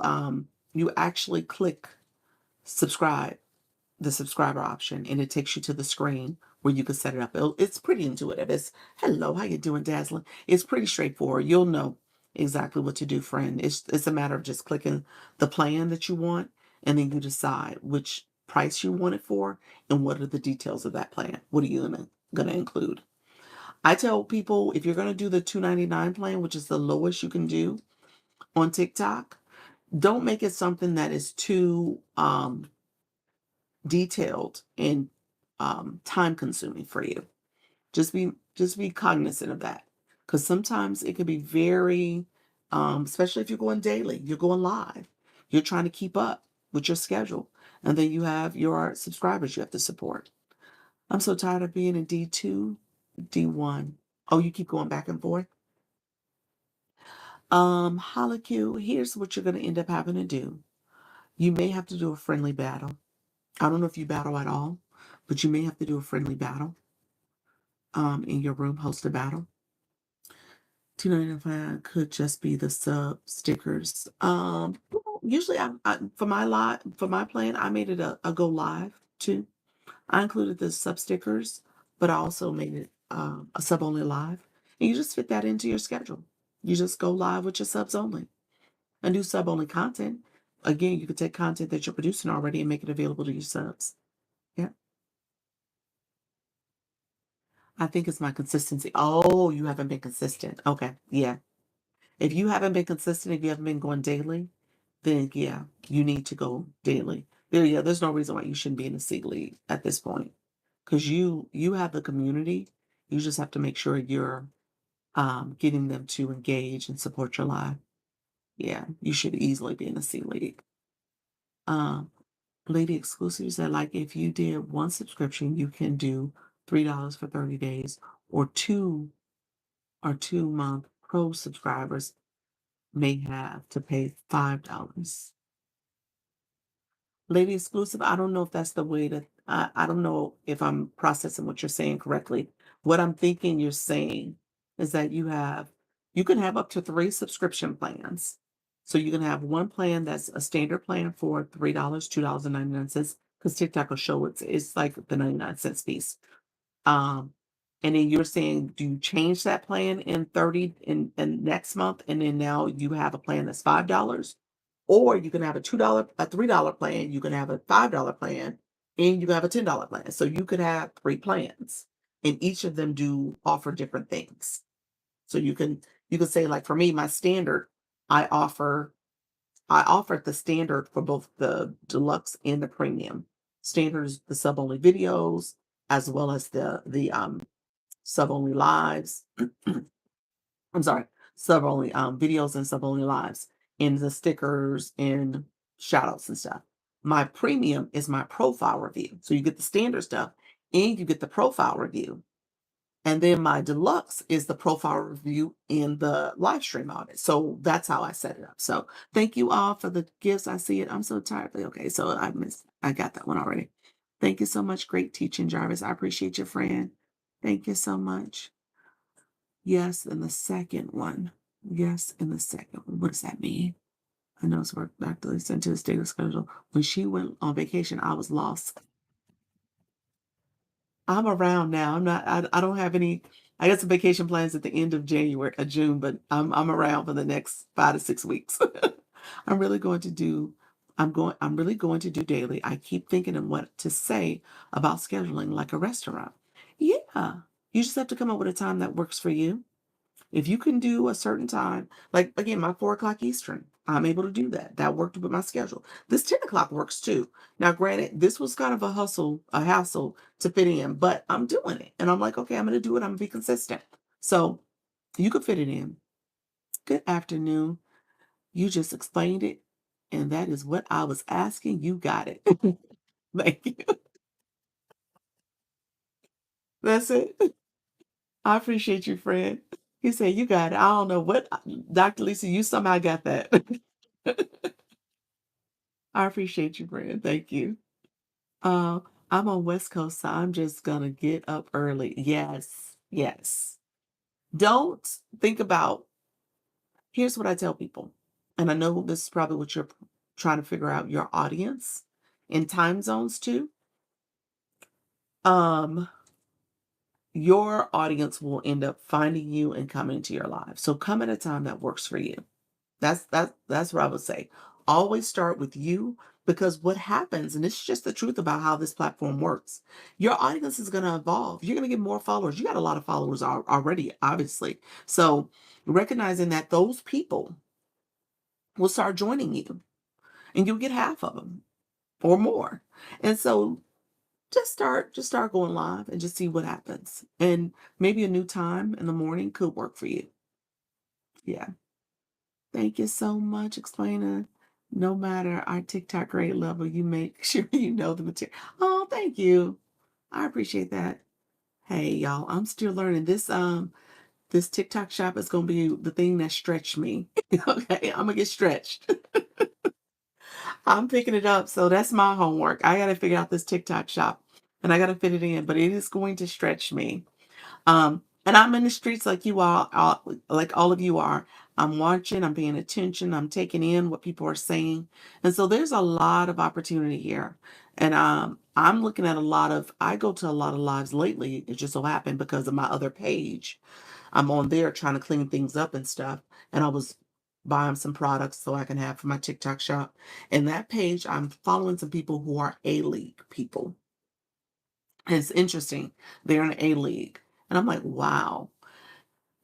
actually click subscribe, the subscriber option, and it takes you to the screen where you can set it up. It's pretty intuitive. It's hello, how you doing, Dazzling? It's pretty straightforward. You'll know exactly what to do, friend. It's a matter of just clicking the plan that you want, and then you decide which price you want it for, and what are the details of that plan. What are you gonna include? I tell people, if you're gonna do the $2.99 plan, which is the lowest you can do on TikTok, don't make it something that is too detailed and time consuming for you. Just be cognizant of that, because sometimes it can be very, especially if you're going daily, you're going live, you're trying to keep up with your schedule, and then you have your subscribers you have to support. I'm so tired of being in D2, D1. Oh, you keep going back and forth. Holocu, here's what you're going to end up having to do. You may have to do a friendly battle. I don't know if you battle at all, but you may have to do a friendly battle. In your room, host a battle. $2.95 could just be the sub stickers. Usually, for my plan, I made it a go live too. I included the sub stickers, but I also made it a sub only live, and you just fit that into your schedule. You just go live with your subs only and do sub only content. Again, you could take content that you're producing already and make it available to your subs. Yeah, I think it's my consistency. Oh, you haven't been consistent. Okay, yeah. If you haven't been consistent, if you haven't been going daily, then yeah, you need to go daily. There's no reason why you shouldn't be in the C league at this point, because you have the community. You just have to make sure you're getting them to engage and support your live. Yeah, you should easily be in the C league. Um, Lady exclusives are like, if you did one subscription, you can do $3 for 30 days, or 2 month pro subscribers may have to pay $5. Lady exclusive, I don't know if that's the way to, I don't know if I'm processing what you're saying correctly. What I'm thinking you're saying is that you can have up to 3 subscription plans. So you can have one plan that's a standard plan for $3, $2.99, because TikTok will show it's like the 99 cents piece. Um, and then you're saying, do you change that plan in 30 in next month, and then now you have a plan that's $5? Or you can have a $3 plan, you can have a $5 plan, and you can have a $10 plan. So you could have 3 plans, and each of them do offer different things. So you can say, like, for me, my standard, I offered the standard for both the deluxe and the premium. Standard is the sub only videos, as well as the sub only lives. I'm sorry, sub only videos and sub only lives, and the stickers and shout outs and stuff. My premium is my profile review. So you get the standard stuff and you get the profile review. And then my deluxe is the profile review in the live stream audit. So that's how I set it up. So thank you all for the gifts. I see it. I'm so tired. Okay, so I got that one already. Thank you so much. Great teaching, Jarvis. I appreciate your friend. Thank you so much. Yes, and the second one. Yes, and the second one. What does that mean? I know it's work Dr. Lee sent to the state schedule. When she went on vacation, I was lost. I'm around now. I don't have any. I got some vacation plans at the end of June, but I'm around for the next 5 to 6 weeks. I'm really going to do I'm really going to do daily. I keep thinking of what to say about scheduling like a restaurant. Yeah. You just have to come up with a time that works for you. If you can do a certain time, like again, my 4 o'clock Eastern, I'm able to do that. That worked with my schedule. This 10 o'clock works too. Now, granted, this was kind of a hassle to fit in, but I'm doing it. And I'm like, okay, I'm going to do it. I'm going to be consistent. So you could fit it in. Good afternoon. You just explained it. And that is what I was asking. You got it. Thank you. That's it. I appreciate you, friend. He said, you got it. I don't know what, Dr. Lisa, you somehow got that. I appreciate you, friend. Thank you. Uh, I'm on West Coast, so I'm just gonna get up early. Yes, yes. Don't think about, here's what I tell people, and I know this is probably what you're trying to figure out, your audience and time zones too. Um, your audience will end up finding you and coming to your live. So come at a time that works for you. That's what I would say. Always start with you Because what happens, and this is just the truth about how this platform works, your audience is going to evolve. You're going to get more followers. You got a lot of followers already, obviously. So recognizing that those people will start joining you and you'll get half of them or more. And so just start going live and just see what happens. And maybe a new time in the morning could work for you. Yeah. Thank you so much, explainer. No matter our TikTok grade level, you make sure you know the material. Oh, thank you. I appreciate that. Hey, y'all, I'm still learning. This TikTok shop is gonna be the thing that stretched me. Okay, I'm gonna get stretched. I'm picking it up, so that's my homework. I gotta figure out this TikTok shop and I gotta fit it in, but it is going to stretch me. And I'm in the streets like you are, like all of you are. I'm watching, I'm paying attention, I'm taking in what people are saying. And so there's a lot of opportunity here. And I'm looking at I go to a lot of lives lately. It just so happened because of my other page. I'm on there trying to clean things up and stuff. And I was buying some products so I can have for my TikTok shop. And that page, I'm following some people who are A-League people. And it's interesting. They're in A-League. And I'm like, wow,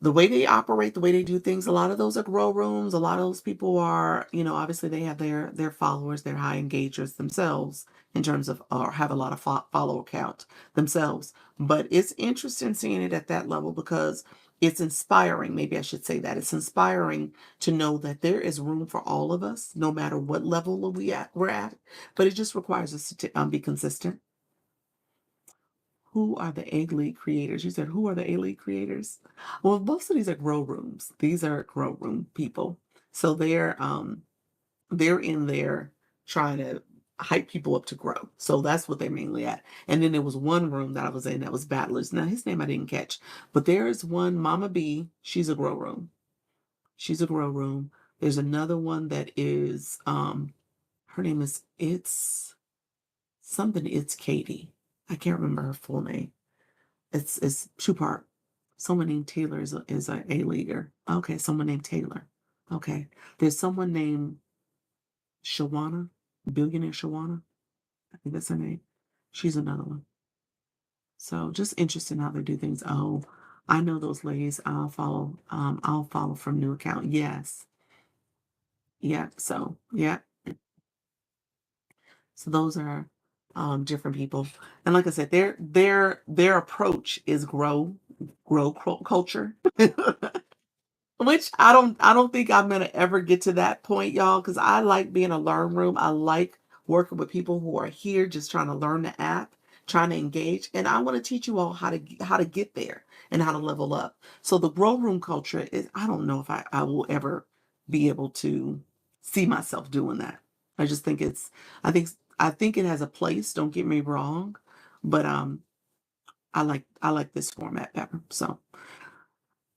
the way they operate, the way they do things, a lot of those are grow rooms. A lot of those people are, obviously they have their followers, their high engagers themselves in terms of, or have a lot of follower count themselves. But it's interesting seeing it at that level because it's inspiring. Maybe I should say that it's inspiring to know that there is room for all of us, no matter what level we're at. But it just requires us to be consistent. Who are the egg league creators? You said, who are the egg league creators? Well, most of these are grow rooms. These are grow room people. So they're in there trying to hype people up to grow. So that's what they're mainly at. And then there was one room that I was in that was battlers. Now his name I didn't catch, but there is one Mama B. She's a grow room. She's a grow room. There's another one that is her name is it's Katie. I can't remember her full name. It's two-part. Someone named Taylor is a A-leaguer. Okay, someone named Taylor. Okay. There's someone named Shawana, billionaire Shawana. I think that's her name. She's another one. So just interesting how they do things. Oh, I know those ladies. I'll follow from new account. Yes. Yeah. So yeah. So those are different people. And like I said, their approach is grow culture. Which I don't think I'm gonna ever get to that point, y'all, because I like being a learn room. I like working with people who are here just trying to learn the app, trying to engage. And I want to teach you all how to get there and how to level up. So the grow room culture is I don't know if I will ever be able to see myself doing that. I just think I think I think it has a place, don't get me wrong, but I like this format better. So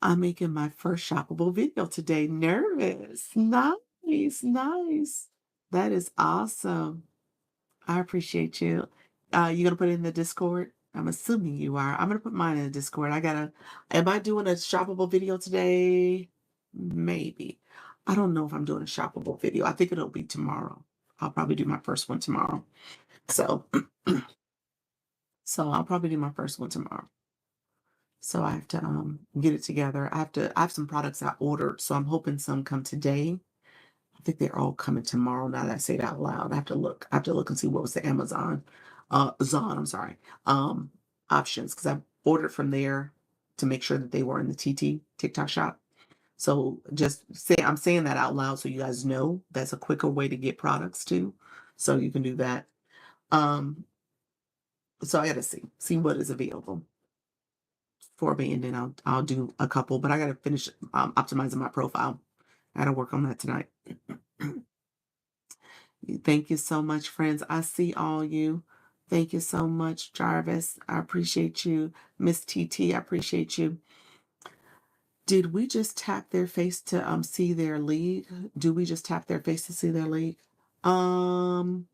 I'm making my first shoppable video today. Nervous. Nice, nice. That is awesome. I appreciate you. You gonna put it in the Discord? I'm assuming you are. I'm gonna put mine in the Discord. Am I doing a shoppable video today? Maybe. I don't know if I'm doing a shoppable video. I think it'll be tomorrow. I'll probably do my first one tomorrow. So, so I'll probably do my first one tomorrow. So I have to get it together. I have some products I ordered, so I'm hoping some come today. I think they're all coming tomorrow now that I say it out loud. I have to look. I have to look and see what was the Amazon Zon, I'm sorry. Options because I ordered from there to make sure that they were in the TikTok shop. So I'm saying that out loud so you guys know that's a quicker way to get products too. So you can do that. Um so I gotta see what is available for me, and then I'll do a couple. But I gotta finish optimizing my profile. I gotta work on that tonight. Thank you so much, friends. I see all you. Thank you so much, Jarvis. I appreciate you. Miss TT, I appreciate you. Did we just tap their face to see their league? Do we just tap their face to see their league? Um,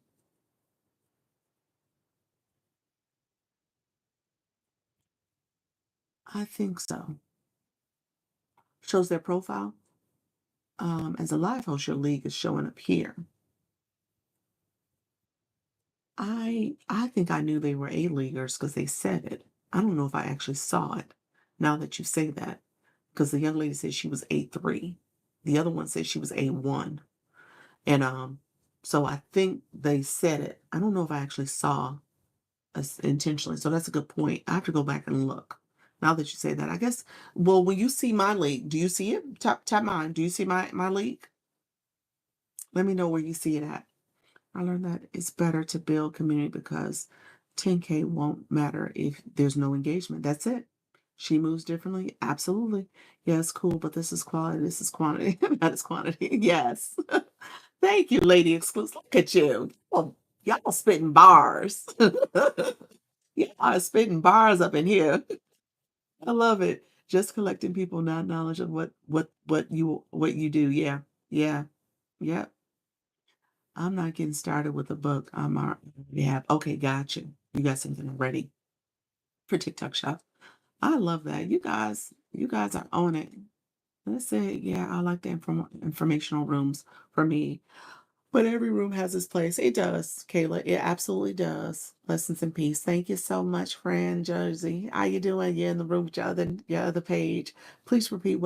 I think so. Shows their profile. As a live host, your league is showing up here. I think I knew they were A-leaguers because they said it. I don't know if I actually saw it now that you say that, because the young lady said she was A3. The other one said she was A1. And so I think they said it. I don't know if I actually saw us intentionally. So that's a good point. I have to go back and look. Now that you say that, I guess, well, when you see my link, do you see it? Tap mine. Do you see my link? Let me know where you see it at. I learned that it's better to build community because 10K won't matter if there's no engagement. That's it. She moves differently. Absolutely. Yes, cool, but this is quality. This is quantity. That is quantity. Yes. Thank you, Lady Exclusive. Look at you. Oh, y'all spitting bars. Y'all spitting bars up in here. I love it. Just collecting people, not knowledge of what you do. Yeah. Yeah. Yeah. I'm not getting started with a book. Yeah. Okay, got you. You got something ready for TikTok shop. I love that. You guys are on it. That's it. Yeah, I like the informational rooms for me. But every room has its place. It does, Kayla. It absolutely does. Blessings and peace. Thank you so much, friend Jersey. How you doing? You're in the room with your other page. Please repeat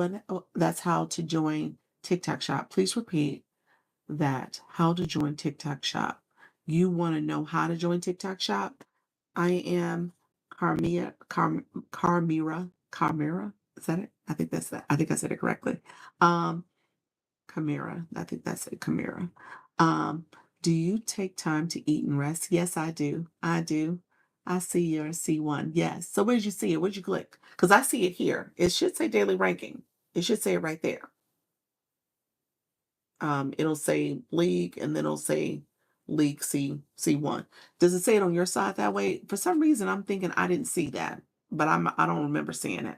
that's how to join TikTok shop. Please repeat that. How to join TikTok shop. You want to know how to join TikTok shop? I am Carmira. Is that it? I think that's that. I think I said it correctly. Um, Chimera. I think that's it, Chimera. Um, do you take time to eat and rest? Yes, I do. I do. I see your C1. Yes. So where did you see it? Where'd you click? Because I see it here. It should say daily ranking. It should say it right there. It'll say league and then it'll say league C1. Does it say it on your side that way? For some reason, I'm thinking I didn't see that, but I don't remember seeing it.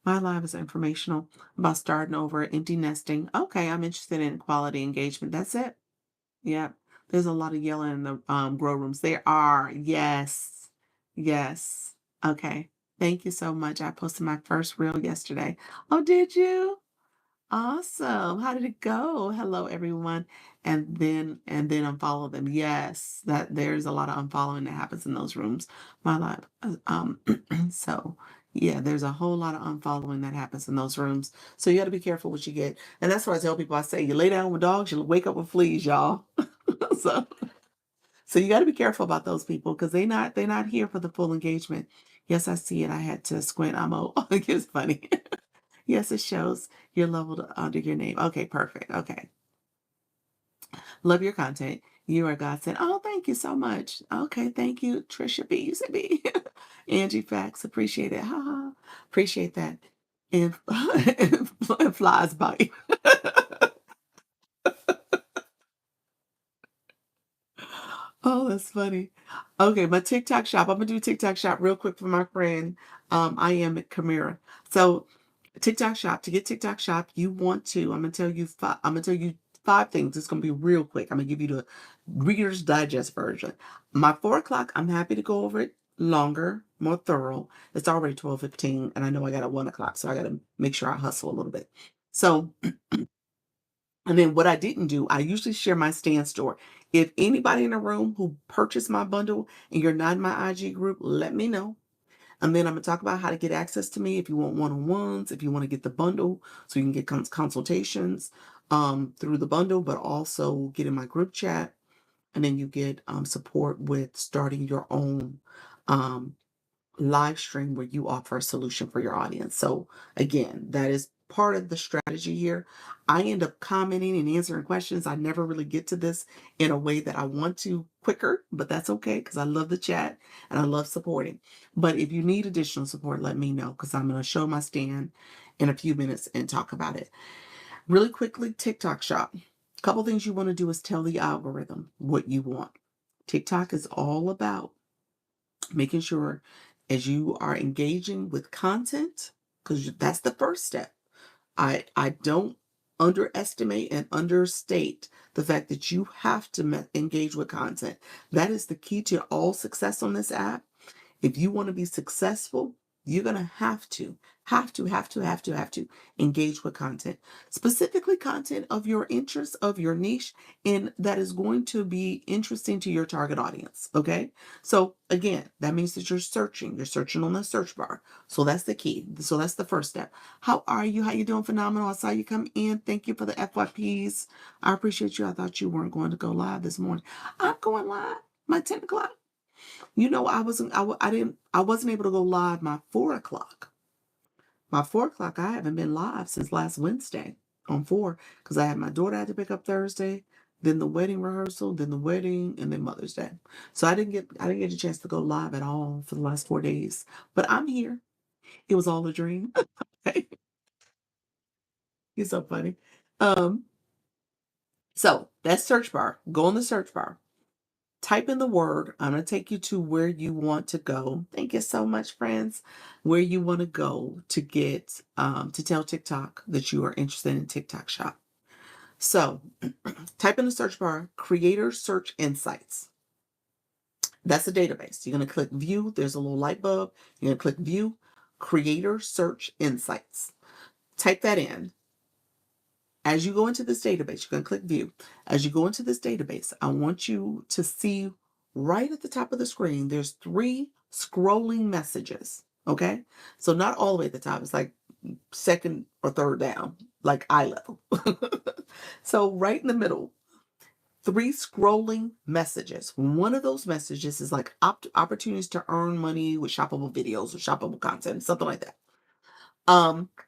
My live is informational about starting over, empty nesting. Okay, I'm interested in quality engagement. That's it. Yep. There's a lot of yelling in the grow rooms. There are. Yes. Yes. Okay. Thank you so much. I posted my first reel yesterday. Oh, did you? Awesome. How did it go? Hello, everyone. And then unfollow them. Yes, that there's a lot of unfollowing that happens in those rooms. My life. So yeah, there's a whole lot of unfollowing that happens in those rooms. So you got to be careful what you get. And that's what I tell people. I say, you lay down with dogs, you wake up with fleas, y'all. so so you got to be careful about those people because they're not here for the full engagement. Yes, I see it. I had to squint. Oh, it's funny. Yes, it shows you're leveled under your name. Okay, perfect. Okay. Love your content. You are God said, oh, thank you so much. Okay, thank you, Trisha B. You said B. Angie Facts, appreciate it. Ha ha. Appreciate that. And, and flies bite. Oh, that's funny. Okay, my TikTok shop. I'm gonna do TikTok shop real quick for my friend. I am at Chimera. So TikTok shop. To get TikTok shop, you want to. I'm gonna tell you 5 things. It's gonna be real quick. I'm gonna give you the Reader's Digest version. My 4 o'clock. I'm happy to go over it longer, more thorough. It's already 12:15, and I know I got a 1 o'clock, so I got to make sure I hustle a little bit. So, and then what I didn't do, I usually share my stand store. If anybody in the room who purchased my bundle and you're not in my IG group, let me know. And then I'm going to talk about how to get access to me if you want one-on-ones, if you want to get the bundle so you can get consultations through the bundle, but also get in my group chat. And then you get support with starting your own um, live stream where you offer a solution for your audience. So again, that is part of the strategy here. I end up commenting and answering questions. I never really get to this in a way that I want to quicker, but that's okay because I love the chat and I love supporting. But if you need additional support, let me know because I'm going to show my stand in a few minutes and talk about it. Really quickly, TikTok shop. A couple things you want to do is tell the algorithm what you want. TikTok is all about making sure as you are engaging with content, because that's the first step. I don't underestimate and understate the fact that you have to engage with content. That is the key to all success on this app. If you want to be successful, you're going to have to engage with content, specifically content of your interest, of your niche, and that is going to be interesting to your target audience. Okay. So again, that means that you're searching on the search bar. So that's the key. So that's the first step. How are you? How you doing? Phenomenal. I saw you come in. Thank you for the FYPs. I appreciate you. I thought you weren't going to go live this morning. I'm going live. My 10 o'clock. You know, I wasn't able to go live my 4 o'clock. My 4 o'clock, I haven't been live since last Wednesday on 4, because I had my daughter I had to pick up Thursday, then the wedding rehearsal, then the wedding, and then Mother's Day. So I didn't get a chance to go live at all for the last 4 days. But I'm here. It was all a dream. You're so funny. Um, so that search bar, go on the search bar. Type in the word. I'm going to take you to where you want to go. Thank you so much, friends. Where you want to go to get to tell TikTok that you are interested in TikTok Shop. So type in the search bar, Creator Search Insights. That's a database. You're going to click View. There's a little light bulb. You're going to click View, Creator Search Insights. Type that in. As you go into this database, you're going to click View. As you go into this database, I want you to see right at the top of the screen, there's 3 scrolling messages. Okay? So not all the way at the top. It's like second or third down, like eye level. So right in the middle, 3 scrolling messages. One of those messages is like opportunities to earn money with shoppable videos or shoppable content, something like that.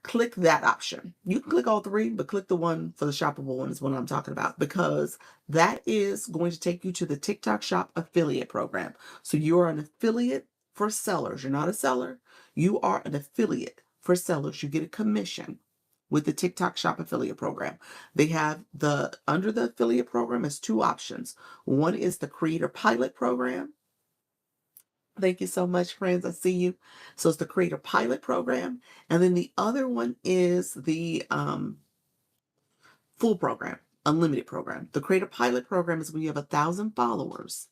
Click that option. You can click all 3, but click the one for the shoppable one is what I'm talking about, because that is going to take you to the TikTok Shop affiliate program. So you're an affiliate for sellers. You're not a seller. You are an affiliate for sellers. You get a commission with the TikTok Shop affiliate program. They have under the affiliate program is 2 options. One is the Creator Pilot program. Thank you so much, friends. I see you. So it's the Creator Pilot program. And then the other one is the full program, unlimited program. The Creator Pilot program is when you have 1,000 followers,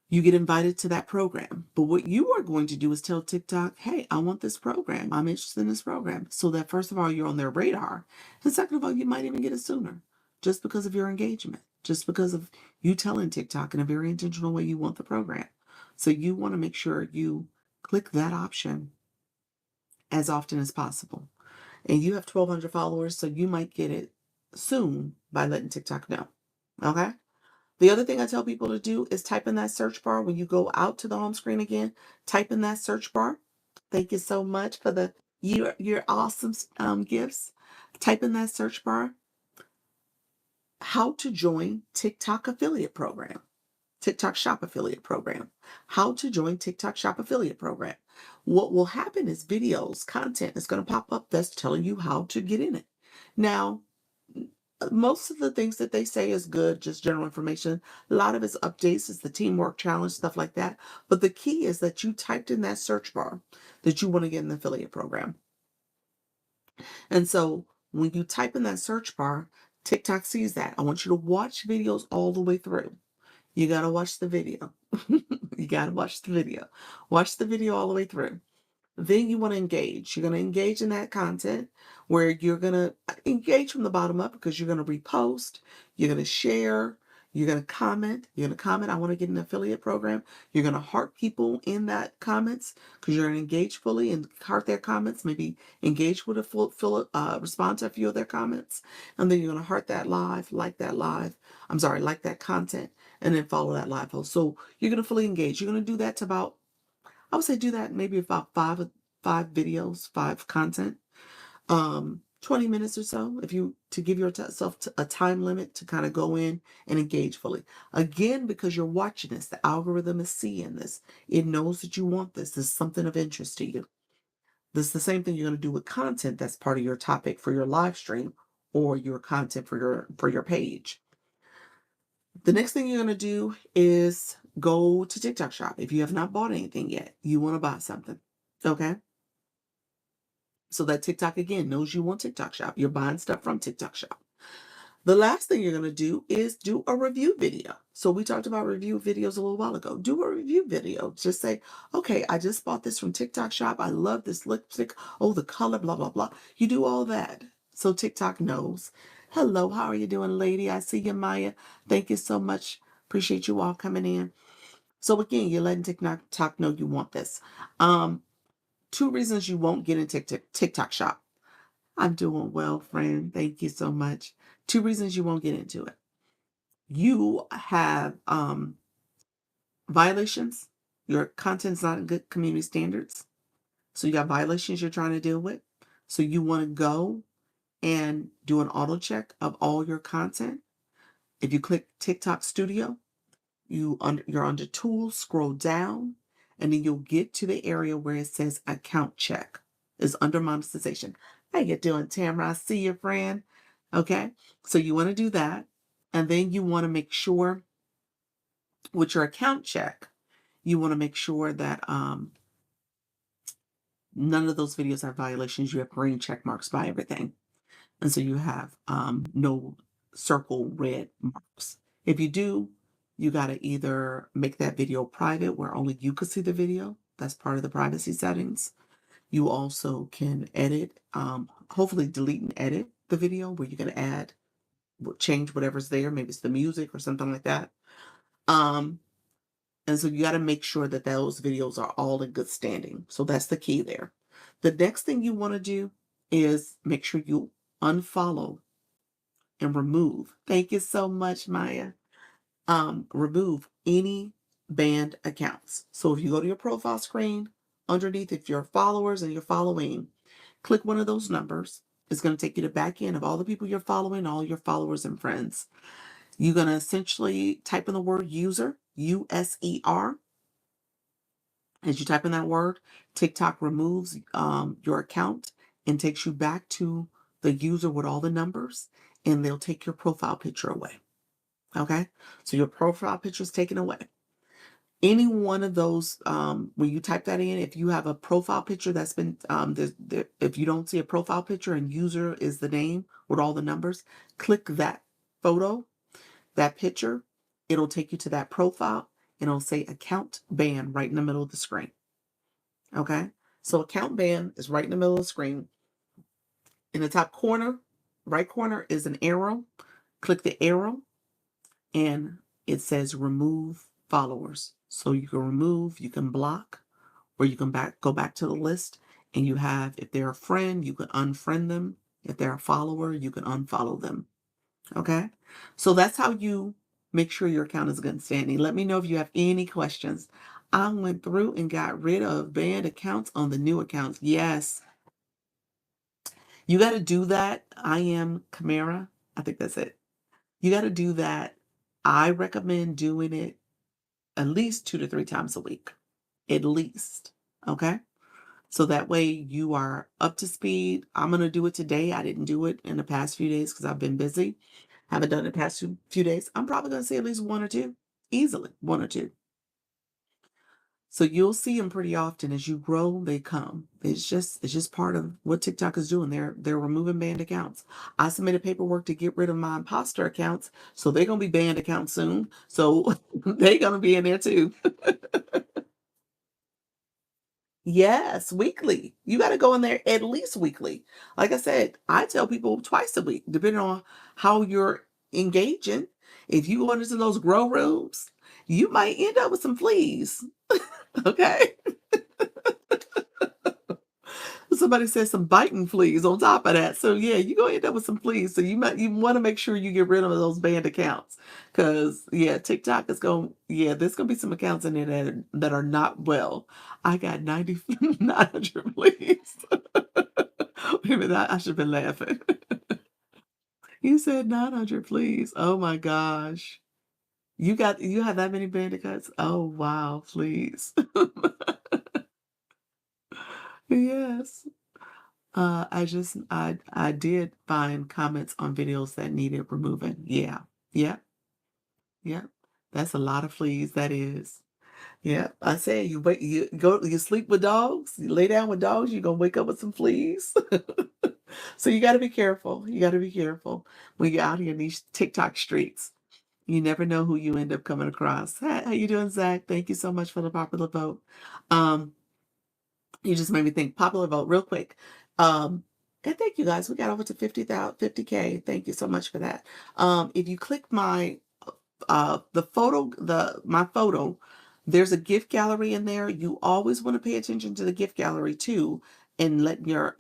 you get invited to that program. But what you are going to do is tell TikTok, hey, I want this program. I'm interested in this program. So that first of all, you're on their radar. And second of all, you might even get it sooner just because of your engagement, just because of you telling TikTok in a very intentional way you want the program. So you want to make sure you click that option as often as possible. And you have 1,200 followers, so you might get it soon by letting TikTok know. Okay? The other thing I tell people to do is type in that search bar. When you go out to the home screen again, type in that search bar. Thank you so much for your awesome gifts. Type in that search bar, how to join TikTok affiliate program. TikTok Shop affiliate program. How to join TikTok Shop affiliate program. What will happen is videos, content is going to pop up that's telling you how to get in it. Now, most of the things that they say is good, just general information. A lot of it's updates, it's the teamwork challenge, stuff like that. But the key is that you typed in that search bar that you want to get an affiliate program. And so when you type in that search bar, TikTok sees that. I want you to watch videos all the way through. You got to watch the video. You got to watch the video. Watch the video all the way through. Then you want to engage. You're going to engage in that content where you're going to engage from the bottom up, because you're going to repost, you're going to share, you're going to comment. You're going to comment, I want to get an affiliate program. You're going to heart people in that comments, because you're going to engage fully and heart their comments, maybe engage with respond to a few of their comments. And then you're going to heart that live, like that content, and then follow that live post. So you're going to fully engage. You're going to do that to about, I would say do that maybe about five videos, 5 content, 20 minutes or so, if you to give yourself a time limit to kind of go in and engage fully. Again, because you're watching this, the algorithm is seeing this. It knows that you want this. This is something of interest to you. This is the same thing you're going to do with content that's part of your topic for your live stream or your content for your page. The next thing you're going to do is go to TikTok Shop. If you have not bought anything yet, you want to buy something. Okay? So that TikTok, again, knows you want TikTok Shop. You're buying stuff from TikTok Shop. The last thing you're going to do is do a review video. So we talked about review videos a little while ago. Do a review video. Just say, okay, I just bought this from TikTok shop. I love this lipstick. Oh, the color, blah, blah, blah. You do all that. So TikTok knows. Hello, how are you doing, lady? I see you, Maya. Thank you so much. Appreciate you all coming in. So again, you're letting TikTok know you want this. 2 reasons you won't get in TikTok shop. I'm doing well, friend. Thank you so much. 2 reasons you won't get into it. You have violations. Your content's not in good community standards. So you got violations you're trying to deal with. So you want to go and do an auto check of all your content. If you click TikTok Studio, you're under Tools, scroll down, and then you'll get to the area where it says Account Check. It's under Monetization. How you doing, Tamara? I see you, friend. Okay, so you want to do that, and then you want to make sure with your account check, you want to make sure that none of those videos have violations. You have green check marks by everything, and so you have no circle red marks. If you do, you got to either make that video private where only you could see the video. That's part of the privacy settings. You also can edit, hopefully delete and edit the video where you can add, change whatever's there. Maybe it's the music or something like that. And so you got to make sure that those videos are all in good standing. So that's the key there. The next thing you want to do is make sure you unfollow and remove. Thank you so much, Maya. Remove any banned accounts. So if you go to your profile screen, underneath, if you're followers and you're following, click one of those numbers. It's going to take you to back end of all the people you're following, all your followers and friends. You're going to essentially type in the word user, USER. As you type in that word, TikTok removes your account and takes you back to the user with all the numbers, and they'll take your profile picture away. Okay, so your profile picture is taken away. Any one of those, when you type that in, if you have a profile picture that's been, if you don't see a profile picture and user is the name with all the numbers, click that photo, that picture. It'll take you to that profile and it'll say account ban right in the middle of the screen. Okay, so account ban is right in the middle of the screen. In the top corner, right corner is an arrow. Click the arrow and it says remove followers. So you can remove, you can block, or you can go back to the list and you have, if they're a friend, you can unfriend them. If they're a follower, you can unfollow them. Okay, so that's how you make sure your account is good standing. Let me know if you have any questions. I went through and got rid of banned accounts on the new accounts. Yes, you got to do that. I am Chimera. I think that's it. You got to do that. I recommend doing it at least 2 to 3 times a week, at least. Okay. So that way you are up to speed. I'm going to do it today. I didn't do it in the past few days because I've been busy. Haven't done it the past few days. I'm probably going to say at least 1 or 2, easily 1 or 2. So you'll see them pretty often. As you grow, they come. It's just part of what TikTok is doing. They're removing banned accounts. I submitted paperwork to get rid of my imposter accounts, so they're gonna be banned accounts soon. So they're gonna be in there too. Yes, weekly. You got to go in there at least weekly. Like I said, I tell people twice a week, depending on how you're engaging. If you go into those grow rooms, you might end up with some fleas. Okay. Somebody said some biting fleas on top of that. So yeah, you're gonna end up with some fleas. So you want to make sure you get rid of those banned accounts. Cause yeah, TikTok is there's gonna be some accounts in there that are not well. I got 900 fleas. Wait a minute, I should have been laughing. You said 900 fleas. Oh my gosh. You have that many banned accounts? Oh wow, fleas. Yes. I did find comments on videos that needed removing. Yeah. Yeah. Yeah. That's a lot of fleas. That is. Yeah. I say you sleep with dogs, you lay down with dogs, you're gonna wake up with some fleas. So you got to be careful. You got to be careful when you're out here in these TikTok streets. You never know who you end up coming across. Hi, how you doing, Zach? Thank you so much for the popular vote. Um, you just made me think. Popular vote, real quick. And thank you guys. We got over to 50,000, 50K. Thank you so much for that. If you click my photo, there's a gift gallery in there. You always want to pay attention to the gift gallery too, and let your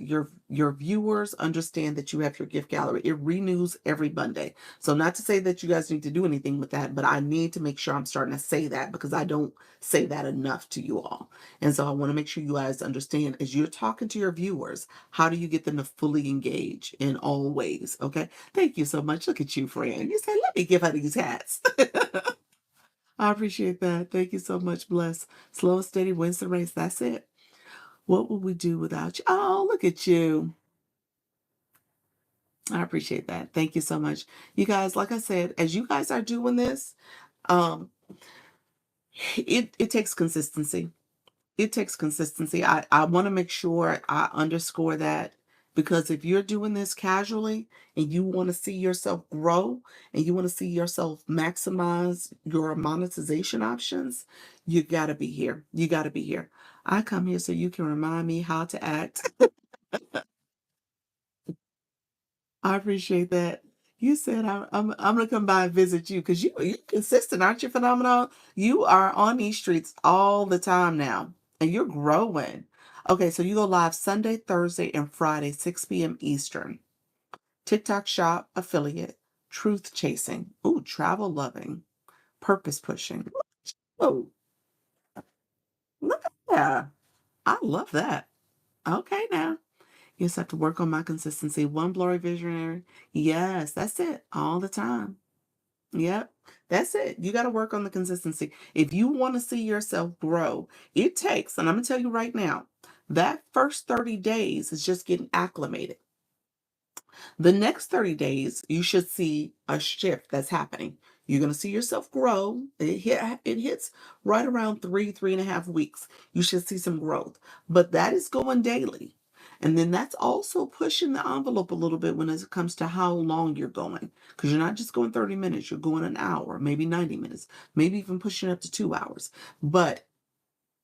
viewers understand that you have your gift gallery. It renews every Monday. So not to say that you guys need to do anything with that, but I need to make sure I'm starting to say that because I don't say that enough to you all. And so I want to make sure you guys understand as you're talking to your viewers, how do you get them to fully engage in all ways? Okay. Thank you so much. Look at you, friend. You said, let me give her these hats. I appreciate that. Thank you so much. Bless. Slow and steady wins the race. That's it. What would we do without you? Oh, look at you. I appreciate that. Thank you so much. You guys, like I said, as you guys are doing this, um, it takes consistency. It takes consistency. I want to make sure I underscore that because if you're doing this casually and you want to see yourself grow and you want to see yourself maximize your monetization options, you got to be here. You got to be here. I come here so you can remind me how to act. I appreciate that. You said I'm gonna come by and visit you because you're consistent, aren't you? Phenomenal. You are on these streets all the time now, and you're growing. Okay, so you go live Sunday, Thursday, and Friday, 6 p.m. Eastern. TikTok Shop affiliate, truth chasing, ooh, travel loving, purpose pushing. Oh, look at that! I love that. Okay, now. You just have to work on my consistency. One blurry visionary. Yes, that's it. All the time. Yep. That's it. You got to work on the consistency. If you want to see yourself grow, it takes, and I'm going to tell you right now, that first 30 days is just getting acclimated. The next 30 days, you should see a shift that's happening. You're going to see yourself grow. It hits right around 3.5 weeks. You should see some growth, but that is going daily. And then that's also pushing the envelope a little bit when it comes to how long you're going. Because you're not just going 30 minutes, you're going an hour, maybe 90 minutes, maybe even pushing up to 2 hours. But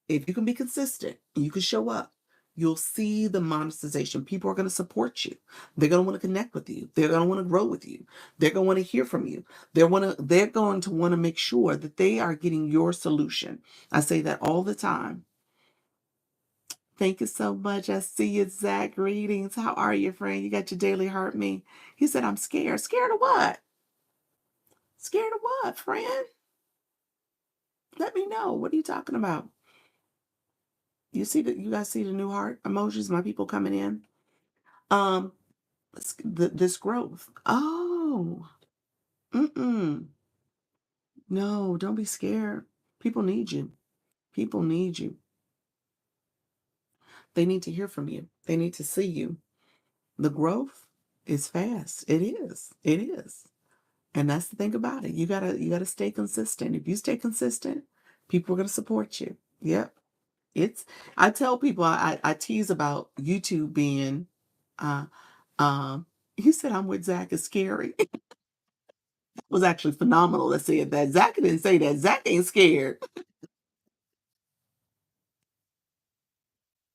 if you can be consistent, you can show up, you'll see the monetization. People are going to support you. They're going to want to connect with you. They're going to want to grow with you. They're going to want to hear from you. They're going to want to make sure that they are getting your solution. I say that all the time. Thank you so much. I see you, Zach. Greetings. How are you, friend? You got your daily heart me. He said, I'm scared. Scared of what? Scared of what, friend? Let me know. What are you talking about? You guys see the new heart emojis, my people coming in? Um, this growth. Oh, mm-mm. No, don't be scared. People need you. People need you. They need to hear from you. They need to see you. The growth is fast. It is. It is. And that's the thing about it. You gotta stay consistent. If you stay consistent, people are gonna support you. Yep. It's I tell people I tease about YouTube being uh he said I'm with Zach is scary. Was actually phenomenal that said that. Zach didn't say that. Zach ain't scared.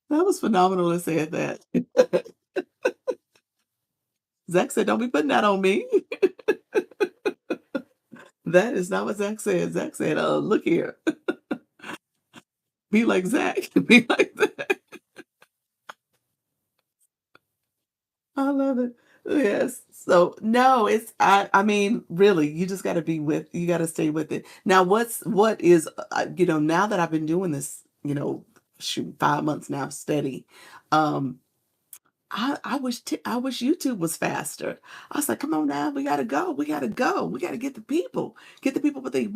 That was phenomenal that said that. Zach said, don't be putting that on me. That is not what Zach said. Zach said, look here. Be like Zach. Be like that. I love it. Yes. So no, I mean, really, you just gotta you gotta stay with it. Now, what is, now that I've been doing this, shoot, 5 months now, steady, um, I wish YouTube was faster. I was like, come on now, we gotta go. We gotta go. We gotta get the people what they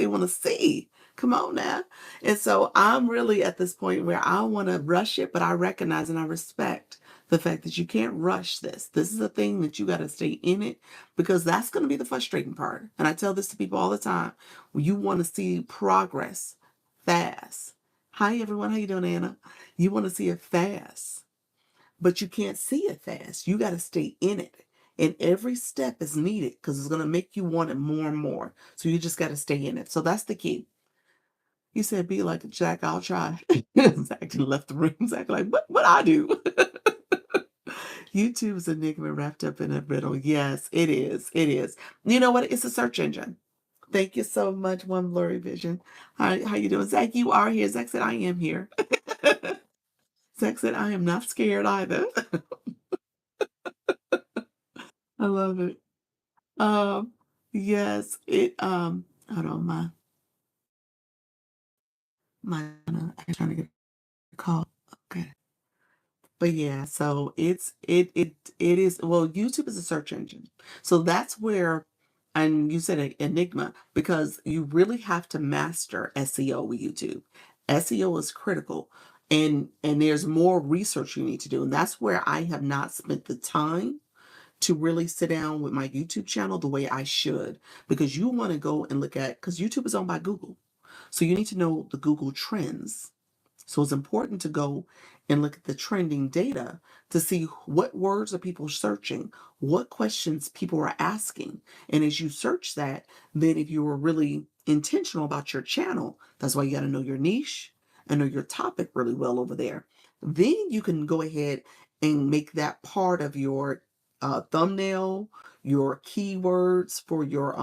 want to see. Come on now. And so I'm really at this point where I want to rush it, but I recognize and I respect the fact that you can't rush this. This is a thing that you got to stay in it because that's going to be the frustrating part. And I tell this to people all the time. You want to see progress fast. Hi everyone, how you doing, Anna? You want to see it fast. but you can't see it fast. You got to stay in it. And every step is needed because it's going to make you want it more and more. So you just got to stay in it. So that's the key. You said, be like Jack, I'll try. Zach left the room. Zach like, what I do? YouTube's enigma wrapped up in a riddle. Yes, it is. It is. You know what? It's a search engine. Thank you so much, One Blurry Vision. How you doing? Zach, you are here. Zach said, I am here. Zach said, I am not scared either. I love it. Um, yes, hold on, I'm trying to get a call. Okay. But yeah, so it is, well, YouTube is a search engine. So that's where, and you said enigma, because you really have to master SEO with YouTube. SEO is critical, and there's more research you need to do. And that's where I have not spent the time to really sit down with my YouTube channel the way I should, because you want to go and look at, because YouTube is owned by Google. So you need to know the Google trends. So it's important to go and look at the trending data to see what words are people searching, what questions people are asking. And as you search that, then if you are really intentional about your channel, that's why you got to know your niche and know your topic really well over there. Then you can go ahead and make that part of your thumbnail, your keywords for your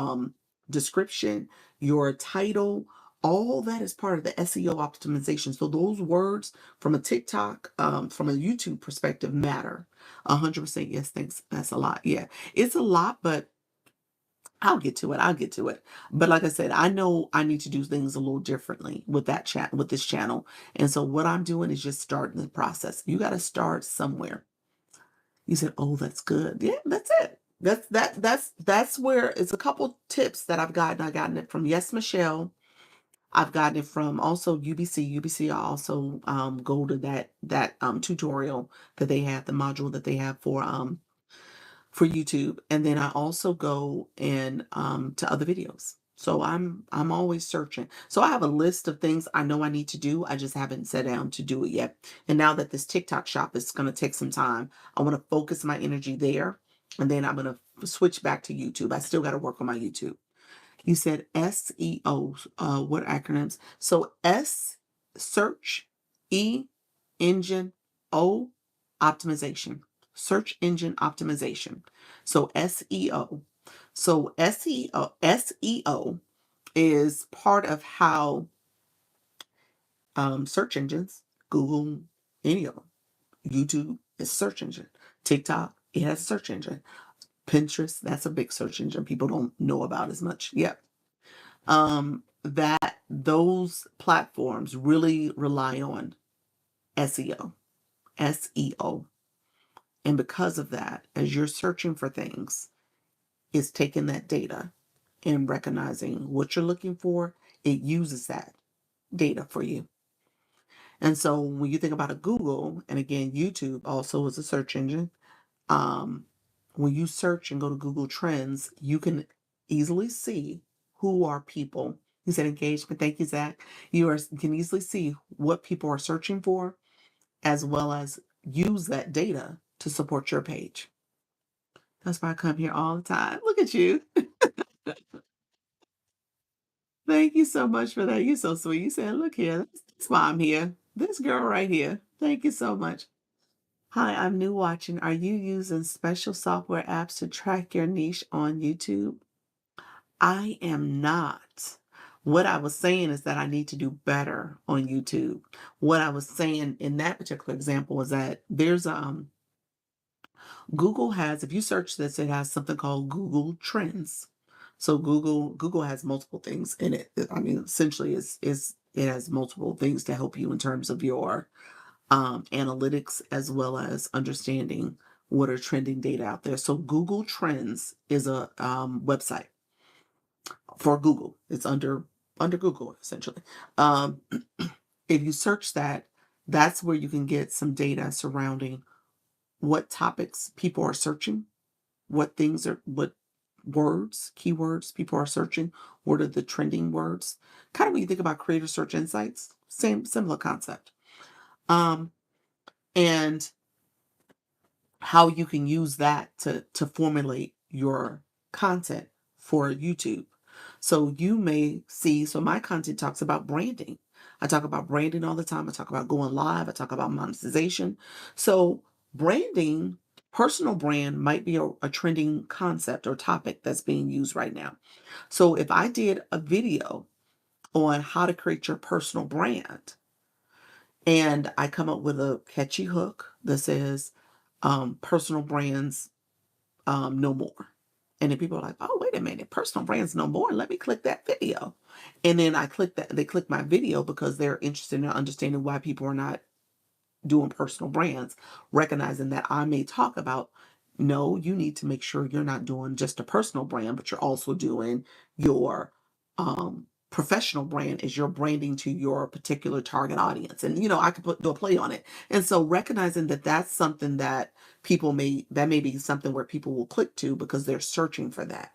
description, your title. All that is part of the SEO optimization. So those words from a TikTok, from a YouTube perspective matter. 100%. Yes, thanks. That's a lot. Yeah, it's a lot, but I'll get to it. I'll get to it. But like I said, I know I need to do things a little differently with that chat, with this channel. And so what I'm doing is just starting the process. You got to start somewhere. You said, "Oh, that's good." Yeah, that's it. That's where it's a couple tips that I've gotten. I gotten it from Yes Michelle. I've gotten it from also UBC. UBC, I also go to that tutorial that they have, the module that they have for YouTube, and then I also go and to other videos. So I'm always searching. So I have a list of things I know I need to do. I just haven't sat down to do it yet. And now that this TikTok shop is going to take some time, I want to focus my energy there, and then I'm going to switch back to YouTube. I still got to work on my YouTube. You said SEO. What acronyms? So S, search, E, engine, O, optimization. Search engine optimization. So SEO. So SEO is part of how search engines, Google, any of them, YouTube is a search engine. TikTok, it has a search engine. Pinterest, that's a big search engine people don't know about as much. Yep. That those platforms really rely on SEO, SEO. And because of that, as you're searching for things, it's taking that data and recognizing what you're looking for. It uses that data for you. And so when you think about a Google, and again, YouTube also is a search engine, um, when you search and go to Google Trends, you can easily see who are people. You said engagement. Thank you, Zach. You can easily see what people are searching for, as well as use that data to support your page. That's why I come here all the time. Look at you. Thank you so much for that. You're so sweet. You said, look here. That's why I'm here. This girl right here. Thank you so much. Hi, I'm new watching. Are you using special software apps to track your niche on YouTube? I am not. What I was saying is that I need to do better on YouTube. What I was saying in that particular example was that there's Google has, if you search this, it has something called Google Trends. So Google has multiple things in it. I mean, essentially is it has multiple things to help you in terms of your analytics, as well as understanding what are trending data out there. So Google Trends is a website for Google. It's under Google essentially. Um, if you search that, that's where you can get some data surrounding what topics people are searching, what words, keywords people are searching, what are the trending words. Kind of when you think about Creator Search Insights, similar concept. Um, and how you can use that to formulate your content for YouTube. So you may see, so my content talks about branding. I talk about branding all the time. I talk about going live. I talk about monetization. So branding, personal brand might be a trending concept or topic that's being used right now. So if I did a video on how to create your personal brand, and I come up with a catchy hook that says, personal brands, no more. And then people are like, oh, wait a minute, personal brands no more. Let me click that video. And then I click that, they click my video because they're interested in understanding why people are not doing personal brands, recognizing that I may talk about, no, you need to make sure you're not doing just a personal brand, but you're also doing your professional brand as you're branding to your particular target audience. And, I could do a play on it. And so recognizing that that's something that that may be something where people will click to because they're searching for that.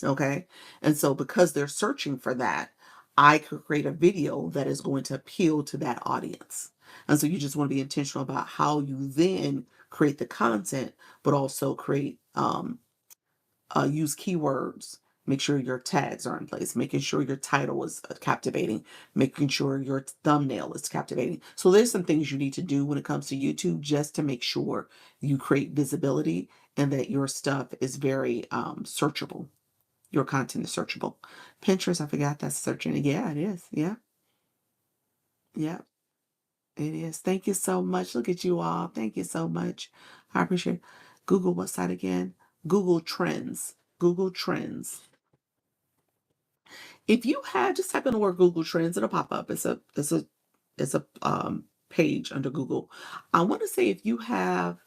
Okay. And so because they're searching for that, I could create a video that is going to appeal to that audience. And so you just want to be intentional about how you then create the content, but also create, use keywords, make sure your tags are in place, making sure your title is captivating, making sure your thumbnail is captivating. So there's some things you need to do when it comes to YouTube just to make sure you create visibility and that your stuff is very searchable. Your content is searchable. Pinterest, I forgot that's searching. Yeah, it is. Yeah. Yeah, it is. Thank you so much. Look at you all. Thank you so much. I appreciate it. Google what site again? Google Trends. Google Trends. If you have, just type in the word Google Trends, it'll pop up. It's a page under Google. I want to say if you have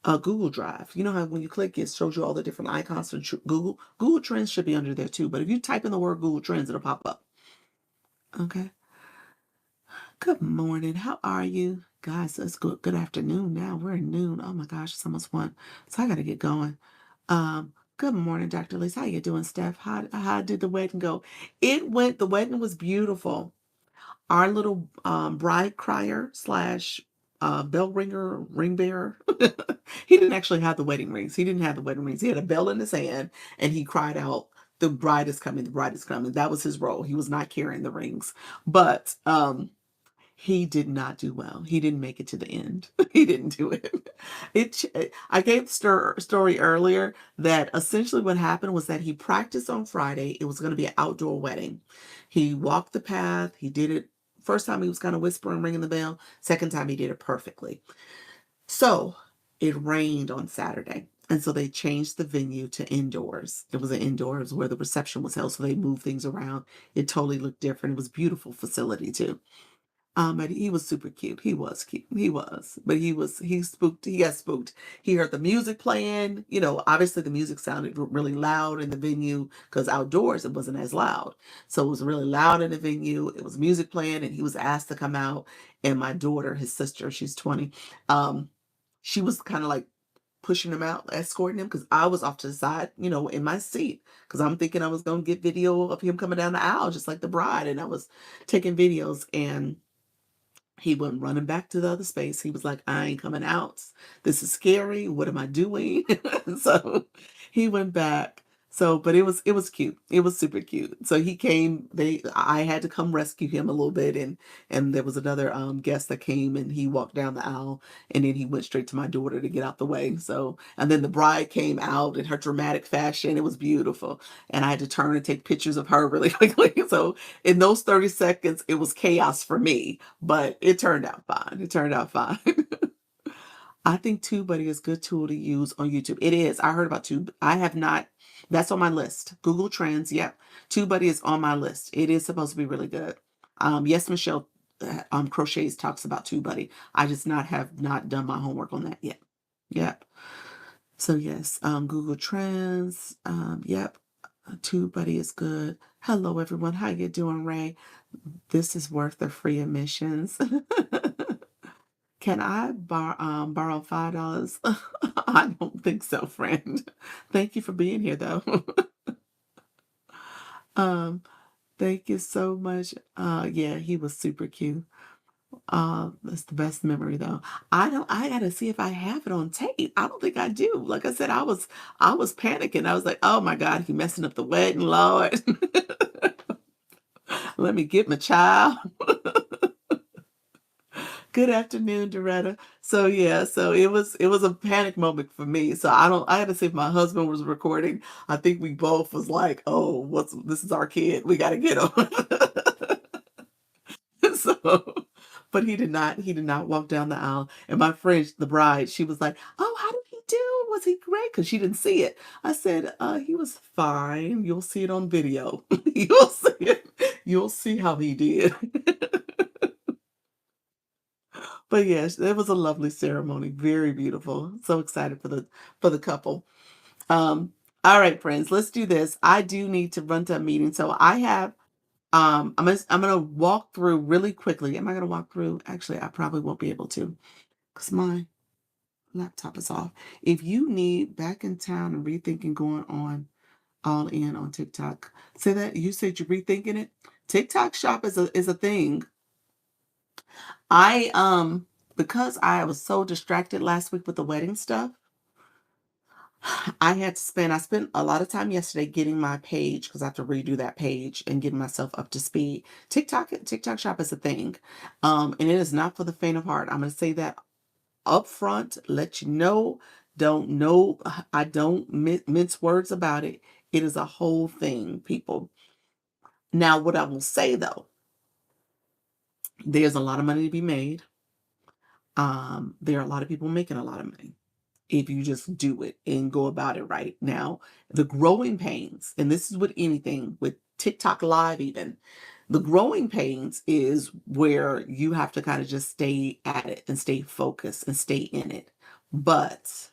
a Google Drive, you know how when you click it shows you all the different icons for Google Trends should be under there too. But if you type in the word Google Trends, it'll pop up. Okay. Good morning. How are you? Guys, it's good afternoon now. We're in noon. Oh my gosh, it's almost 1. So I gotta get going. Good morning, Dr. Lisa. How you doing, Steph? How did the wedding go? The wedding was beautiful. Our little bride crier slash bell ringer, ring bearer. He didn't actually have the wedding rings. He didn't have the wedding rings. He had a bell in his hand and he cried out, the bride is coming, the bride is coming. That was his role. He was not carrying the rings. But he did not do well. He didn't make it to the end. He didn't do it. I gave the story earlier that essentially what happened was that he practiced on Friday. It was going to be an outdoor wedding. He walked the path. He did it. First time he was kind of whispering, ringing the bell. Second time he did it perfectly. So it rained on Saturday. And so they changed the venue to indoors. It was an indoors where the reception was held. So they moved things around. It totally looked different. It was a beautiful facility too. And he was super cute. He was cute. He was. But he spooked. He got spooked. He heard the music playing. Obviously the music sounded really loud in the venue because outdoors it wasn't as loud. So it was really loud in the venue. It was music playing and he was asked to come out. And my daughter, his sister, she's 20, she was kind of like pushing him out, escorting him because I was off to the side, in my seat because I'm thinking I was going to get video of him coming down the aisle just like the bride. And I was taking videos and he went running back to the other space. He was like, I ain't coming out. This is scary. What am I doing? So he went back. So, but it was cute. It was super cute. So he came, I had to come rescue him a little bit and there was another guest that came and he walked down the aisle and then he went straight to my daughter to get out the way. So, and then the bride came out in her dramatic fashion. It was beautiful. And I had to turn and take pictures of her really quickly. So in those 30 seconds, it was chaos for me, but it turned out fine. It turned out fine. I think TubeBuddy is a good tool to use on YouTube. It is. I heard about Tube. I have not. That's on my list. Google Trends. Yep. TubeBuddy is on my list. It is supposed to be really good. Yes, Michelle Crochets talks about TubeBuddy. I just have not done my homework on that yet. Yep. So yes, Google Trends. Yep. TubeBuddy is good. Hello, everyone. How you doing, Ray? This is worth the free admissions. Can I borrow $5? I don't think so, friend. Thank you for being here, though. um, Thank you so much. Yeah, he was super cute. That's the best memory though. I gotta see if I have it on tape. I don't think I do. Like I said, I was panicking. I was like, oh my God, he messing up the wedding, Lord. Let me get my child. Good afternoon, Doretta. So yeah, so it was a panic moment for me. So I had to see if my husband was recording. I think we both was like, oh, this is our kid. We gotta get him. So, but he did not walk down the aisle. And my friend, the bride, she was like, oh, how did he do? Was he great? Because she didn't see it. I said, he was fine. You'll see it on video. You'll see it. You'll see how he did. But yes, it was a lovely ceremony. Very beautiful. So excited for the couple. Um, all right, friends, let's do this. I do need to run to a meeting. So I have I'm gonna walk through really quickly. Am I gonna walk through? Actually, I probably won't be able to because my laptop is off. If you need back in town and rethinking going on all in on TikTok, say that you said you're rethinking it. TikTok shop is a thing. I because I was so distracted last week with the wedding stuff, I spent a lot of time yesterday getting my page because I have to redo that page and getting myself up to speed. TikTok shop is a thing. And it is not for the faint of heart. I'm gonna say that up front, let you know, don't know, I don't mince words about it. It is a whole thing, people. Now, what I will say though, there's a lot of money to be made. There are a lot of people making a lot of money if you just do it and go about it right. Now, the growing pains, and this is with anything, with TikTok Live even, the growing pains is where you have to kind of just stay at it and stay focused and stay in it. But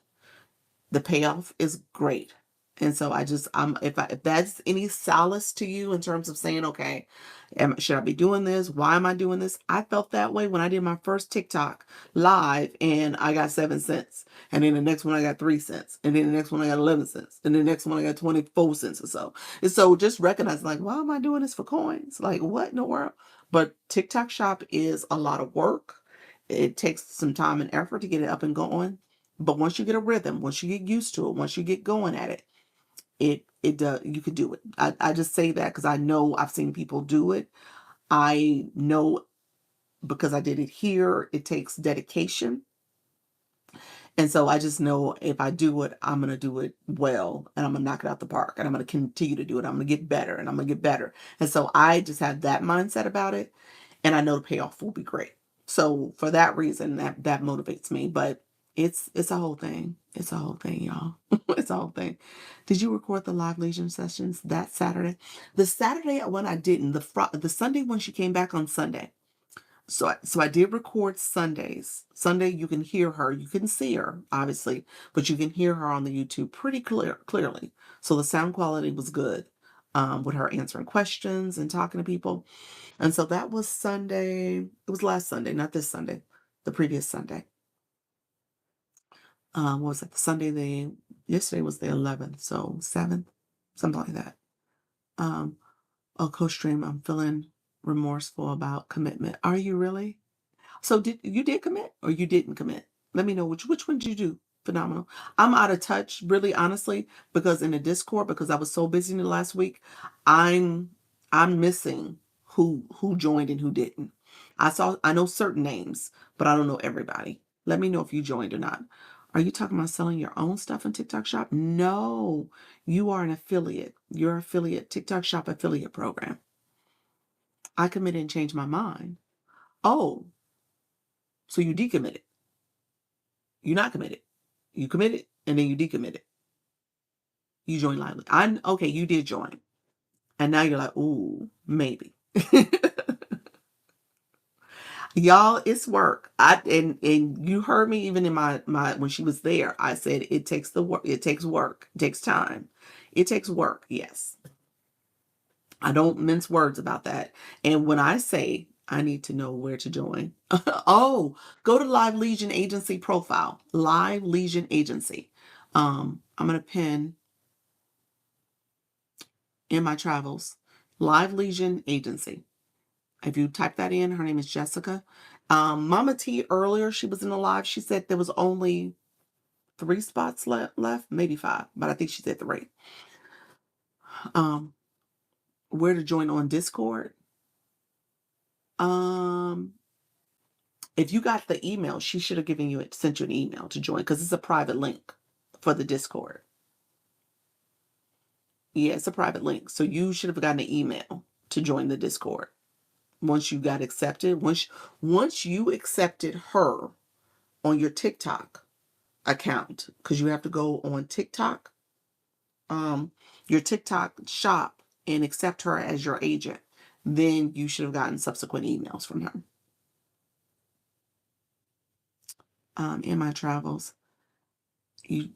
the payoff is great. And so if that's any solace to you in terms of saying, okay, should I be doing this? Why am I doing this? I felt that way when I did my first TikTok live and I got 7 cents. And then the next one I got 3 cents. And then the next one I got 11 cents. And the next one I got 24 cents or so. And so just recognize like, why am I doing this for coins? Like what in the world? But TikTok shop is a lot of work. It takes some time and effort to get it up and going. But once you get a rhythm, once you get used to it, once you get going at it, it does, you can do it. I just say that because I know I've seen people do it. I know because I did it here, it takes dedication. And so I just know if I do it, I'm going to do it well and I'm going to knock it out the park and I'm going to continue to do it. I'm going to get better and I'm going to get better. And so I just have that mindset about it and I know the payoff will be great. So for that reason, that motivates me. But it's a whole thing. It's a whole thing, y'all. It's a whole thing. Did you record the live Legion sessions that Saturday? The Saturday when I didn't, the Sunday when she came back on Sunday. So I did record Sundays. Sunday you can hear her. You can see her, obviously, but you can hear her on the YouTube pretty clearly. So the sound quality was good with her answering questions and talking to people. And so that was Sunday. It was last Sunday, not this Sunday, the previous Sunday. What was it? Yesterday was the 11th, so 7th, something like that. Oh, Coach Stream, I'm feeling remorseful about commitment. Are you really? So did commit or you didn't commit? Let me know which one did you do? Phenomenal. I'm out of touch, really, honestly, because in the Discord, because I was so busy in the last week, I'm I'm missing who joined and who didn't. I know certain names, but I don't know everybody. Let me know if you joined or not. Are you talking about selling your own stuff in TikTok Shop? No, you are an affiliate. You're affiliate TikTok Shop affiliate program. I committed and changed my mind. Oh, so you decommitted. You're not committed. You committed and then you decommitted. You joined Lively. Okay, you did join. And now you're like, ooh, maybe. Y'all, it's work. And you heard me even in my when she was there, I said it takes the work, it takes work, it takes time. It takes work, yes. I don't mince words about that. And when I say I need to know where to join, oh, go to Live Legion Agency profile. Live Legion Agency. I'm gonna pin in my travels, Live Legion Agency. If you type that in, her name is Jessica, Mama T earlier, she was in the live. She said there was only 3 spots left, maybe 5, but I think she said 3. Um, where to join on Discord? Um, if you got the email, she should have sent you an email to join because it's a private link for the Discord. Yeah, it's a private link. So you should have gotten an email to join the Discord once you got accepted. Once you accepted her on your TikTok account, because you have to go on TikTok, your TikTok shop and accept her as your agent, then you should have gotten subsequent emails from her. In my travels,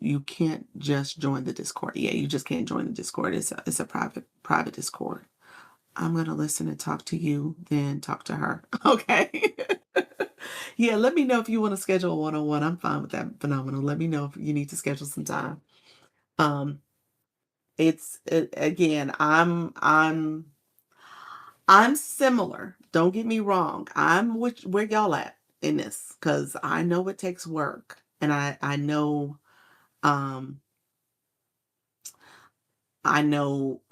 you can't just join the Discord. Yeah, you just can't join the Discord. It's a private Discord. I'm gonna listen and talk to you, then talk to her. Okay. Yeah, let me know if you want to schedule a one-on-one. I'm fine with that phenomenon. Let me know if you need to schedule some time. Um, again, I'm similar. Don't get me wrong. I'm where y'all at in this because I know it takes work, and I know um I know.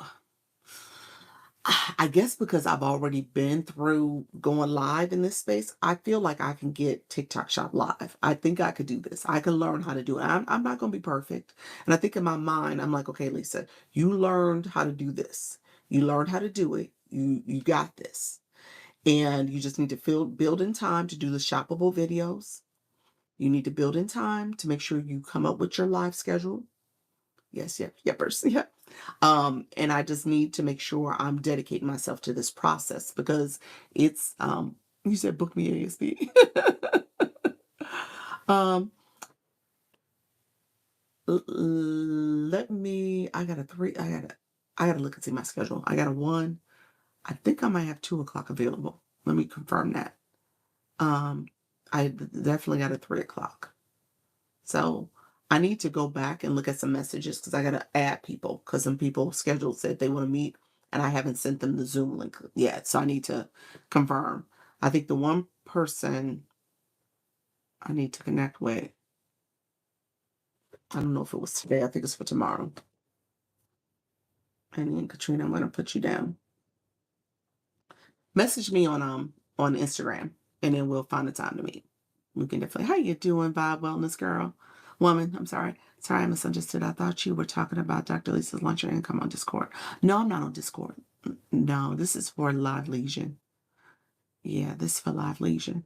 I guess because I've already been through going live in this space, I feel like I can get TikTok Shop live. I think I could do this. I can learn how to do it. I'm not going to be perfect. And I think in my mind, I'm like, okay, Lisa, you learned how to do this. You learned how to do it. You got this. And you just need to build in time to do the shoppable videos. You need to build in time to make sure you come up with your live schedule. Yes, yeah, yepers, yeah. And I just need to make sure I'm dedicating myself to this process because it's you said book me ASB. um Let me I gotta look and see my schedule. I got a 1. I think I might have 2 o'clock available. Let me confirm that. Um I definitely got a 3 o'clock. So I need to go back and look at some messages because I got to add people because some people scheduled said they want to meet and I haven't sent them the Zoom link yet. So I need to confirm. I think the one person I need to connect with, I don't know if it was today. I think it's for tomorrow. And then Katrina, I'm going to put you down. Message me on Instagram and then we'll find a time to meet. We can definitely, how you doing, Vibe Wellness Girl? Woman, I'm sorry. Sorry, I misunderstood. I thought you were talking about Dr. Lisa's Lunch and Income on Discord. No, I'm not on Discord. No, this is for Live Legion. Yeah, this is for Live Legion.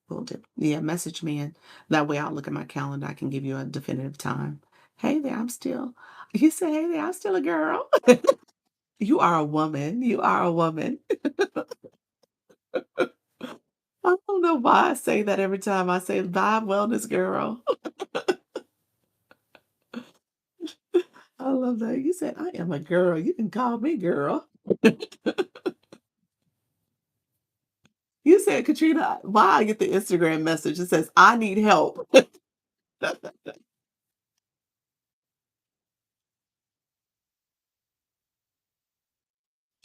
Will do. Yeah, message me and that way I'll look at my calendar. I can give you a definitive time. Hey there, you say, hey there, I'm still a girl. You are a woman. You are a woman. I don't know why I say that every time I say Vibe Wellness Girl. I love that. You said, I am a girl. You can call me girl. You said, Katrina, why I get the Instagram message? It says, I need help.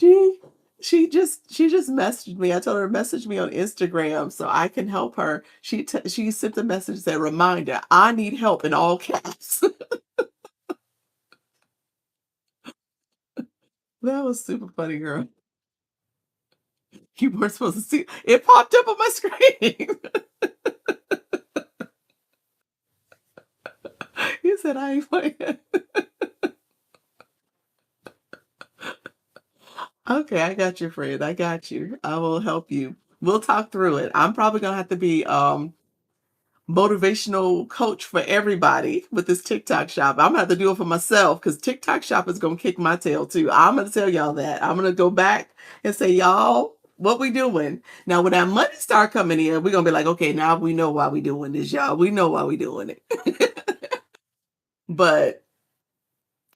she she just messaged me. I told her to message me on Instagram so I can help her. She sent a message that reminder, I need help in all caps. That was super funny, girl. You weren't supposed to see it popped up on my screen. You said I ain't playing. Okay, I got you, friend. I got you. I will help you. We'll talk through it. I'm probably gonna have to be motivational coach for everybody with this TikTok shop. I'm gonna have to do it for myself because TikTok shop is gonna kick my tail too. I'm gonna tell y'all that. I'm gonna go back and say, y'all, what we doing? Now when that money start coming in, we're gonna be like, okay, now we know why we doing this, y'all. We know why we doing it. but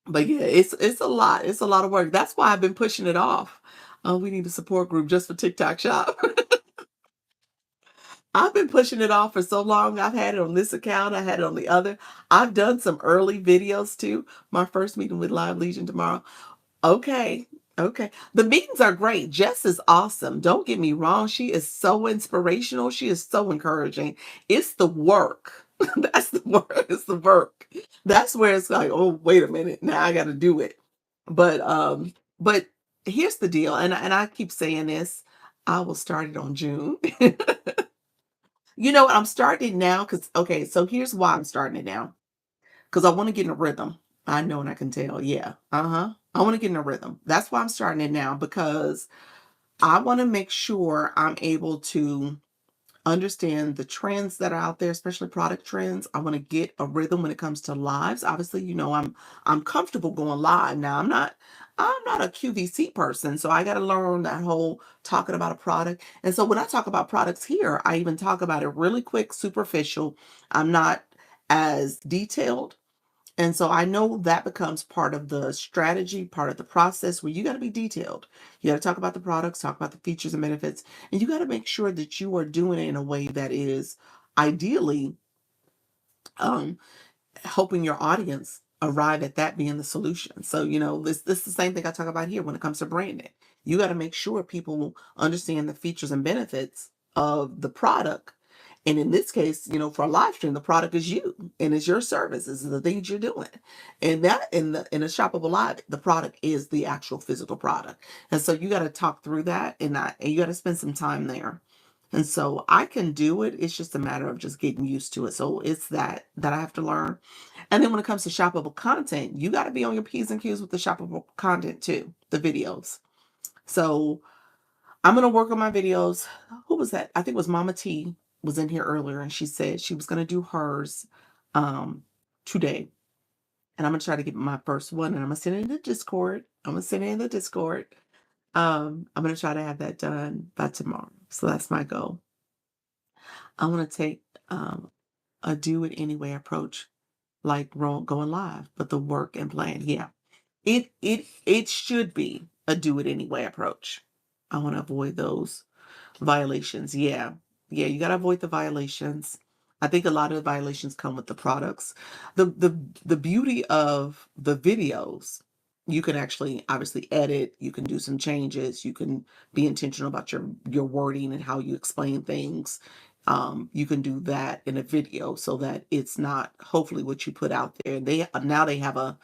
But yeah, it's a lot. It's a lot of work. That's why I've been pushing it off. Oh, we need a support group just for TikTok shop. I've been pushing it off for so long. I've had it on this account. I had it on the other. I've done some early videos too. My first meeting with Live Legion tomorrow. Okay. Okay. The meetings are great. Jess is awesome. Don't get me wrong. She is so inspirational. She is so encouraging. It's the work. That's the work. It's the work. That's where it's like, oh, wait a minute. Now I got to do it. But here's the deal. And I keep saying this. I will start it on June. You know what? I'm starting it now because, okay, so here's why I'm starting it now. Because I want to get in a rhythm. I know and I can tell. Yeah. Uh-huh. I want to get in a rhythm. That's why I'm starting it now because I want to make sure I'm able to understand the trends that are out there, especially product trends. I want to get a rhythm when it comes to lives. Obviously, I'm comfortable going live now. I'm not a QVC person, so I got to learn that whole talking about a product. And so when I talk about products here, I even talk about it really quick, superficial. I'm not as detailed, and so I know that becomes part of the strategy, part of the process where you got to be detailed. You got to talk about the products, talk about the features and benefits, and you got to make sure that you are doing it in a way that is ideally um, helping your audience arrive at that being the solution. So, this is the same thing I talk about here when it comes to branding. You got to make sure people understand the features and benefits of the product. And in this case, for a live stream, the product is you and it's your services, the things you're doing. And that in a shoppable live, the product is the actual physical product. And so you got to talk through that and you got to spend some time there. And so I can do it. It's just a matter of just getting used to it. So it's that I have to learn. And then when it comes to shoppable content, you got to be on your P's and Q's with the shoppable content too, the videos. So I'm going to work on my videos. Who was that? I think it was Mama T was in here earlier and she said she was going to do hers today. And I'm going to try to get my first one and I'm going to send it in the Discord. I'm going to try to have that done by tomorrow. So that's my goal. I want to take a do it anyway approach, like going live, but the work and plan. Yeah, it should be a do it anyway approach. I want to avoid those violations. Yeah. Yeah, you got to avoid the violations. I think a lot of the violations come with the products. The beauty of the videos, you can actually obviously edit, you can do some changes, you can be intentional about your wording and how you explain things. You can do that in a video so that it's not hopefully what you put out there. They have a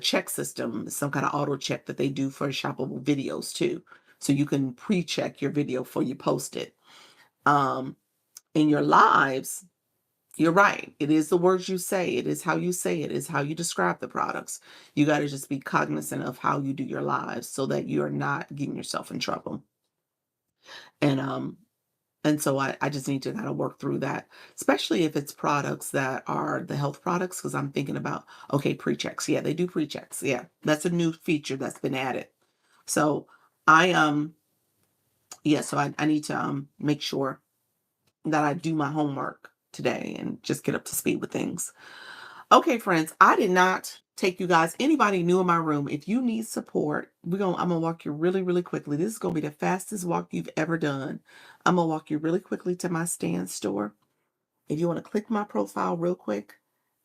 check system, some kind of auto check that they do for shoppable videos too. So you can pre-check your video before you post it. In your lives, you're right. It is the words you say. It is how you say it. It is how you describe the products. You got to just be cognizant of how you do your lives so that you're not getting yourself in trouble. And so I just need to kind of work through that, especially if it's products that are the health products, because I'm thinking about, okay, pre-checks. Yeah, they do pre-checks. Yeah, that's a new feature that's been added. So I yeah, so I need to make sure that I do my homework today and just get up to speed with things. Okay, friends, I did not take you guys, anybody new in my room. If you need support, I'm gonna walk you really, really quickly. This is gonna be the fastest walk you've ever done. I'm gonna walk you really quickly to my stand store. If you want to click my profile real quick,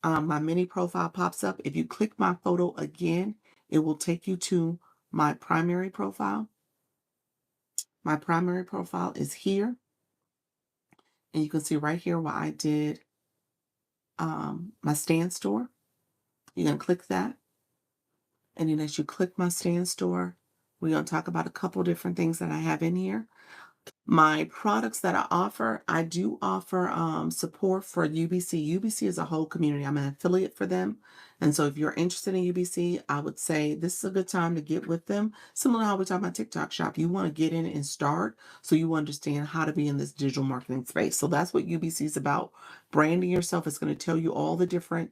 my mini profile pops up. If you click my photo again, it will take you to my primary profile. My primary profile is here. And you can see right here where I did my stand store. You're going to click that. And then as you click my stand store, we're going to talk about a couple different things that I have in here. My products that I do offer support for UBC. UBC is a whole community. I'm an affiliate for them. And so if you're interested in UBC, I would say this is a good time to get with them. Similar to how we talk about TikTok shop. You want to get in and start so you understand how to be in this digital marketing space. So that's what UBC is about. Branding yourself is going to tell you all the different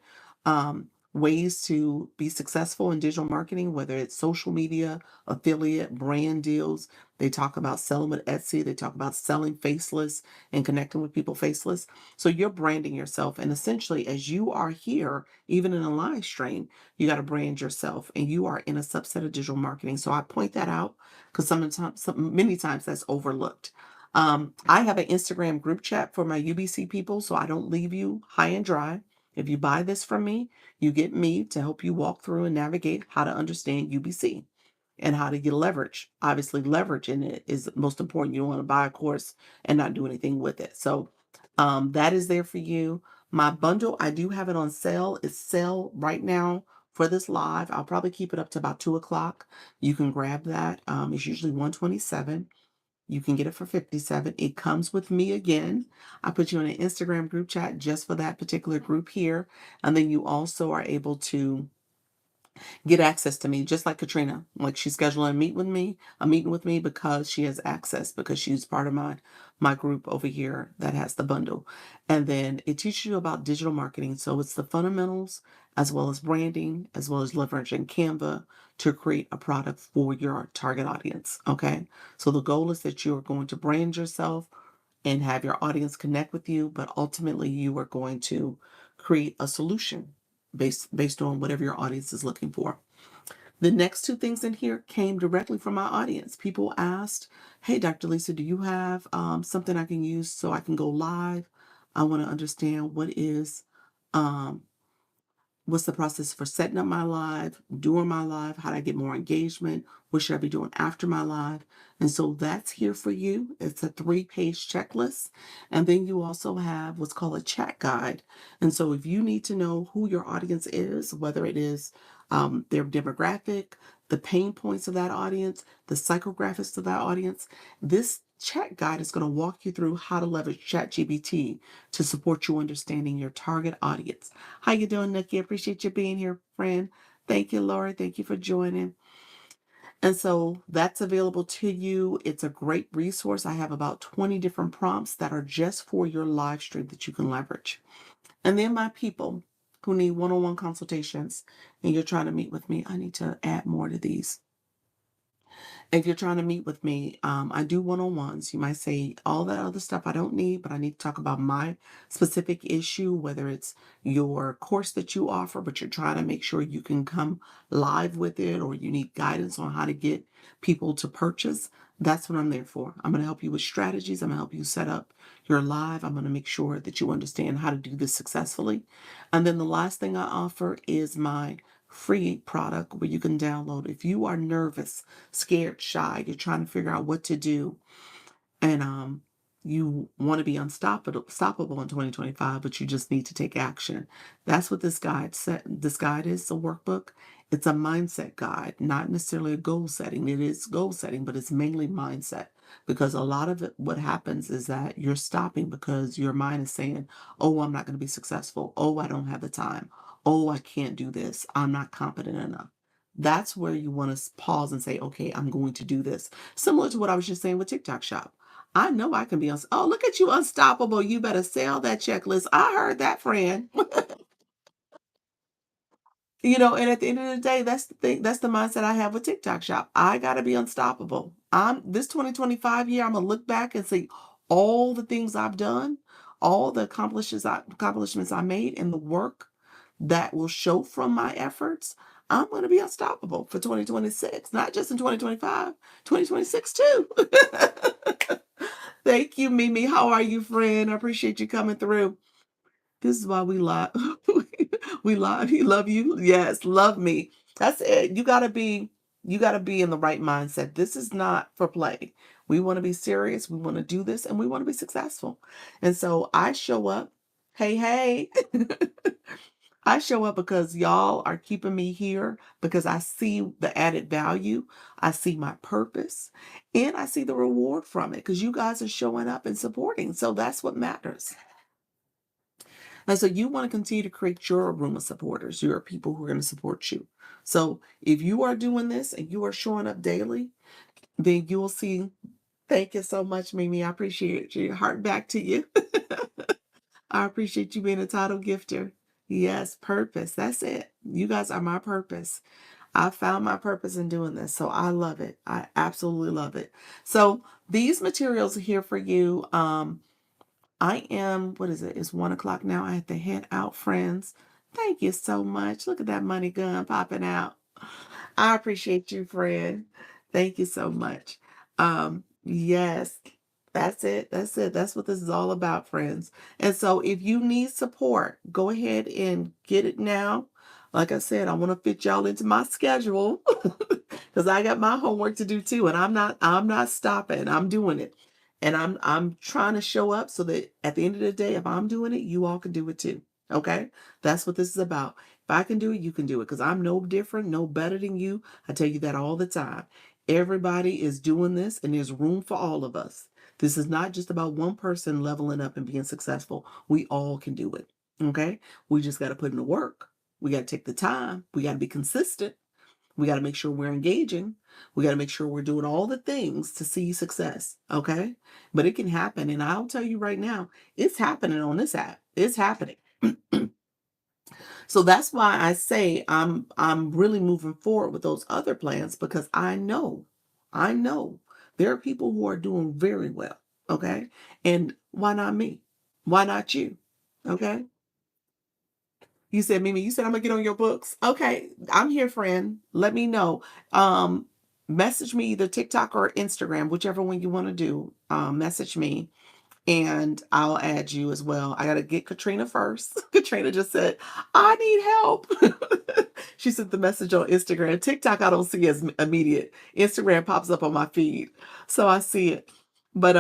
ways to be successful in digital marketing, whether it's social media, affiliate, brand deals. They talk about selling with Etsy. They talk about selling faceless and connecting with people faceless. So you're branding yourself. And essentially, as you are here, even in a live stream, you got to brand yourself and you are in a subset of digital marketing. So I point that out because many times that's overlooked. I have an Instagram group chat for my UBC people, so I don't leave you high and dry. If you buy this from me, you get me to help you walk through and navigate how to understand UBC. and how to get leverage. Obviously, leverage in it is most important. You don't want to buy a course and not do anything with it. So that is there for you. My bundle, I do have it on sale. It's sale right now for this live. I'll probably keep it up to about 2 o'clock. You can grab that. It's usually 127. You can get it for 57. It comes with me again. I put you in an Instagram group chat just for that particular group here. And then you also are able to get access to me, just like Katrina. Like she's scheduling a meeting with me because she has access, because she's part of my group over here that has the bundle. And then it teaches you about digital marketing. So it's the fundamentals as well as branding, as well as leveraging Canva to create a product for your target audience. Okay. So the goal is that you're going to brand yourself and have your audience connect with you, but ultimately you are going to create a solution based on whatever your audience is looking for. The next two things in here came directly from my audience. People asked, "Hey, Dr. Lisa, do you have something I can use so I can go live? I want to understand um, what's the process for setting up my live, doing my live, how do I get more engagement, what should I be doing after my live?" And so that's here for you. It's a 3-page checklist. And then you also have what's called a chat guide. And so if you need to know who your audience is, whether it is their demographic, the pain points of that audience, the psychographics of that audience, this chat guide is going to walk you through how to leverage ChatGPT to support you understanding your target audience. How you doing, Nikki? Appreciate you being here, friend. Thank you, Lori. Thank you for joining. And so that's available to you. It's a great resource. I have about 20 different prompts that are just for your live stream that you can leverage. And then my people who need one-on-one consultations and you're trying to meet with me, I need to add more to these. If you're trying to meet with me, I do one-on-ones. You might say all that other stuff I don't need, but I need to talk about my specific issue, whether it's your course that you offer, but you're trying to make sure you can come live with it, or you need guidance on how to get people to purchase. That's what I'm there for. I'm going to help you with strategies. I'm going to help you set up your live. I'm going to make sure that you understand how to do this successfully. And then the last thing I offer is my free product where you can download. If you are nervous, scared, shy, you're trying to figure out what to do, and you want to be unstoppable in 2025, but you just need to take action. That's what this guide is a workbook. It's a mindset guide, not necessarily a goal setting. It is goal setting, but it's mainly mindset, because a lot of it, what happens is that you're stopping because your mind is saying, "Oh, I'm not going to be successful. Oh, I don't have the time. Oh, I can't do this. I'm not competent enough." That's where you want to pause and say, "Okay, I'm going to do this." Similar to what I was just saying with TikTok Shop. I know I can be oh, look at you, unstoppable. You better sell that checklist. I heard that, friend. And at the end of the day, that's the thing. That's the mindset I have with TikTok Shop. I gotta be unstoppable. I'm this 2025 year, I'm gonna look back and see all the things I've done, all the accomplishments I made, and the work that will show from my efforts. I'm gonna be unstoppable for 2026, not just in 2025, 2026 too. Thank you, Mimi. How are you, friend? I appreciate you coming through. This is why we love. We love you. Love you. Yes, love me. That's it. You gotta be in the right mindset. This is not for play. We want to be serious. We want to do this, and we want to be successful. And so I show up. Hey, hey. I show up because y'all are keeping me here, because I see the added value. I see my purpose, and I see the reward from it, because you guys are showing up and supporting. So that's what matters. And so you want to continue to create your room of supporters, your people who are going to support you. So if you are doing this and you are showing up daily, then you will see. Thank you so much, Mimi. I appreciate you. Heart back to you. I appreciate you being a title gifter. Yes, purpose. That's it. You guys are my purpose. I found my purpose in doing this. So I love it. I absolutely love it. So these materials are here for you. What is it? It's 1 o'clock now. I have to head out, friends. Thank you so much. Look at that money gun popping out. I appreciate you, friend. Thank you so much. Yes, that's it. That's it. That's what this is all about, friends. And so if you need support, go ahead and get it now. Like I said, I want to fit y'all into my schedule because I got my homework to do too, and I'm not stopping. I'm doing it, and I'm trying to show up so that at the end of the day, if I'm doing it, you all can do it too. Okay, that's what this is about. If I can do it, you can do it because I'm no different, no better than you. I tell you that all the time. Everybody is doing this, and there's room for all of us. This is not just about one person leveling up and being successful. We all can do it. Okay, we just got to put in the work. We got to take the time. We got to be consistent. We got to make sure we're engaging. We got to make sure we're doing all the things to see success. Okay. But it can happen. And I'll tell you right now, it's happening on this app. It's happening. So that's why I say I'm really moving forward with those other plans because I know there are people who are doing very well. Okay. And why not me? Why not you? Okay. You said, Mimi, you said I'm gonna get on your books. Okay, I'm here, friend. Let me know. Um, Message me either TikTok or Instagram, whichever one you want to do. Message me and I'll add you as well. I gotta get Katrina first. Katrina just said, I need help. She sent the message on Instagram. TikTok, I don't see as immediate. Instagram pops up on my feed. So I see it. But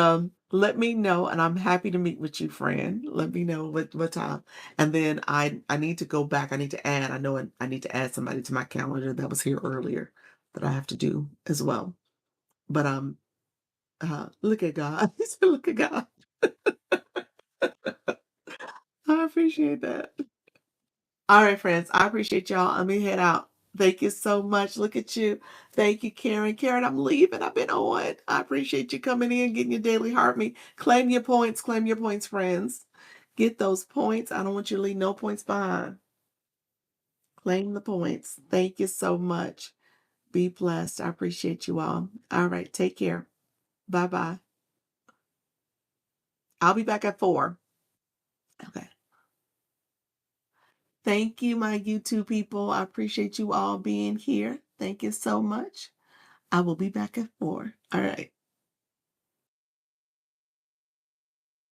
let me know, and I'm happy to meet with you, friend. Let me know what time. And then I need to go back. I need to add, I know I need to add somebody to my calendar that was here earlier that I have to do as well. But look at God. Look at God. I appreciate that. All right, friends. I appreciate y'all. I'm gonna head out. Thank you so much. Look at you. Thank you, Karen. Karen, I'm leaving. I've been on. I appreciate you coming in, getting your daily heart me. Claim your points. Claim your points, friends. Get those points. I don't want you to leave no points behind. Claim the points. Thank you so much. Be blessed. I appreciate you all. All right. Take care. Bye bye. I'll be back at 4. Okay. Thank you, my YouTube people. I appreciate you all being here. Thank you so much. I will be back at 4. All right.